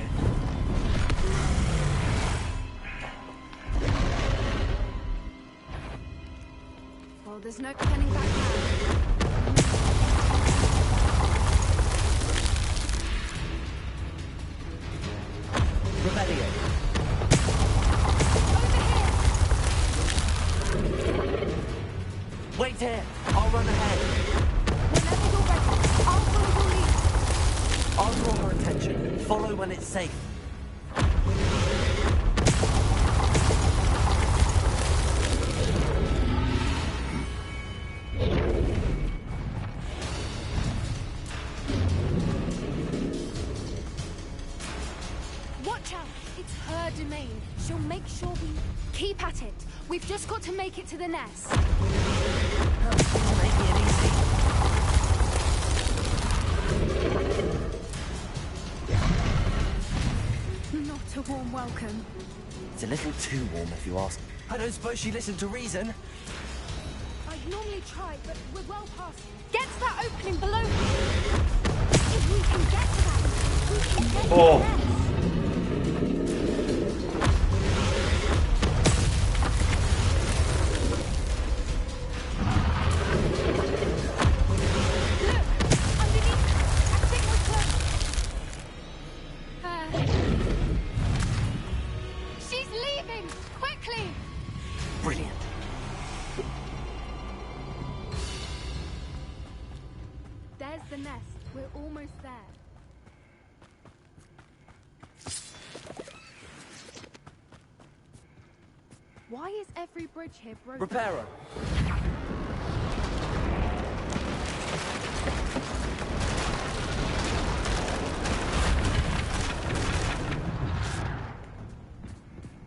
Well, there's no turning back now. Revelio. Wait here. I'll run ahead. Whenever you're ready, I'll follow your lead. I'll draw her attention. Follow when it's safe. Watch out! It's her domain. She'll make sure we keep at it. We've just got to make it to the nest. Make it easy. Not a warm welcome. It's a little too warm if you ask. I don't suppose she listened to reason. I'd normally try, but we're well past. Get to that opening below. If we can get to that, we can get to the nest. Brilliant. There's the nest. We're almost there. Why is every bridge here broken? Reparo.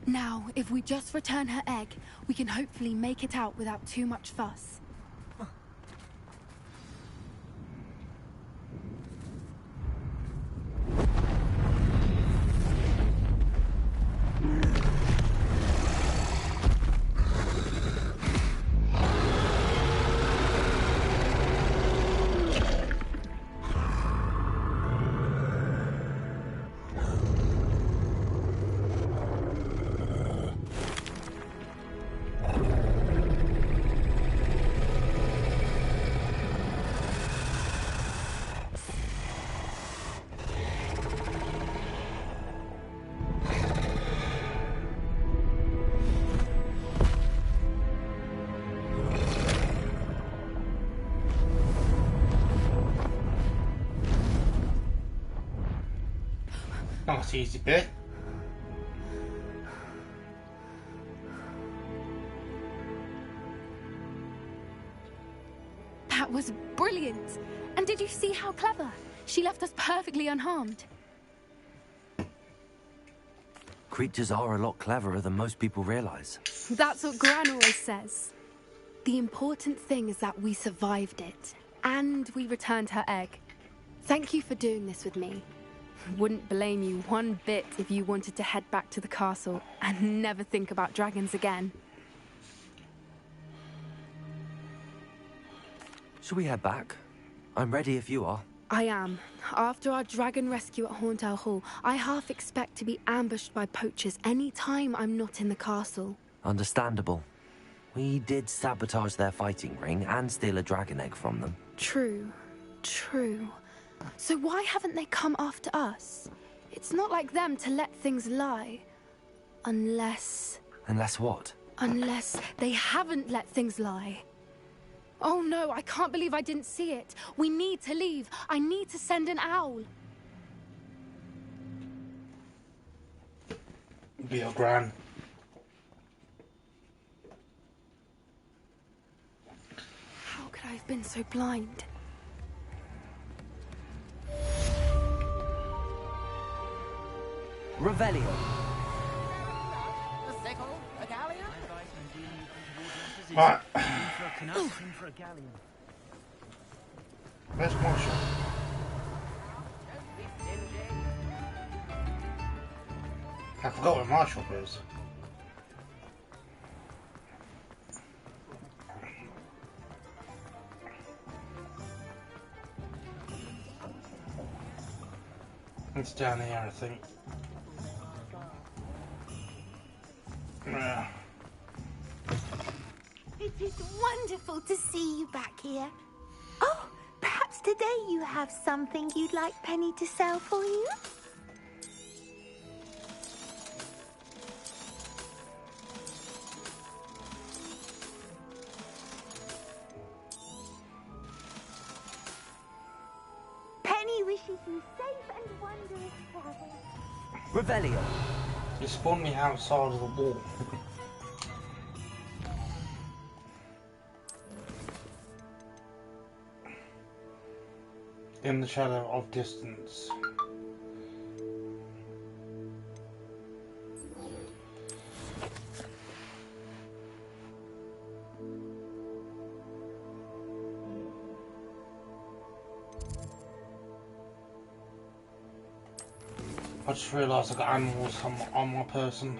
Now, if we just return her egg, we can hopefully make it out without too much fuss. Nice easy bit. That was brilliant. And did you see how clever? She left us perfectly unharmed. Creatures are a lot cleverer than most people realize. That's what Gran always says. The important thing is that we survived it. And we returned her egg. Thank you for doing this with me. Wouldn't blame you one bit if you wanted to head back to the castle and never think about dragons again. Shall we head back? I'm ready if you are. I am. After our dragon rescue at Hauntow Hall, I half expect to be ambushed by poachers any time I'm not in the castle. Understandable. We did sabotage their fighting ring and steal a dragon egg from them. True. True. So why haven't they come after us? It's not like them to let things lie. Unless... Unless what? Unless they haven't let things lie. Oh no, I can't believe I didn't see it. We need to leave. I need to send an owl. Be your gran. How could I have been so blind? Revelio. Right. Where's Marshall? I forgot where Marshall is. It's down here, I think. Yeah. It is wonderful to see you back here. Oh, perhaps today you have something you'd like Penny to sell for you? Penny wishes you safe and wondrous travel. Revelio. You spawned me outside of the wall. In the shadow of distance. I just realised I got animals on my person.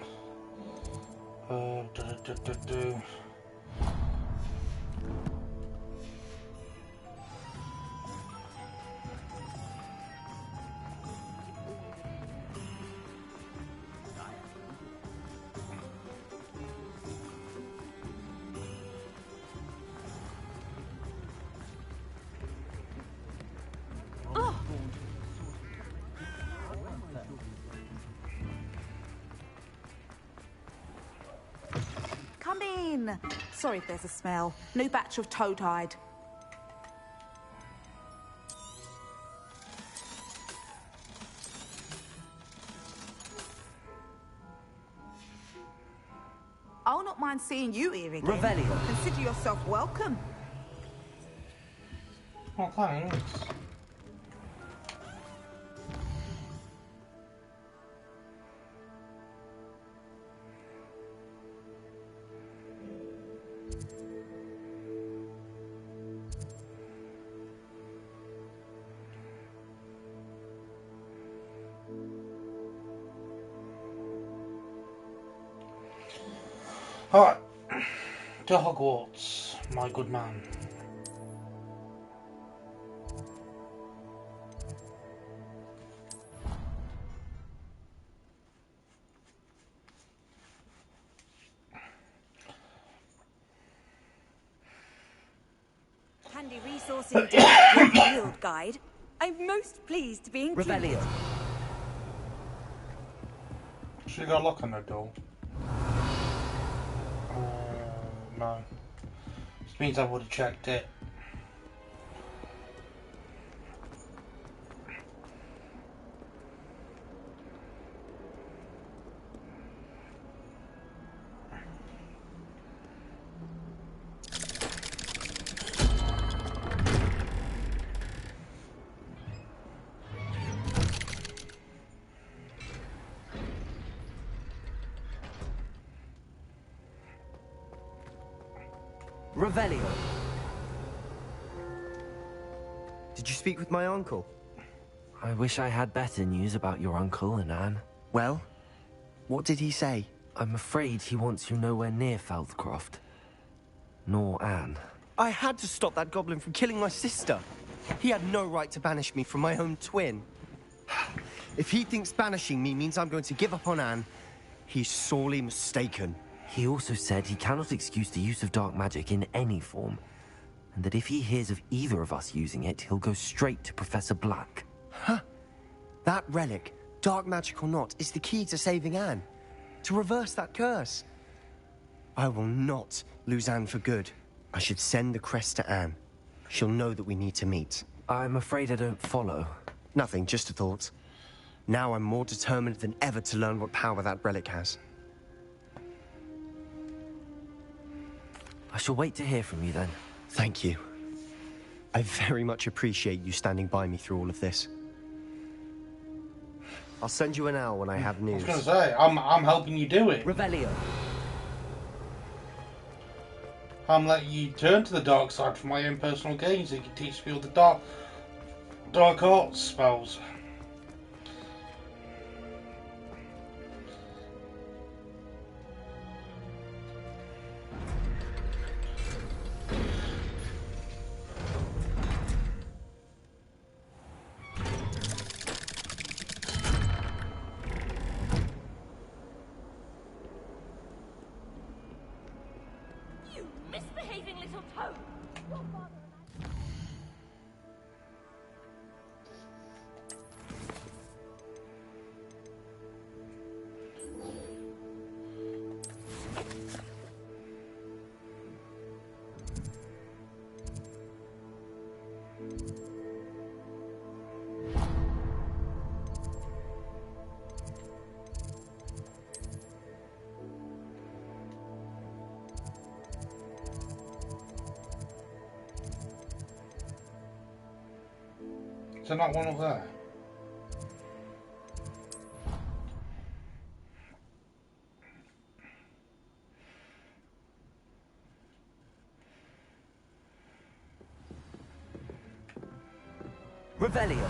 Come in. Sorry if there's a smell. New batch of toad-hide. I'll not mind seeing you here again. Revelio. Consider yourself welcome. Oh, thanks. Alright, to Hogwarts, my good man. Handy resource indeed, your field guide. I'm most pleased to be included. Revelio. She got a lock on the door. No. This means I would have checked it. Revelio. Did you speak with my uncle? I wish I had better news about your uncle and Anne. Well, what did he say? I'm afraid he wants you nowhere near Feldcroft. Nor Anne. I had to stop that goblin from killing my sister. He had no right to banish me from my own twin. If he thinks banishing me means I'm going to give up on Anne, he's sorely mistaken. He also said he cannot excuse the use of dark magic in any form, and that if he hears of either of us using it, he'll go straight to Professor Black. Huh. That relic, dark magic or not, is the key to saving Anne. To reverse that curse. I will not lose Anne for good. I should send the crest to Anne. She'll know that we need to meet. I'm afraid I don't follow. Nothing, just a thought. Now I'm more determined than ever to learn what power that relic has. I shall wait to hear from you then. Thank you. I very much appreciate you standing by me through all of this. I'll send you an hour when I have news. I was going to say, I'm helping you do it. Revelio. I'm letting you turn to the dark side for my own personal gain, so you can teach me all the dark arts spells. Misbehaving little toad! Your father and I... Is there not one up there? Revelio.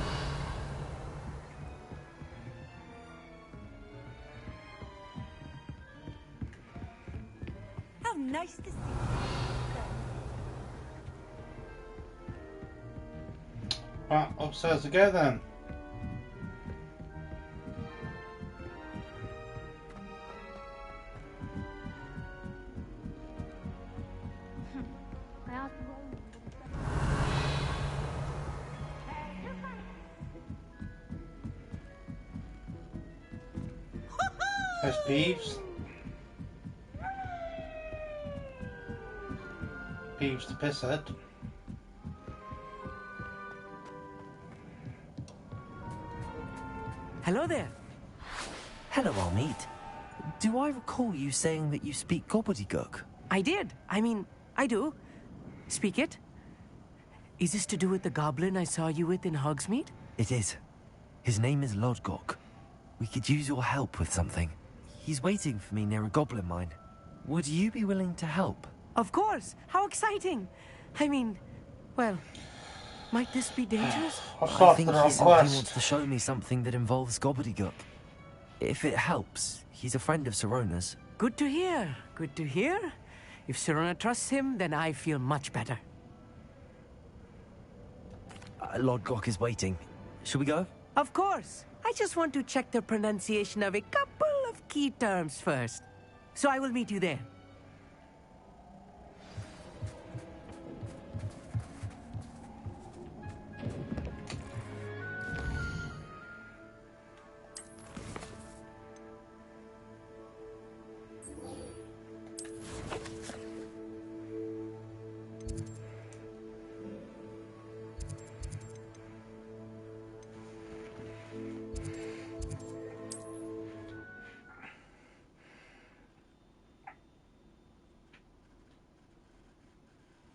How nice to see you. Right, upstairs to go then. There's Peeves. Peeves the pisshead. Hello there. Hello, Almeet. Do I recall you saying that you speak gobbledygook? I did. I mean, I do. Speak it. Is this to do with the goblin I saw you with in Hogsmeade? It is. His name is Lodgok. We could use your help with something. He's waiting for me near a goblin mine. Would you be willing to help? Of course. How exciting. I mean, well, might this be dangerous? I think he simply wants to show me something that involves gobbledygook. If it helps, he's a friend of Sirona's. Good to hear. Good to hear. If Sirona trusts him, then I feel much better. Lodgok is waiting. Shall we go? Of course. I just want to check the pronunciation of a couple of key terms first. So I will meet you there.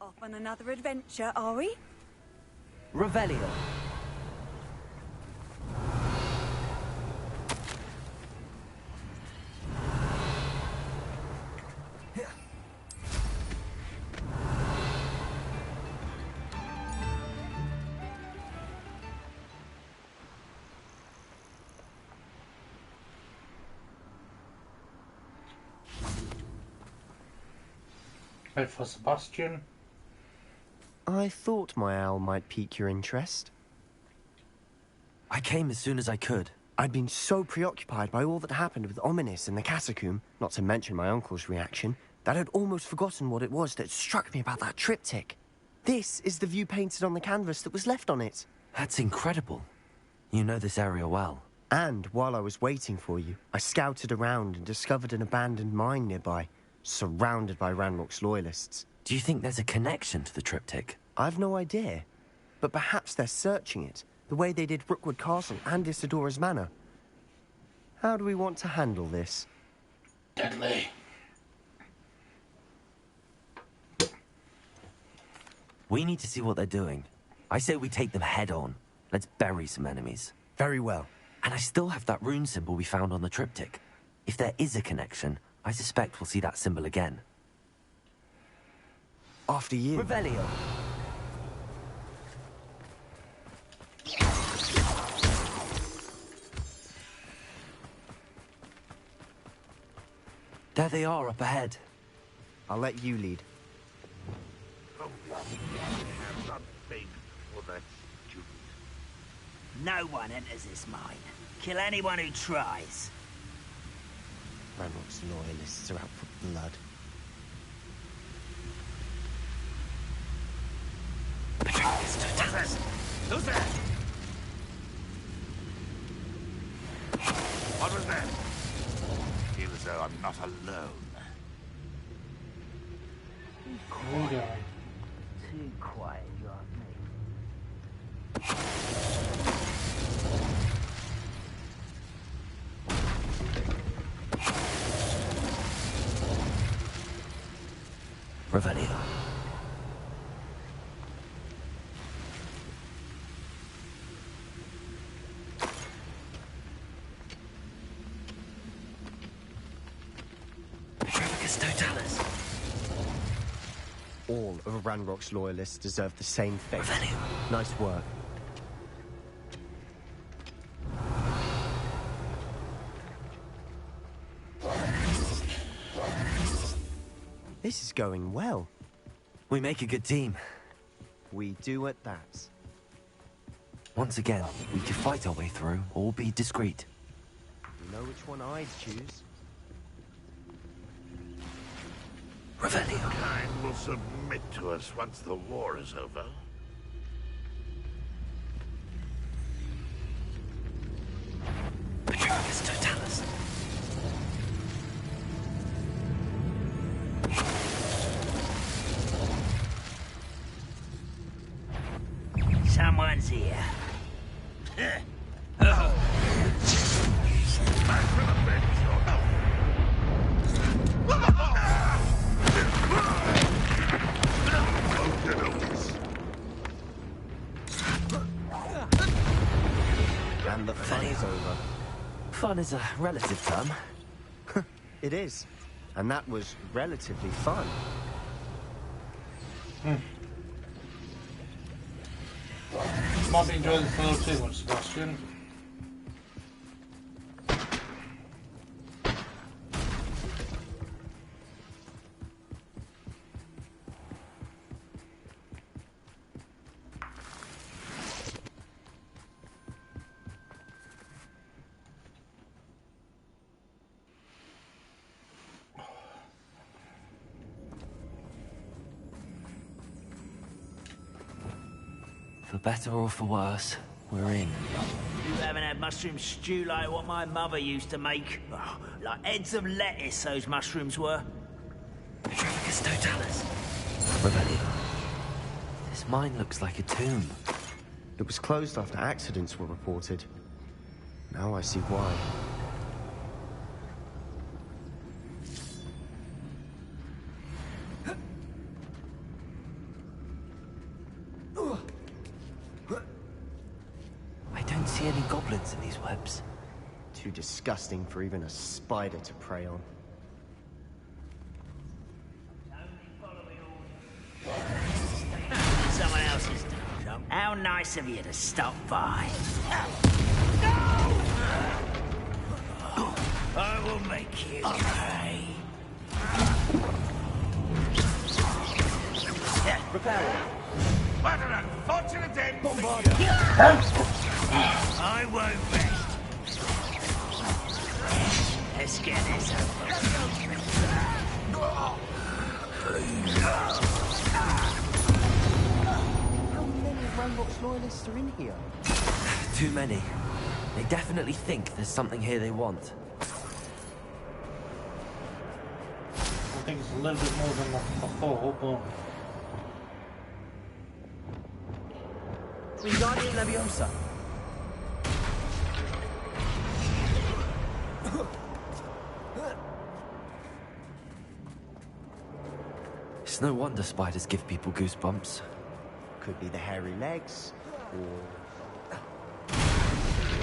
Off on another adventure, are we? Revelio. Wait for Sebastian. I thought my owl might pique your interest. I came as soon as I could. I'd been so preoccupied by all that happened with Ominis and the catacomb, not to mention my uncle's reaction, that I'd almost forgotten what it was that struck me about that triptych. This is the view painted on the canvas that was left on it. That's incredible. You know this area well. And while I was waiting for you, I scouted around and discovered an abandoned mine nearby, surrounded by Ranrock's loyalists. Do you think there's a connection to the triptych? I've no idea, but perhaps they're searching it, the way they did Rookwood Castle and Isidora's Manor. How do we want to handle this? Deadly. We need to see what they're doing. I say we take them head on. Let's bury some enemies. Very well. And I still have that rune symbol we found on the triptych. If there is a connection, I suspect we'll see that symbol again. After you. Revelio. There they are up ahead. I'll let you lead. No one enters this mine. Kill anyone who tries. Ranrock's loyalists are out for blood. Who's there? What was that? Feel as though I'm not alone. Cool guy. Too quiet, you are Revelio. All of Ranrock's loyalists deserve the same fate. Revelio. Nice work. This is going well. We make a good team. We do at that. Once again, we could fight our way through, or be discreet. You know which one I'd choose? Revelio. Kind will submit to us once the war is over. Petrarchus Totalis. Someone's here. And the fun is over. Fun is a relative term. It is. And that was relatively fun. Might be enjoying this a little too much, Sebastian. For better or for worse, we're in. You haven't had mushroom stew like what my mother used to make. Oh, like heads of lettuce, those mushrooms were. Petrarchus Totalis. Revelio. This mine looks like a tomb. It was closed after accidents were reported. Now I see why. I don't see any goblins in these webs. Too disgusting for even a spider to prey on. Someone else's job. How nice of you to stop by. I will make you pay. Repairing. What an unfortunate end for you. I won't rest. Let's get this over. How many Ranrock's loyalists are in here? Too many. They definitely think there's something here they want. I think it's a little bit more than I thought, but... Wingardium Leviosa. It's no wonder spiders give people goosebumps. Could be the hairy legs, or...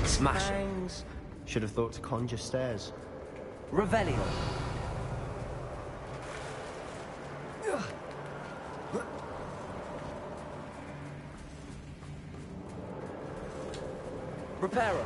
Smash it. fangs. Should have thought to conjure stairs. Revelio. Reparo.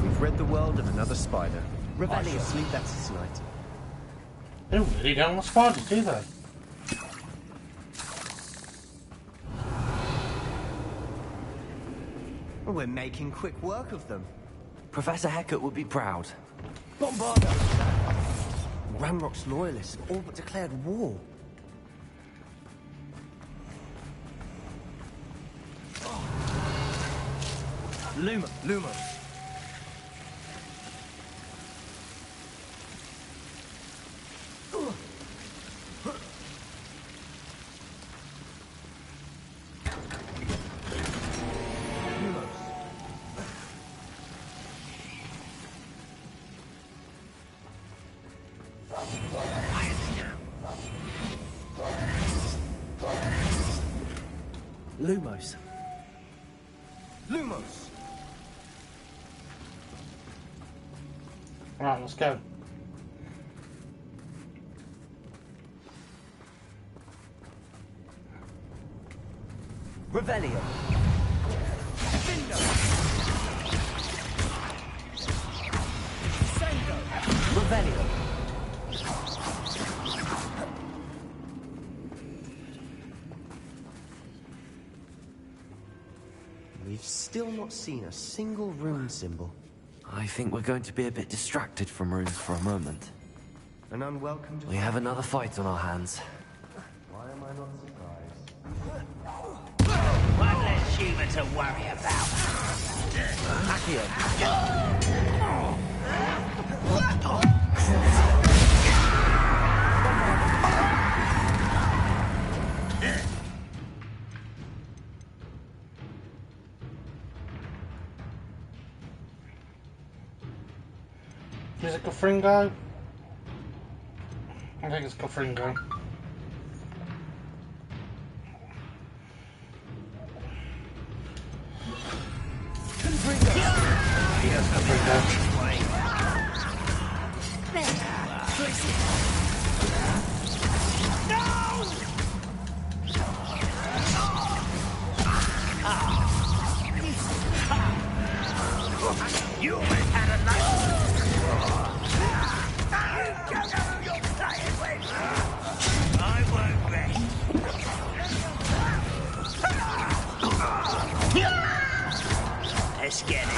We've rid the world of another spider. I Revelio. shall sleep better tonight. They don't really don't want spiders, do they? We're making quick work of them. Professor Hecat would be proud. Bombarda! Ranrock's loyalists have all but declared war. Lumos. Lumos. Lumos! Right, let's go. Revelio. Revelio. We've still not seen a single rune symbol. I think we're going to be a bit distracted from runes for a moment. An unwelcome... We have another fight on our hands. Why am I not surprised? One less human to worry about. Accio. Is it Gofringo? I think it's Gofringo. Yes, Gofringo. You always had a nice... You're playing with. I won't rest. Let's get it.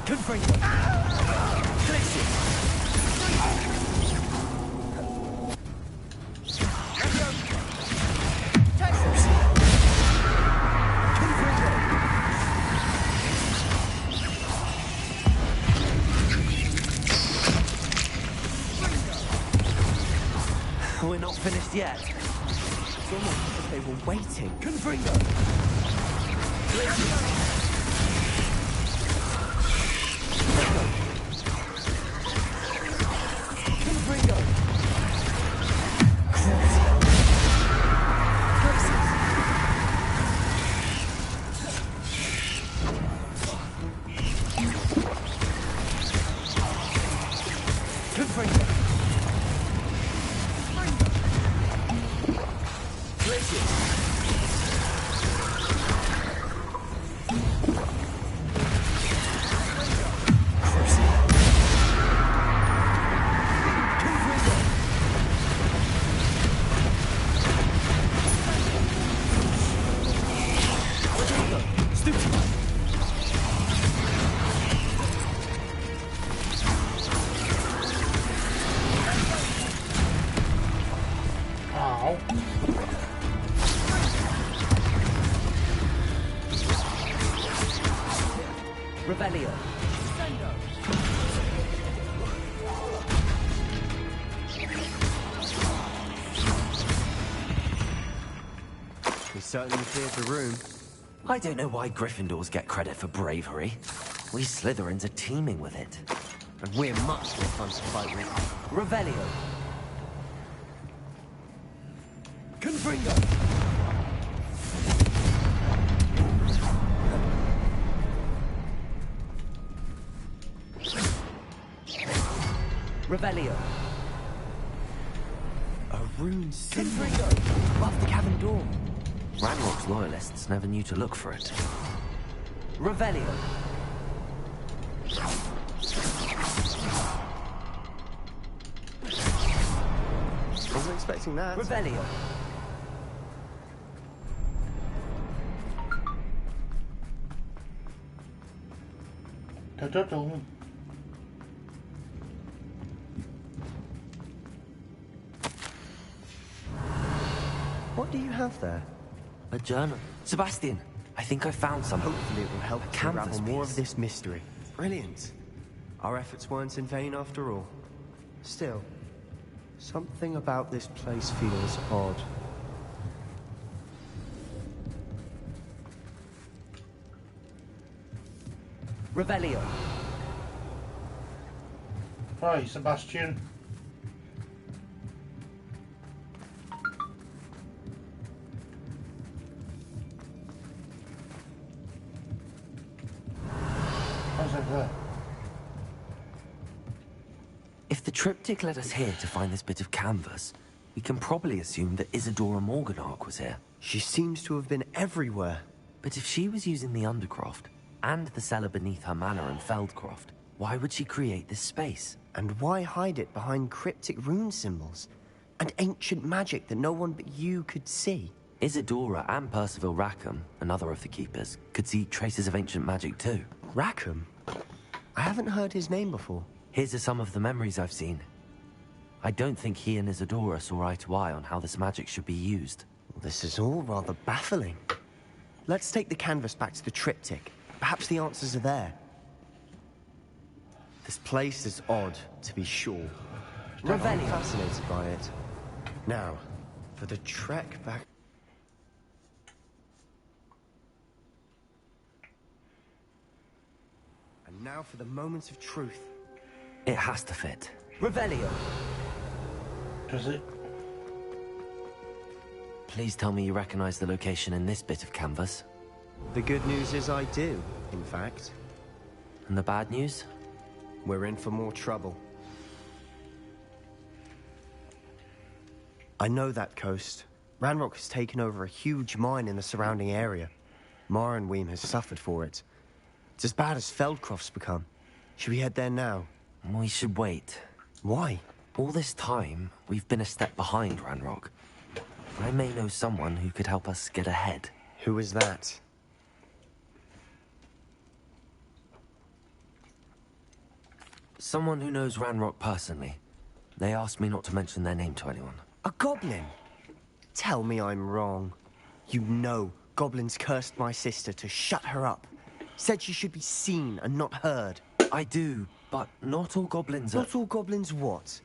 Confringo. Glacius. just yet. It's almost as if they were waiting. Confringo! Confringo! Revelio. We certainly cleared the room. I don't know why Gryffindors get credit for bravery. We Slytherins are teeming with it. And we're much more fun to fight with. Revelio. Confringo. Revelio. A rune symbol above the cavern door. Ranrock's loyalists never knew to look for it. Revelio. Wasn't expecting that. Revelio. Da-da-dum. What do you have there? A journal. Sebastian, I think I found something. Hopefully it will help a to unravel canvas more piece. of this mystery. Brilliant. Our efforts weren't in vain after all. Still, something about this place feels odd. Revelio. Right, Sebastian. How's that there? If the triptych led us here to find this bit of canvas, we can probably assume that Isadora Morganach was here. She seems to have been everywhere. But if she was using the Undercroft, and the cellar beneath her manor in Feldcroft, why would she create this space? And why hide it behind cryptic rune symbols? And ancient magic that no one but you could see? Isadora and Percival Rackham, another of the Keepers, could see traces of ancient magic too. Rackham? I haven't heard his name before. His are some of the memories I've seen. I don't think he and Isadora saw eye to eye on how this magic should be used. This is all rather baffling. Let's take the canvas back to the triptych. Perhaps the answers are there. This place is odd, to be sure. I'm fascinated by it. Now, for the trek back... And now for the moment of truth. It has to fit. Revelio. Does it? Please tell me you recognize the location in this bit of canvas. The good news is I do, in fact. And the bad news? We're in for more trouble. I know that coast. Ranrock has taken over a huge mine in the surrounding area. Marrenweem has suffered for it. It's as bad as Feldcroft's become. Should we head there now? We should wait. Why? All this time, we've been a step behind Ranrock. I may know someone who could help us get ahead. Who is that? Someone who knows Ranrock personally. They asked me not to mention their name to anyone. A goblin? Tell me I'm wrong. You know goblins cursed my sister to shut her up. Said she should be seen and not heard. I do, but not all goblins are... Not all goblins what?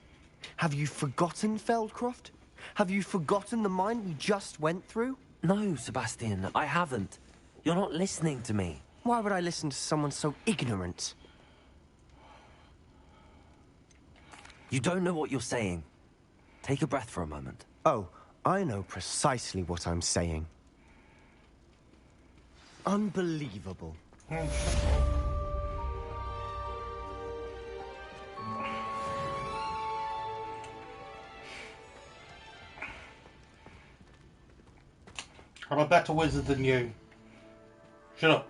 Have you forgotten Feldcroft? Have you forgotten the mine we just went through? No, Sebastian, I haven't. You're not listening to me. Why would I listen to someone so ignorant? You don't know what you're saying. Take a breath for a moment. Oh, I know precisely what I'm saying. Unbelievable. I'm a better wizard than you. Shut up.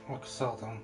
I can sell them.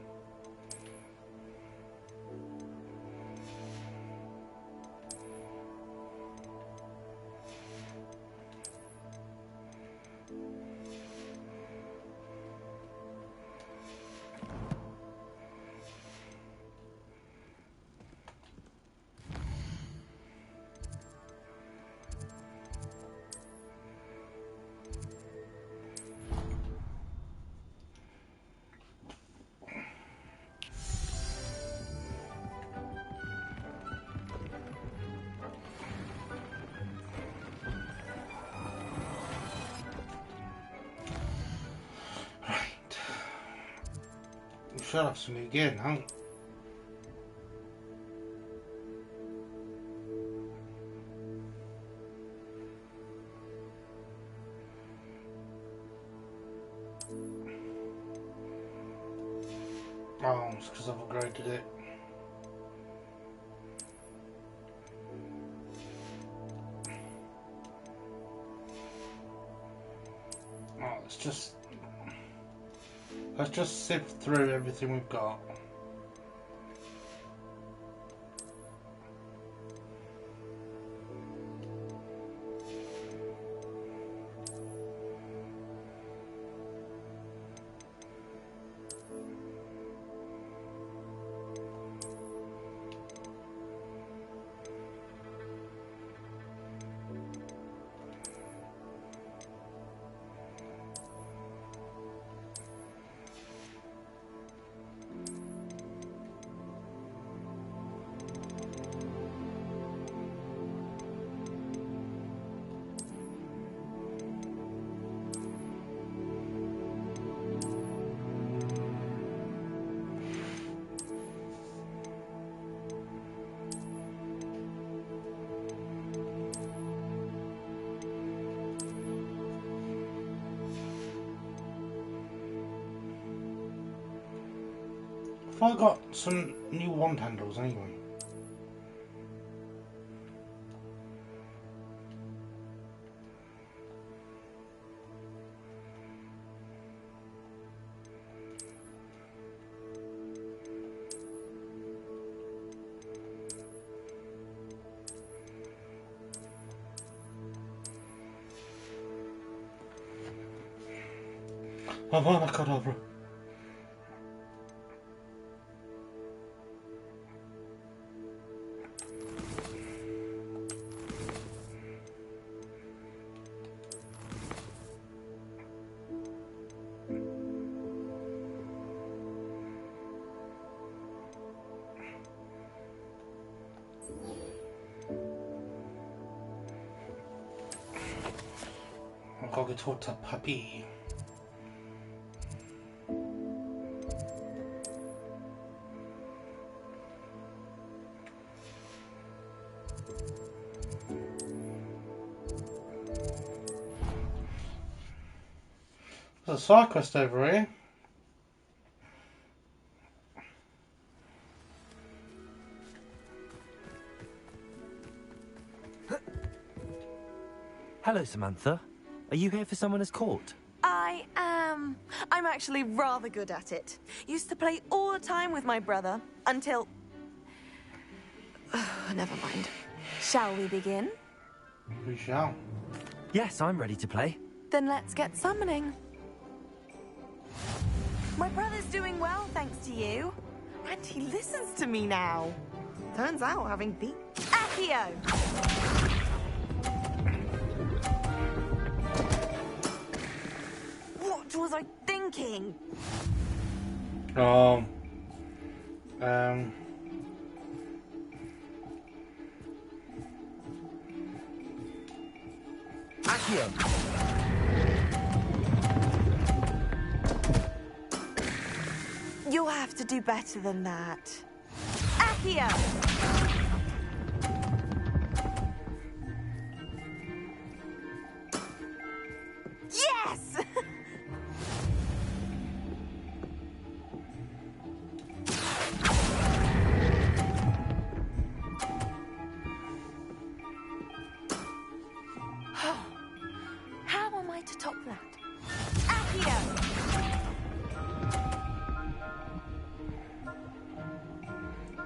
Shut up to me again, huh? Oh, it's because I've upgraded it. Oh, let's just sift through everything we've got. I got some new wand handles anyway. Avada Kedavra. I'll go to a puppy. There's a side quest over here. Hello, Samantha. Are you here for someone as court? I am. I'm actually rather good at it. Used to play all the time with my brother, until... Never mind. Shall we begin? We shall. Yes, I'm ready to play. Then let's get summoning. My brother's doing well, thanks to you. And he listens to me now. Turns out having beat... Ah! Accio! What was I thinking? Accio! You'll have to do better than that. Accio! Yes! How am I to top that? Accio!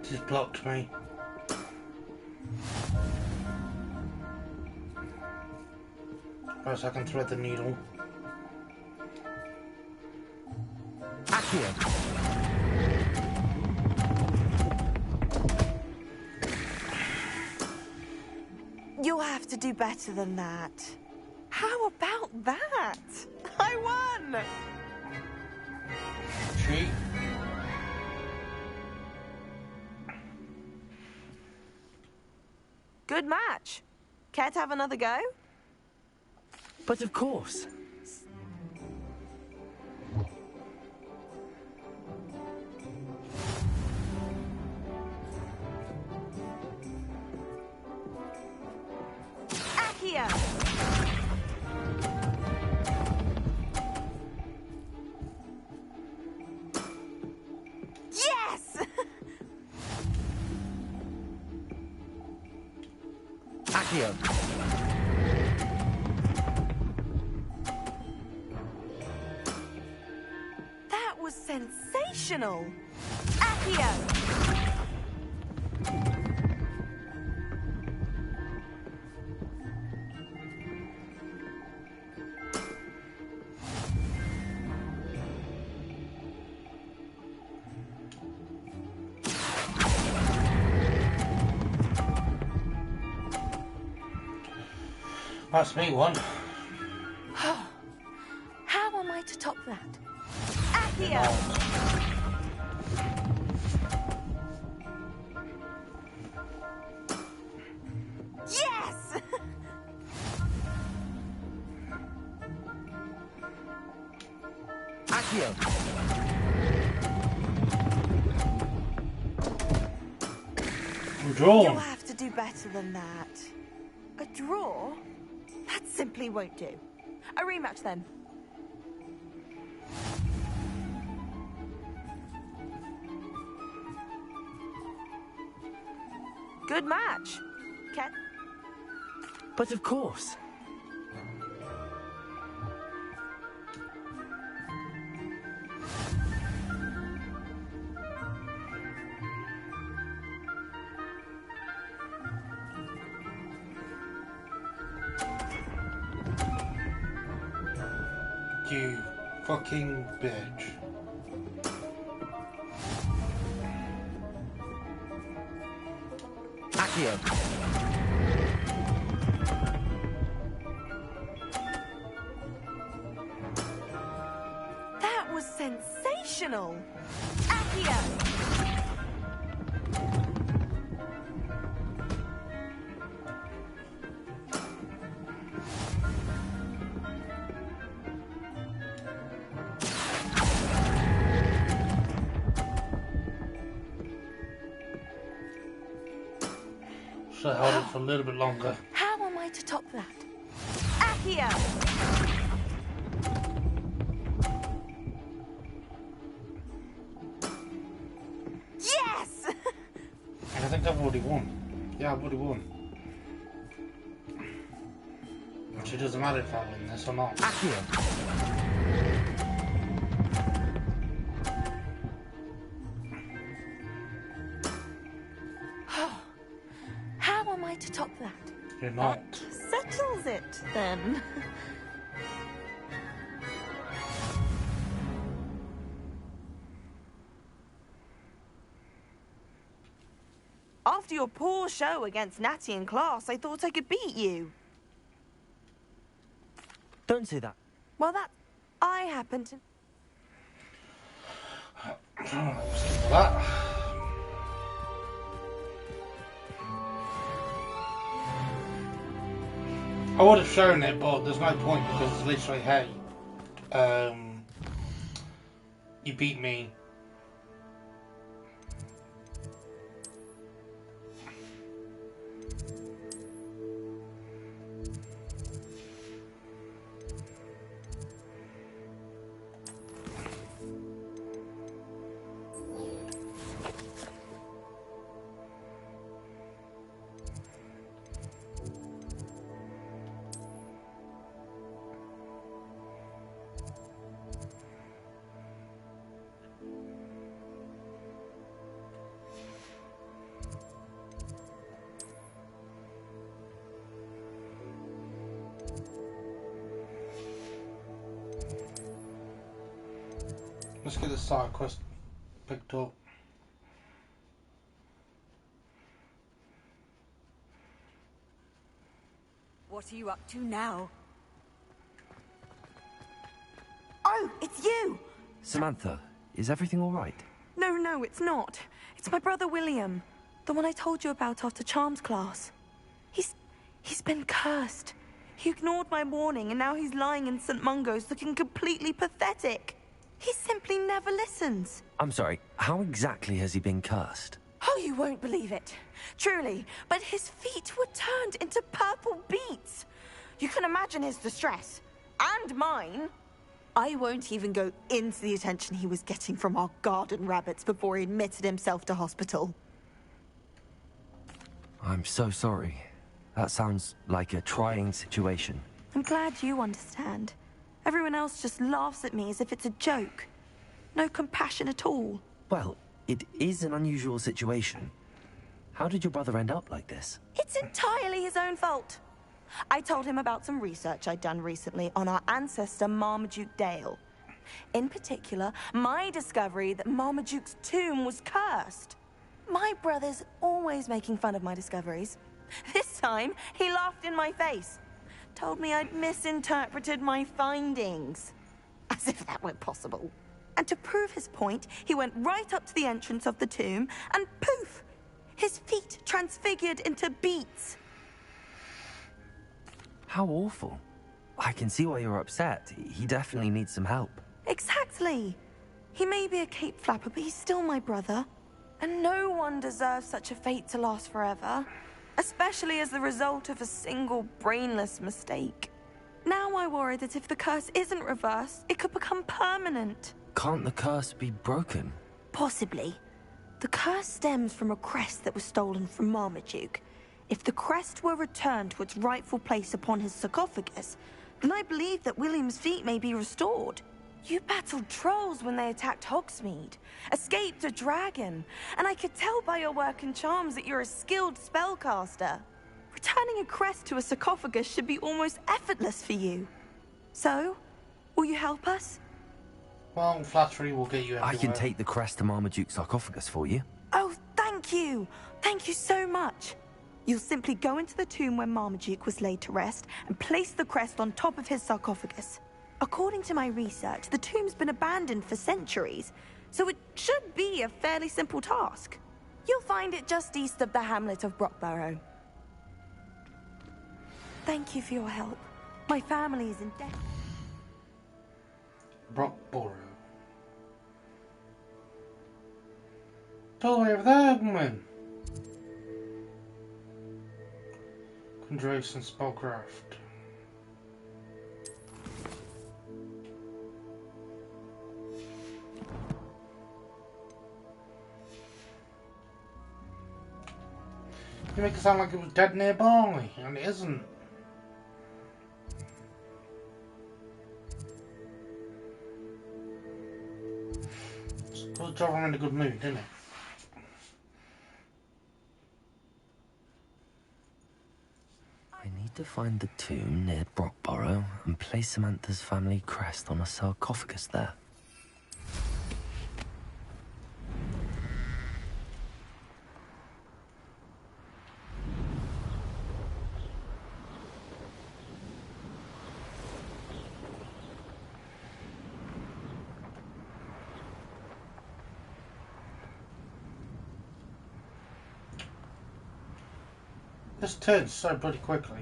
This blocked me. Suppose I can thread the needle. Accio! You'll have to do better than that. How about that? I won! Cheat. Good match. Care to have another go? But of course. Accio! Yes! Accio! That was sensational! Accio! That's me one. How am I to top that? Accio! Yes! Accio! I'm drawn. You'll have to do better than that. A draw? That simply won't do. A rematch then. Good match. Ken? But of course. You fucking bitch. Accio! That was sensational. Accio! Should have held it for a little bit longer. How am I to top that? Accio! Yes! I think I've already won. Yeah, I've already won. Actually, it doesn't matter if I win this or not. Accio! How am I to top that? You're not. Settles it, then. Off After your poor show against Natty in class, I thought I could beat you. Don't say that. Well, I happen to... That. I would have shown it, but there's no point because it's literally, hey, you beat me. Let's get the side quest picked up. What are you up to now? Oh, it's you! Samantha, is everything all right? No, it's not. It's my brother William. The one I told you about after Charms class. He's been cursed. He ignored my warning and now he's lying in St. Mungo's looking completely pathetic. He simply never listens. I'm sorry, how exactly has he been cursed? Oh, you won't believe it. Truly, but his feet were turned into purple beets. You can imagine his distress. And mine. I won't even go into the attention he was getting from our garden rabbits before he admitted himself to hospital. I'm so sorry. That sounds like a trying situation. I'm glad you understand. Everyone else just laughs at me as if it's a joke. No compassion at all. Well, it is an unusual situation. How did your brother end up like this? It's entirely his own fault. I told him about some research I'd done recently on our ancestor Marmaduke Dale. In particular, my discovery that Marmaduke's tomb was cursed. My brother's always making fun of my discoveries. This time, he laughed in my face. Told me I'd misinterpreted my findings. As if that were possible. And to prove his point, he went right up to the entrance of the tomb and poof! His feet transfigured into beets. How awful. I can see why you're upset. He definitely needs some help. Exactly. He may be a cape flapper, but he's still my brother. And no one deserves such a fate to last forever. Especially as the result of a single brainless mistake. Now I worry that if the curse isn't reversed, it could become permanent. Can't the curse be broken? Possibly. The curse stems from a crest that was stolen from Marmaduke. If the crest were returned to its rightful place upon his sarcophagus, then I believe that William's feet may be restored. You battled trolls when they attacked Hogsmeade, escaped a dragon, and I could tell by your work and charms that you're a skilled spellcaster. Returning a crest to a sarcophagus should be almost effortless for you. So, will you help us? Well, flattery will get you everywhere. I can take the crest to Marmaduke's sarcophagus for you. Oh, thank you! Thank you so much! You'll simply go into the tomb where Marmaduke was laid to rest and place the crest on top of his sarcophagus. According to my research, the tomb's been abandoned for centuries, so it should be a fairly simple task. You'll find it just east of the hamlet of Brockborough. Thank you for your help. My family is in debt. Brockborough. It's all the way over there, woman. Conjuration spellcraft. You make it sound like it was dead nearby, and it isn't. Good job, I'm in a good mood, didn't it? I need to find the tomb near Brockborough and place Samantha's family crest on a sarcophagus there. This turns so bloody quickly.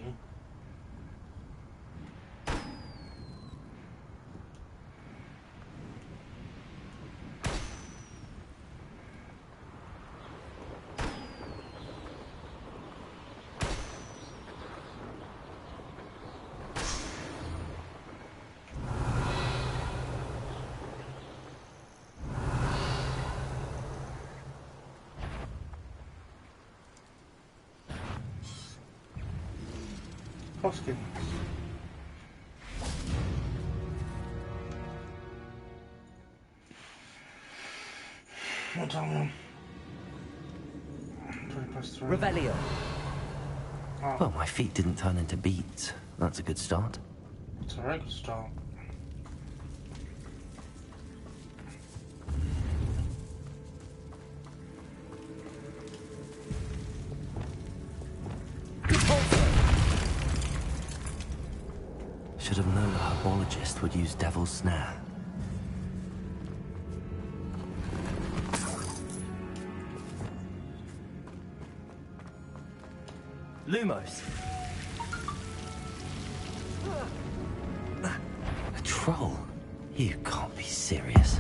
Hoskins. What time? 20 past 3. Revelio. Oh. Well, my feet didn't turn into beads. That's a good start. It's a very good start. Should have known a herbologist would use Devil's Snare. Lumos. A troll? You can't be serious.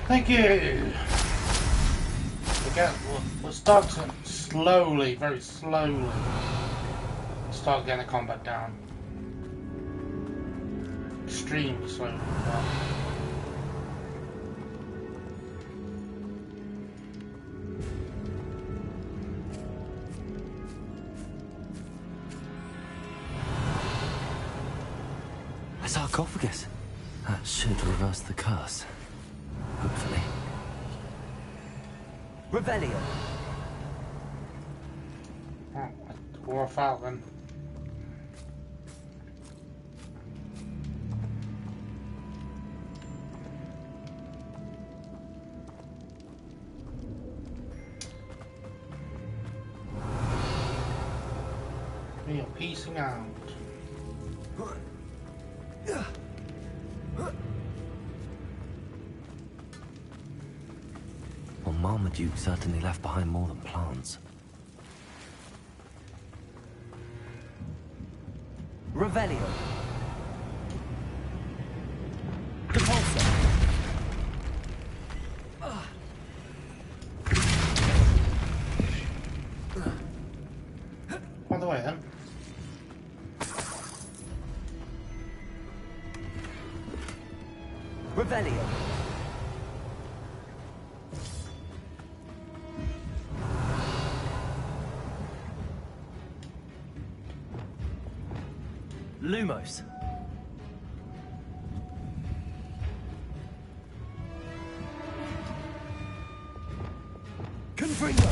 Thank you! Again, we'll start to slowly, very slowly, start getting the combat down. Extremely slowly. A sarcophagus. That should reverse the curse. Hopefully. Revelio. Or Falcon. We are piecing out. Well, Marmaduke certainly left behind more than plants. Revelio. Depulsor. By the way, then. Revelio. Lumos. Confringo.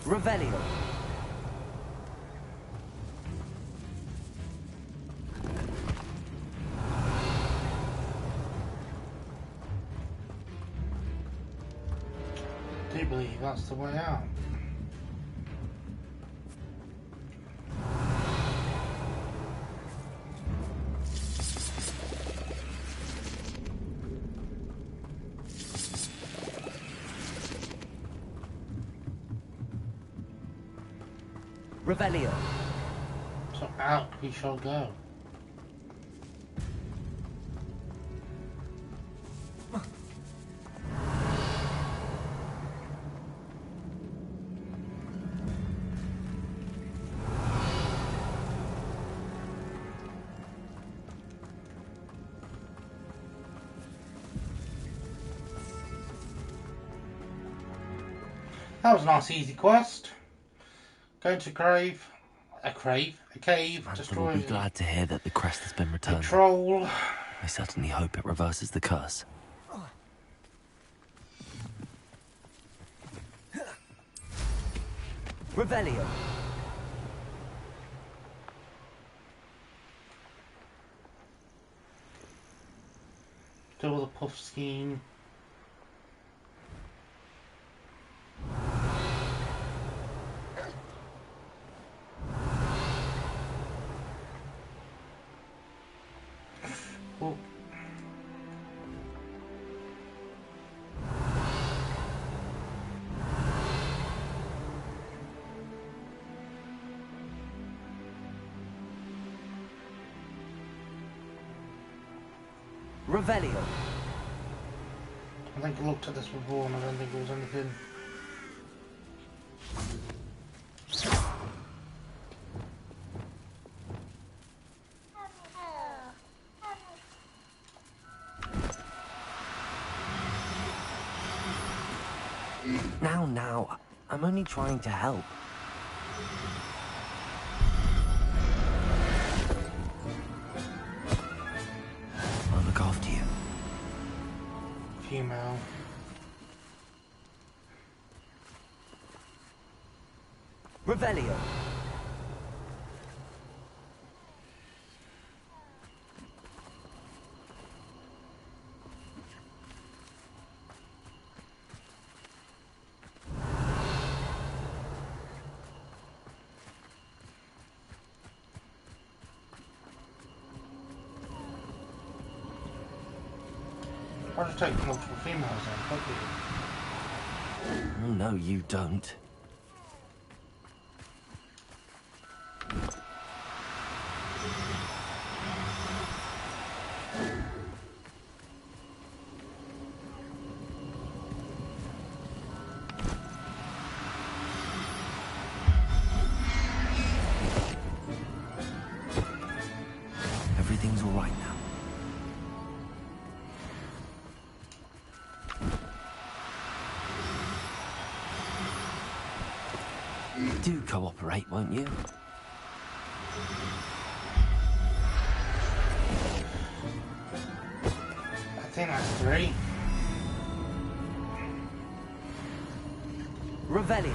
Revelio. I do believe that's the way out. Revelio. So out we shall go. That was a nice easy quest. Going to a cave, Ransom destroy will be glad to hear that the crest has been returned. troll. I certainly hope it reverses the curse. Revelio. Still the puff scheme. Oh. Revelio. I think I looked at this before and I don't think there was anything. Now, I'm only trying to help. I'll look after you. Female. Revelio. Why do you take multiple females then? Fuck you. Oh, no, you don't. Everything's all right now. Do cooperate, won't you? I think that's 3. Revelio.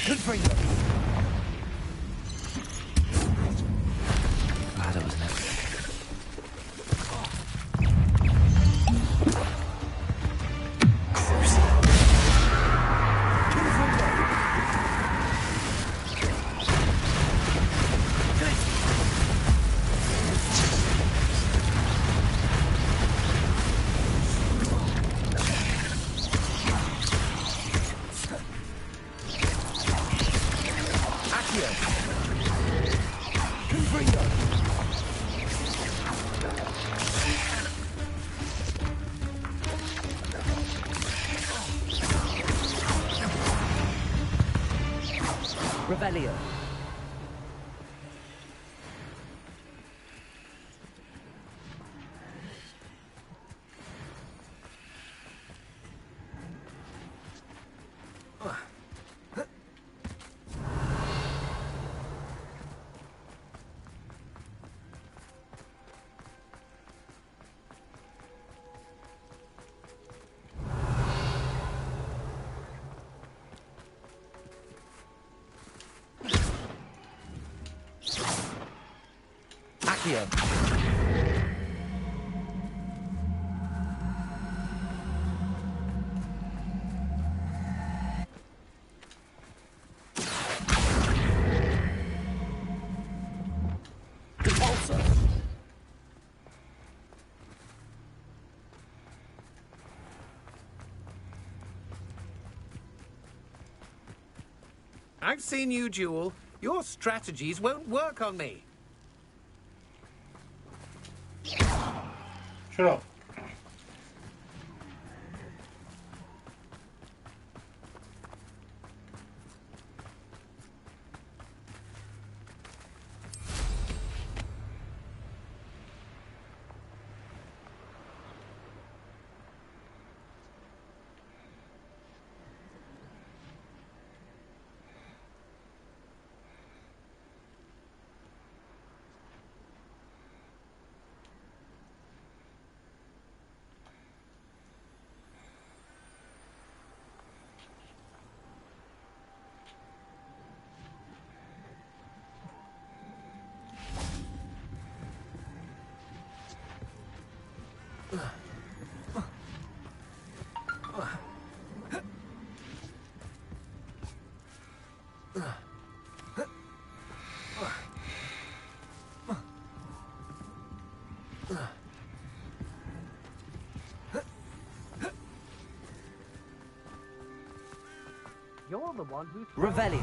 Good for you. Glad it was never. Revelio. Accio. I've seen you duel. Your strategies won't work on me. Shut up. You're the one who... Revelio.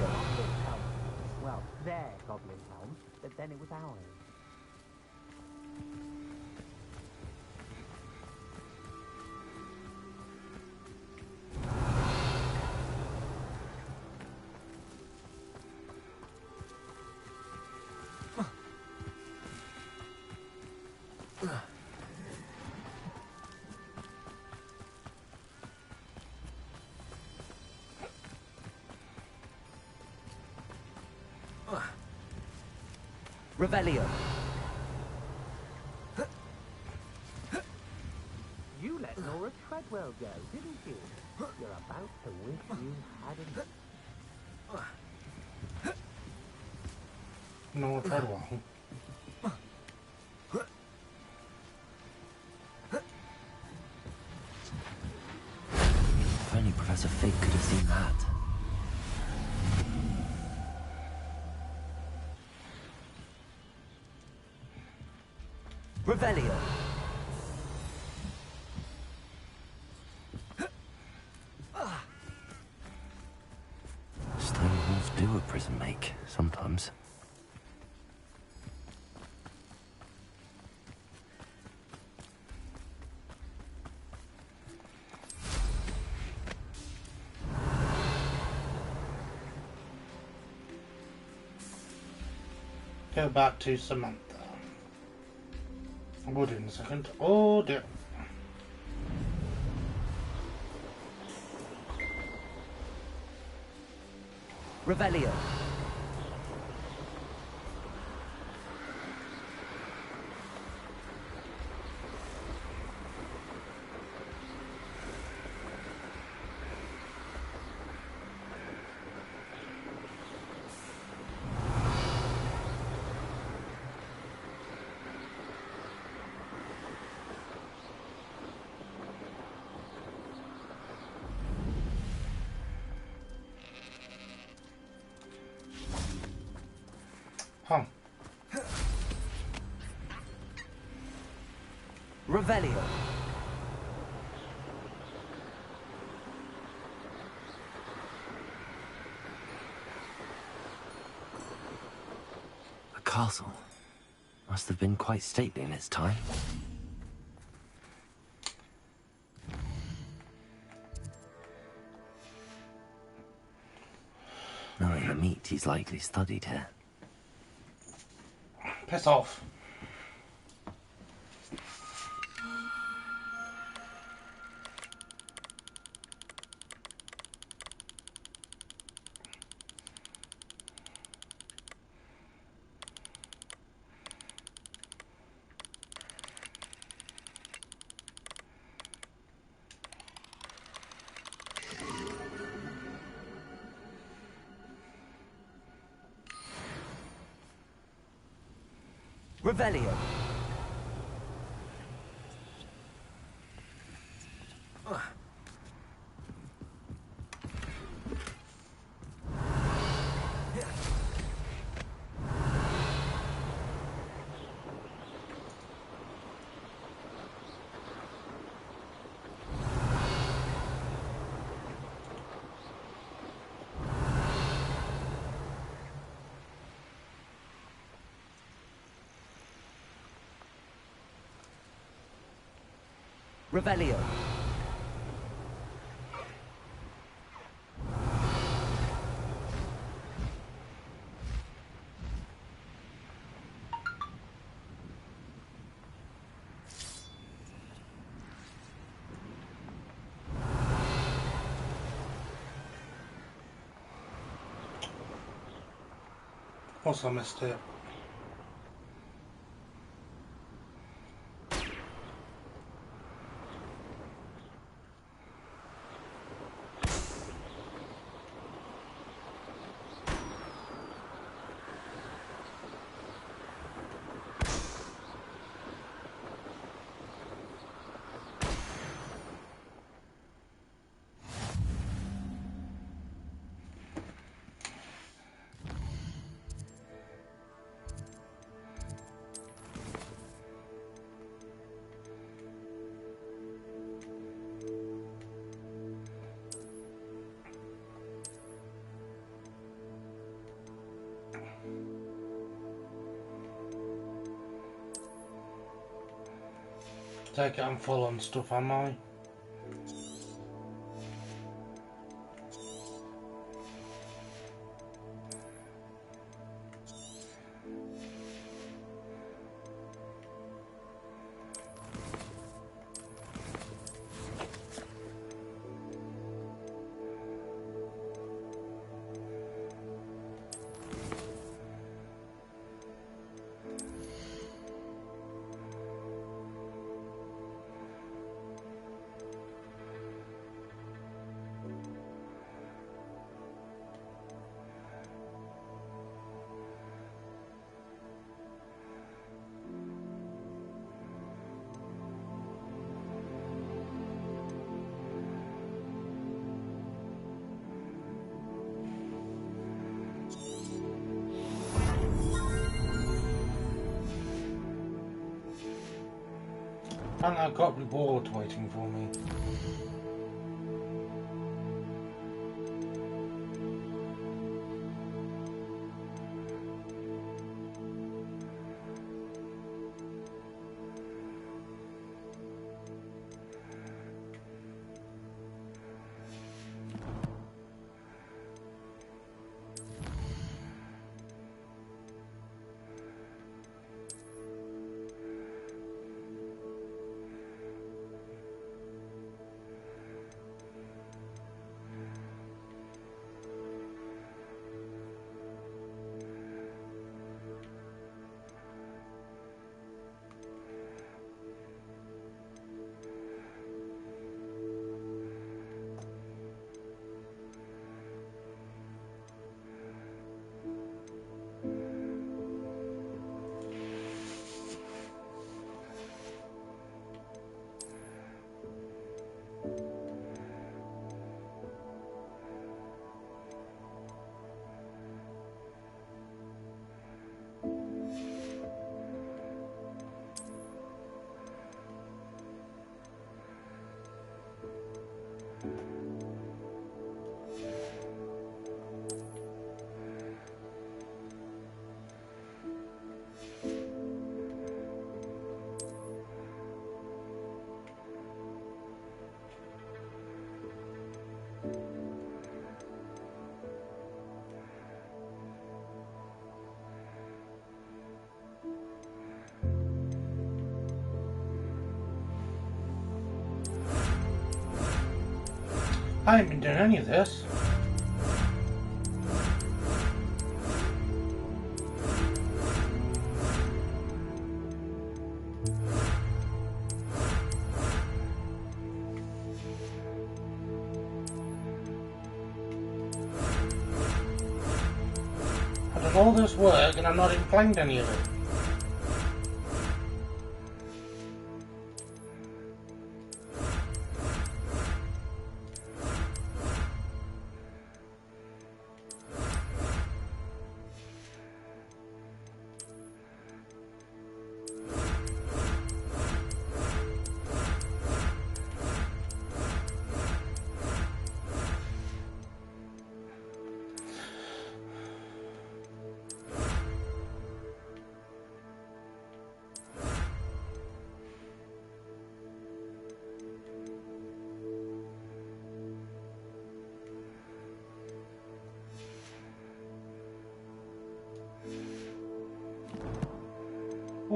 Well, their goblin helm, but then it was ours. Revelio. You let Nora Treadwell go, didn't you? You're about to wish you hadn't. No, Treadwell. If only Professor Fig could have seen that. Revelio. Stone walls do a prison make, sometimes. Go back to Samantha. I will do in a second. Oh dear. Revelio. Huh. Revelio. A castle. Must have been quite stately in its time. Knowing the meat, he's likely studied here. Piss off. Revelio. Revelio. Of course I missed it. Take it I'm full on stuff, am I? And I've got reward waiting for me. I haven't been doing any of this. I've done all this work and I'm not even playing any of it.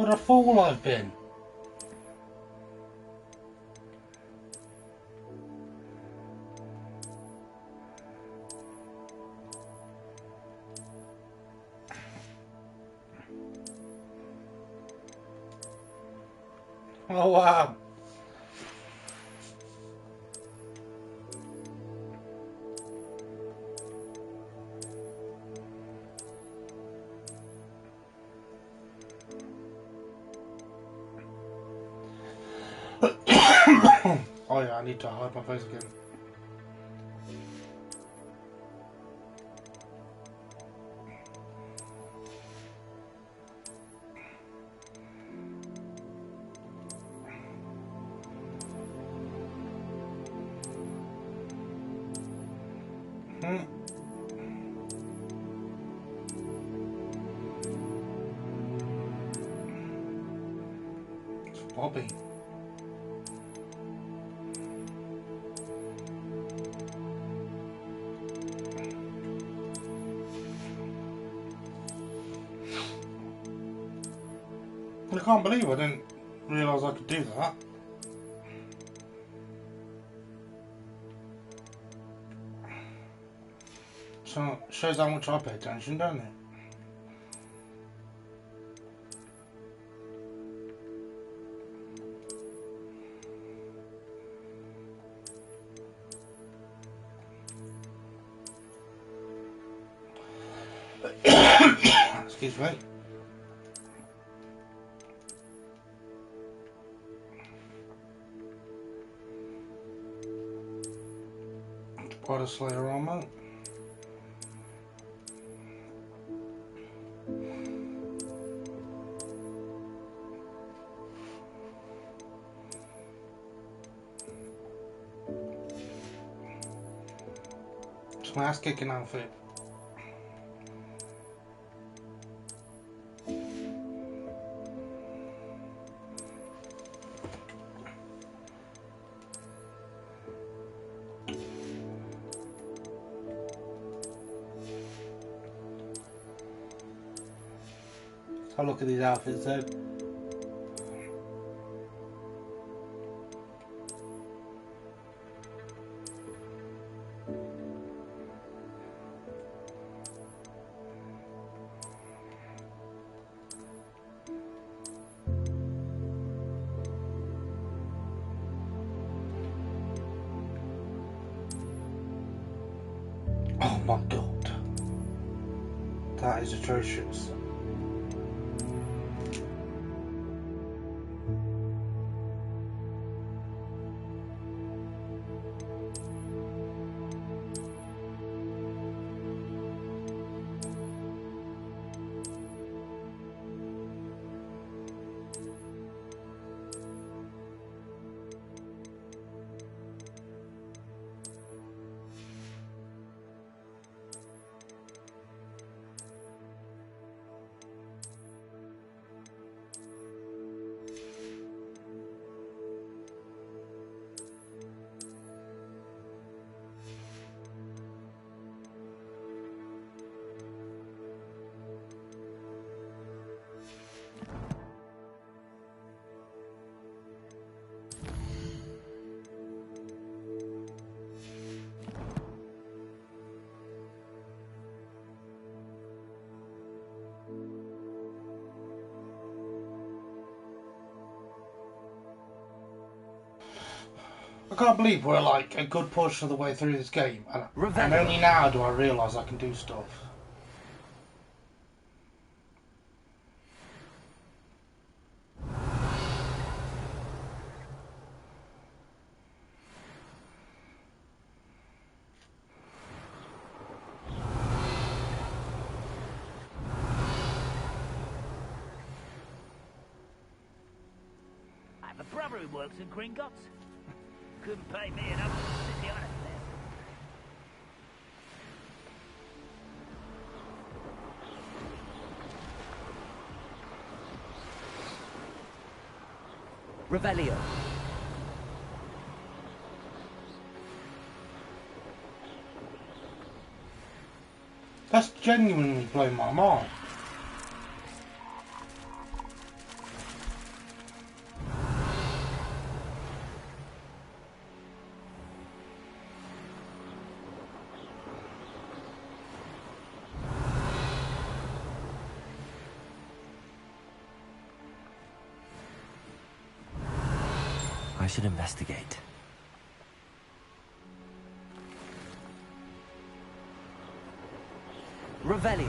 What a fool I've been. Oh wow. Oh yeah, I need to hide my face again. It's Bobby. I can't believe I didn't realise I could do that. So shows how much I pay attention, doesn't it? Excuse me. Water Slayer armor. It's my ass kicking outfit. I'll look at these outfits though. Oh my god. That is atrocious. I can't believe we're like a good portion of the way through this game, and only now do I realise I can do stuff. I have a brother who works in Gringotts. Couldn't pay me enough to sit the honest there. Revelio. That's genuinely blown my mind. I should investigate. Revelio.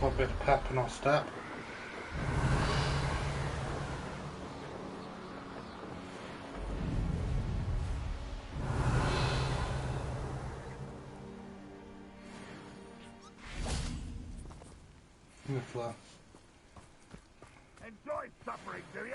Put a bit of pep in our step. Flow. Enjoy suffering, do you?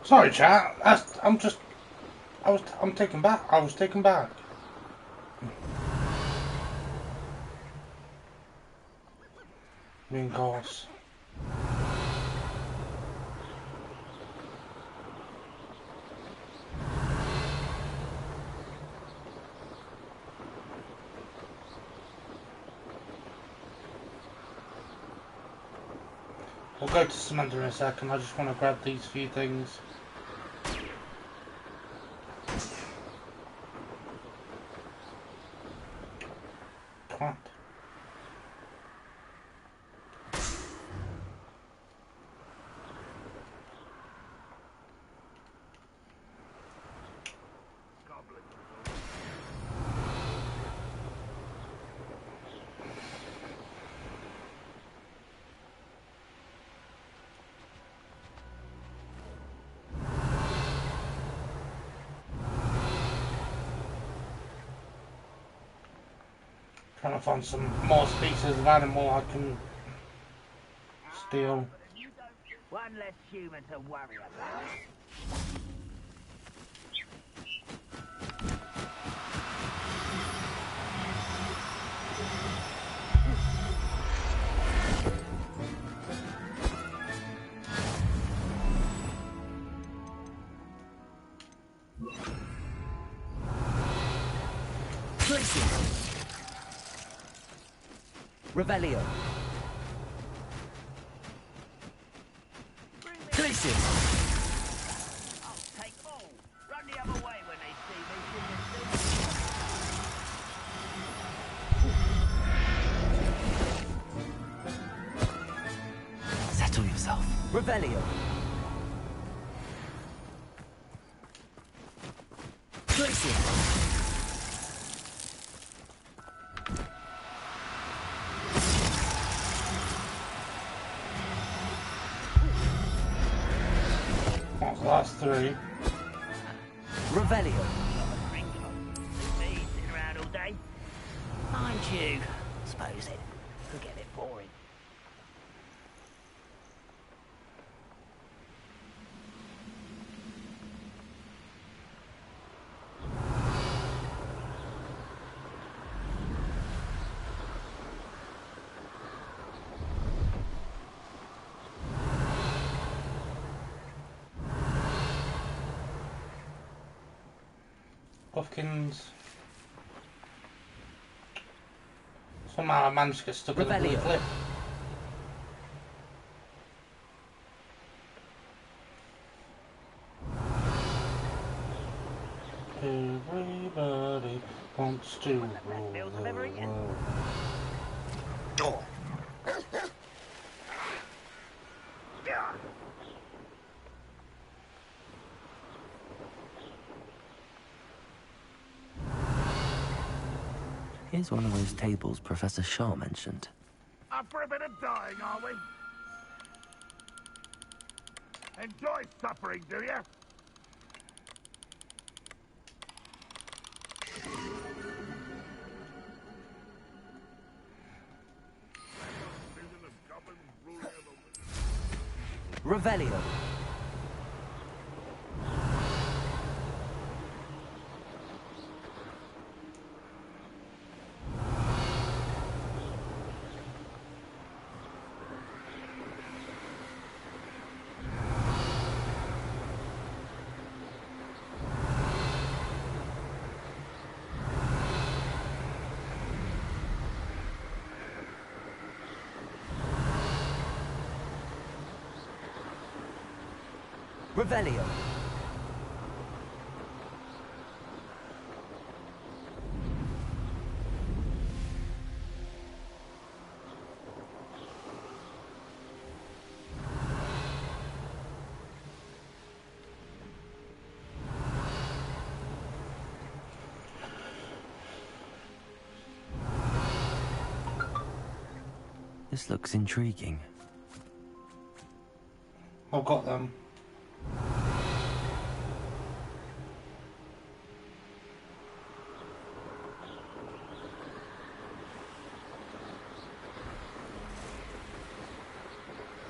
Sorry, chat. I'm taken back. I was taken back. Mean course. We'll go to Samantha in a second. I just want to grab these few things. Twat. Trying to find some more species of animal I can steal. One less human to worry about. Revelio. Places. I'll take all. Run the other way when they see me. Settle yourself. Revelio. Places. Last three. Revelio. Me sitting around all day. Mind you, suppose it could get a bit boring. Buffkins. Somehow I managed to get stuck in the blue cliff. Everybody wants to rule the world. Here's one of those tables Professor Shaw mentioned. Up for a bit of dying, are we? Enjoy suffering, do you? Revelio. Revelio. This looks intriguing. I've got them.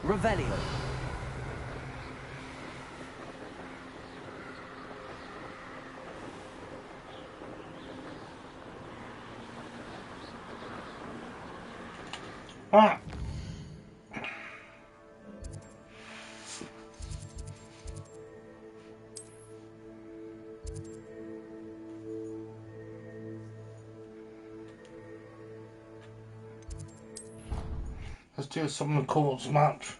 Revelio. Ah. Let's do a Summon Courts match.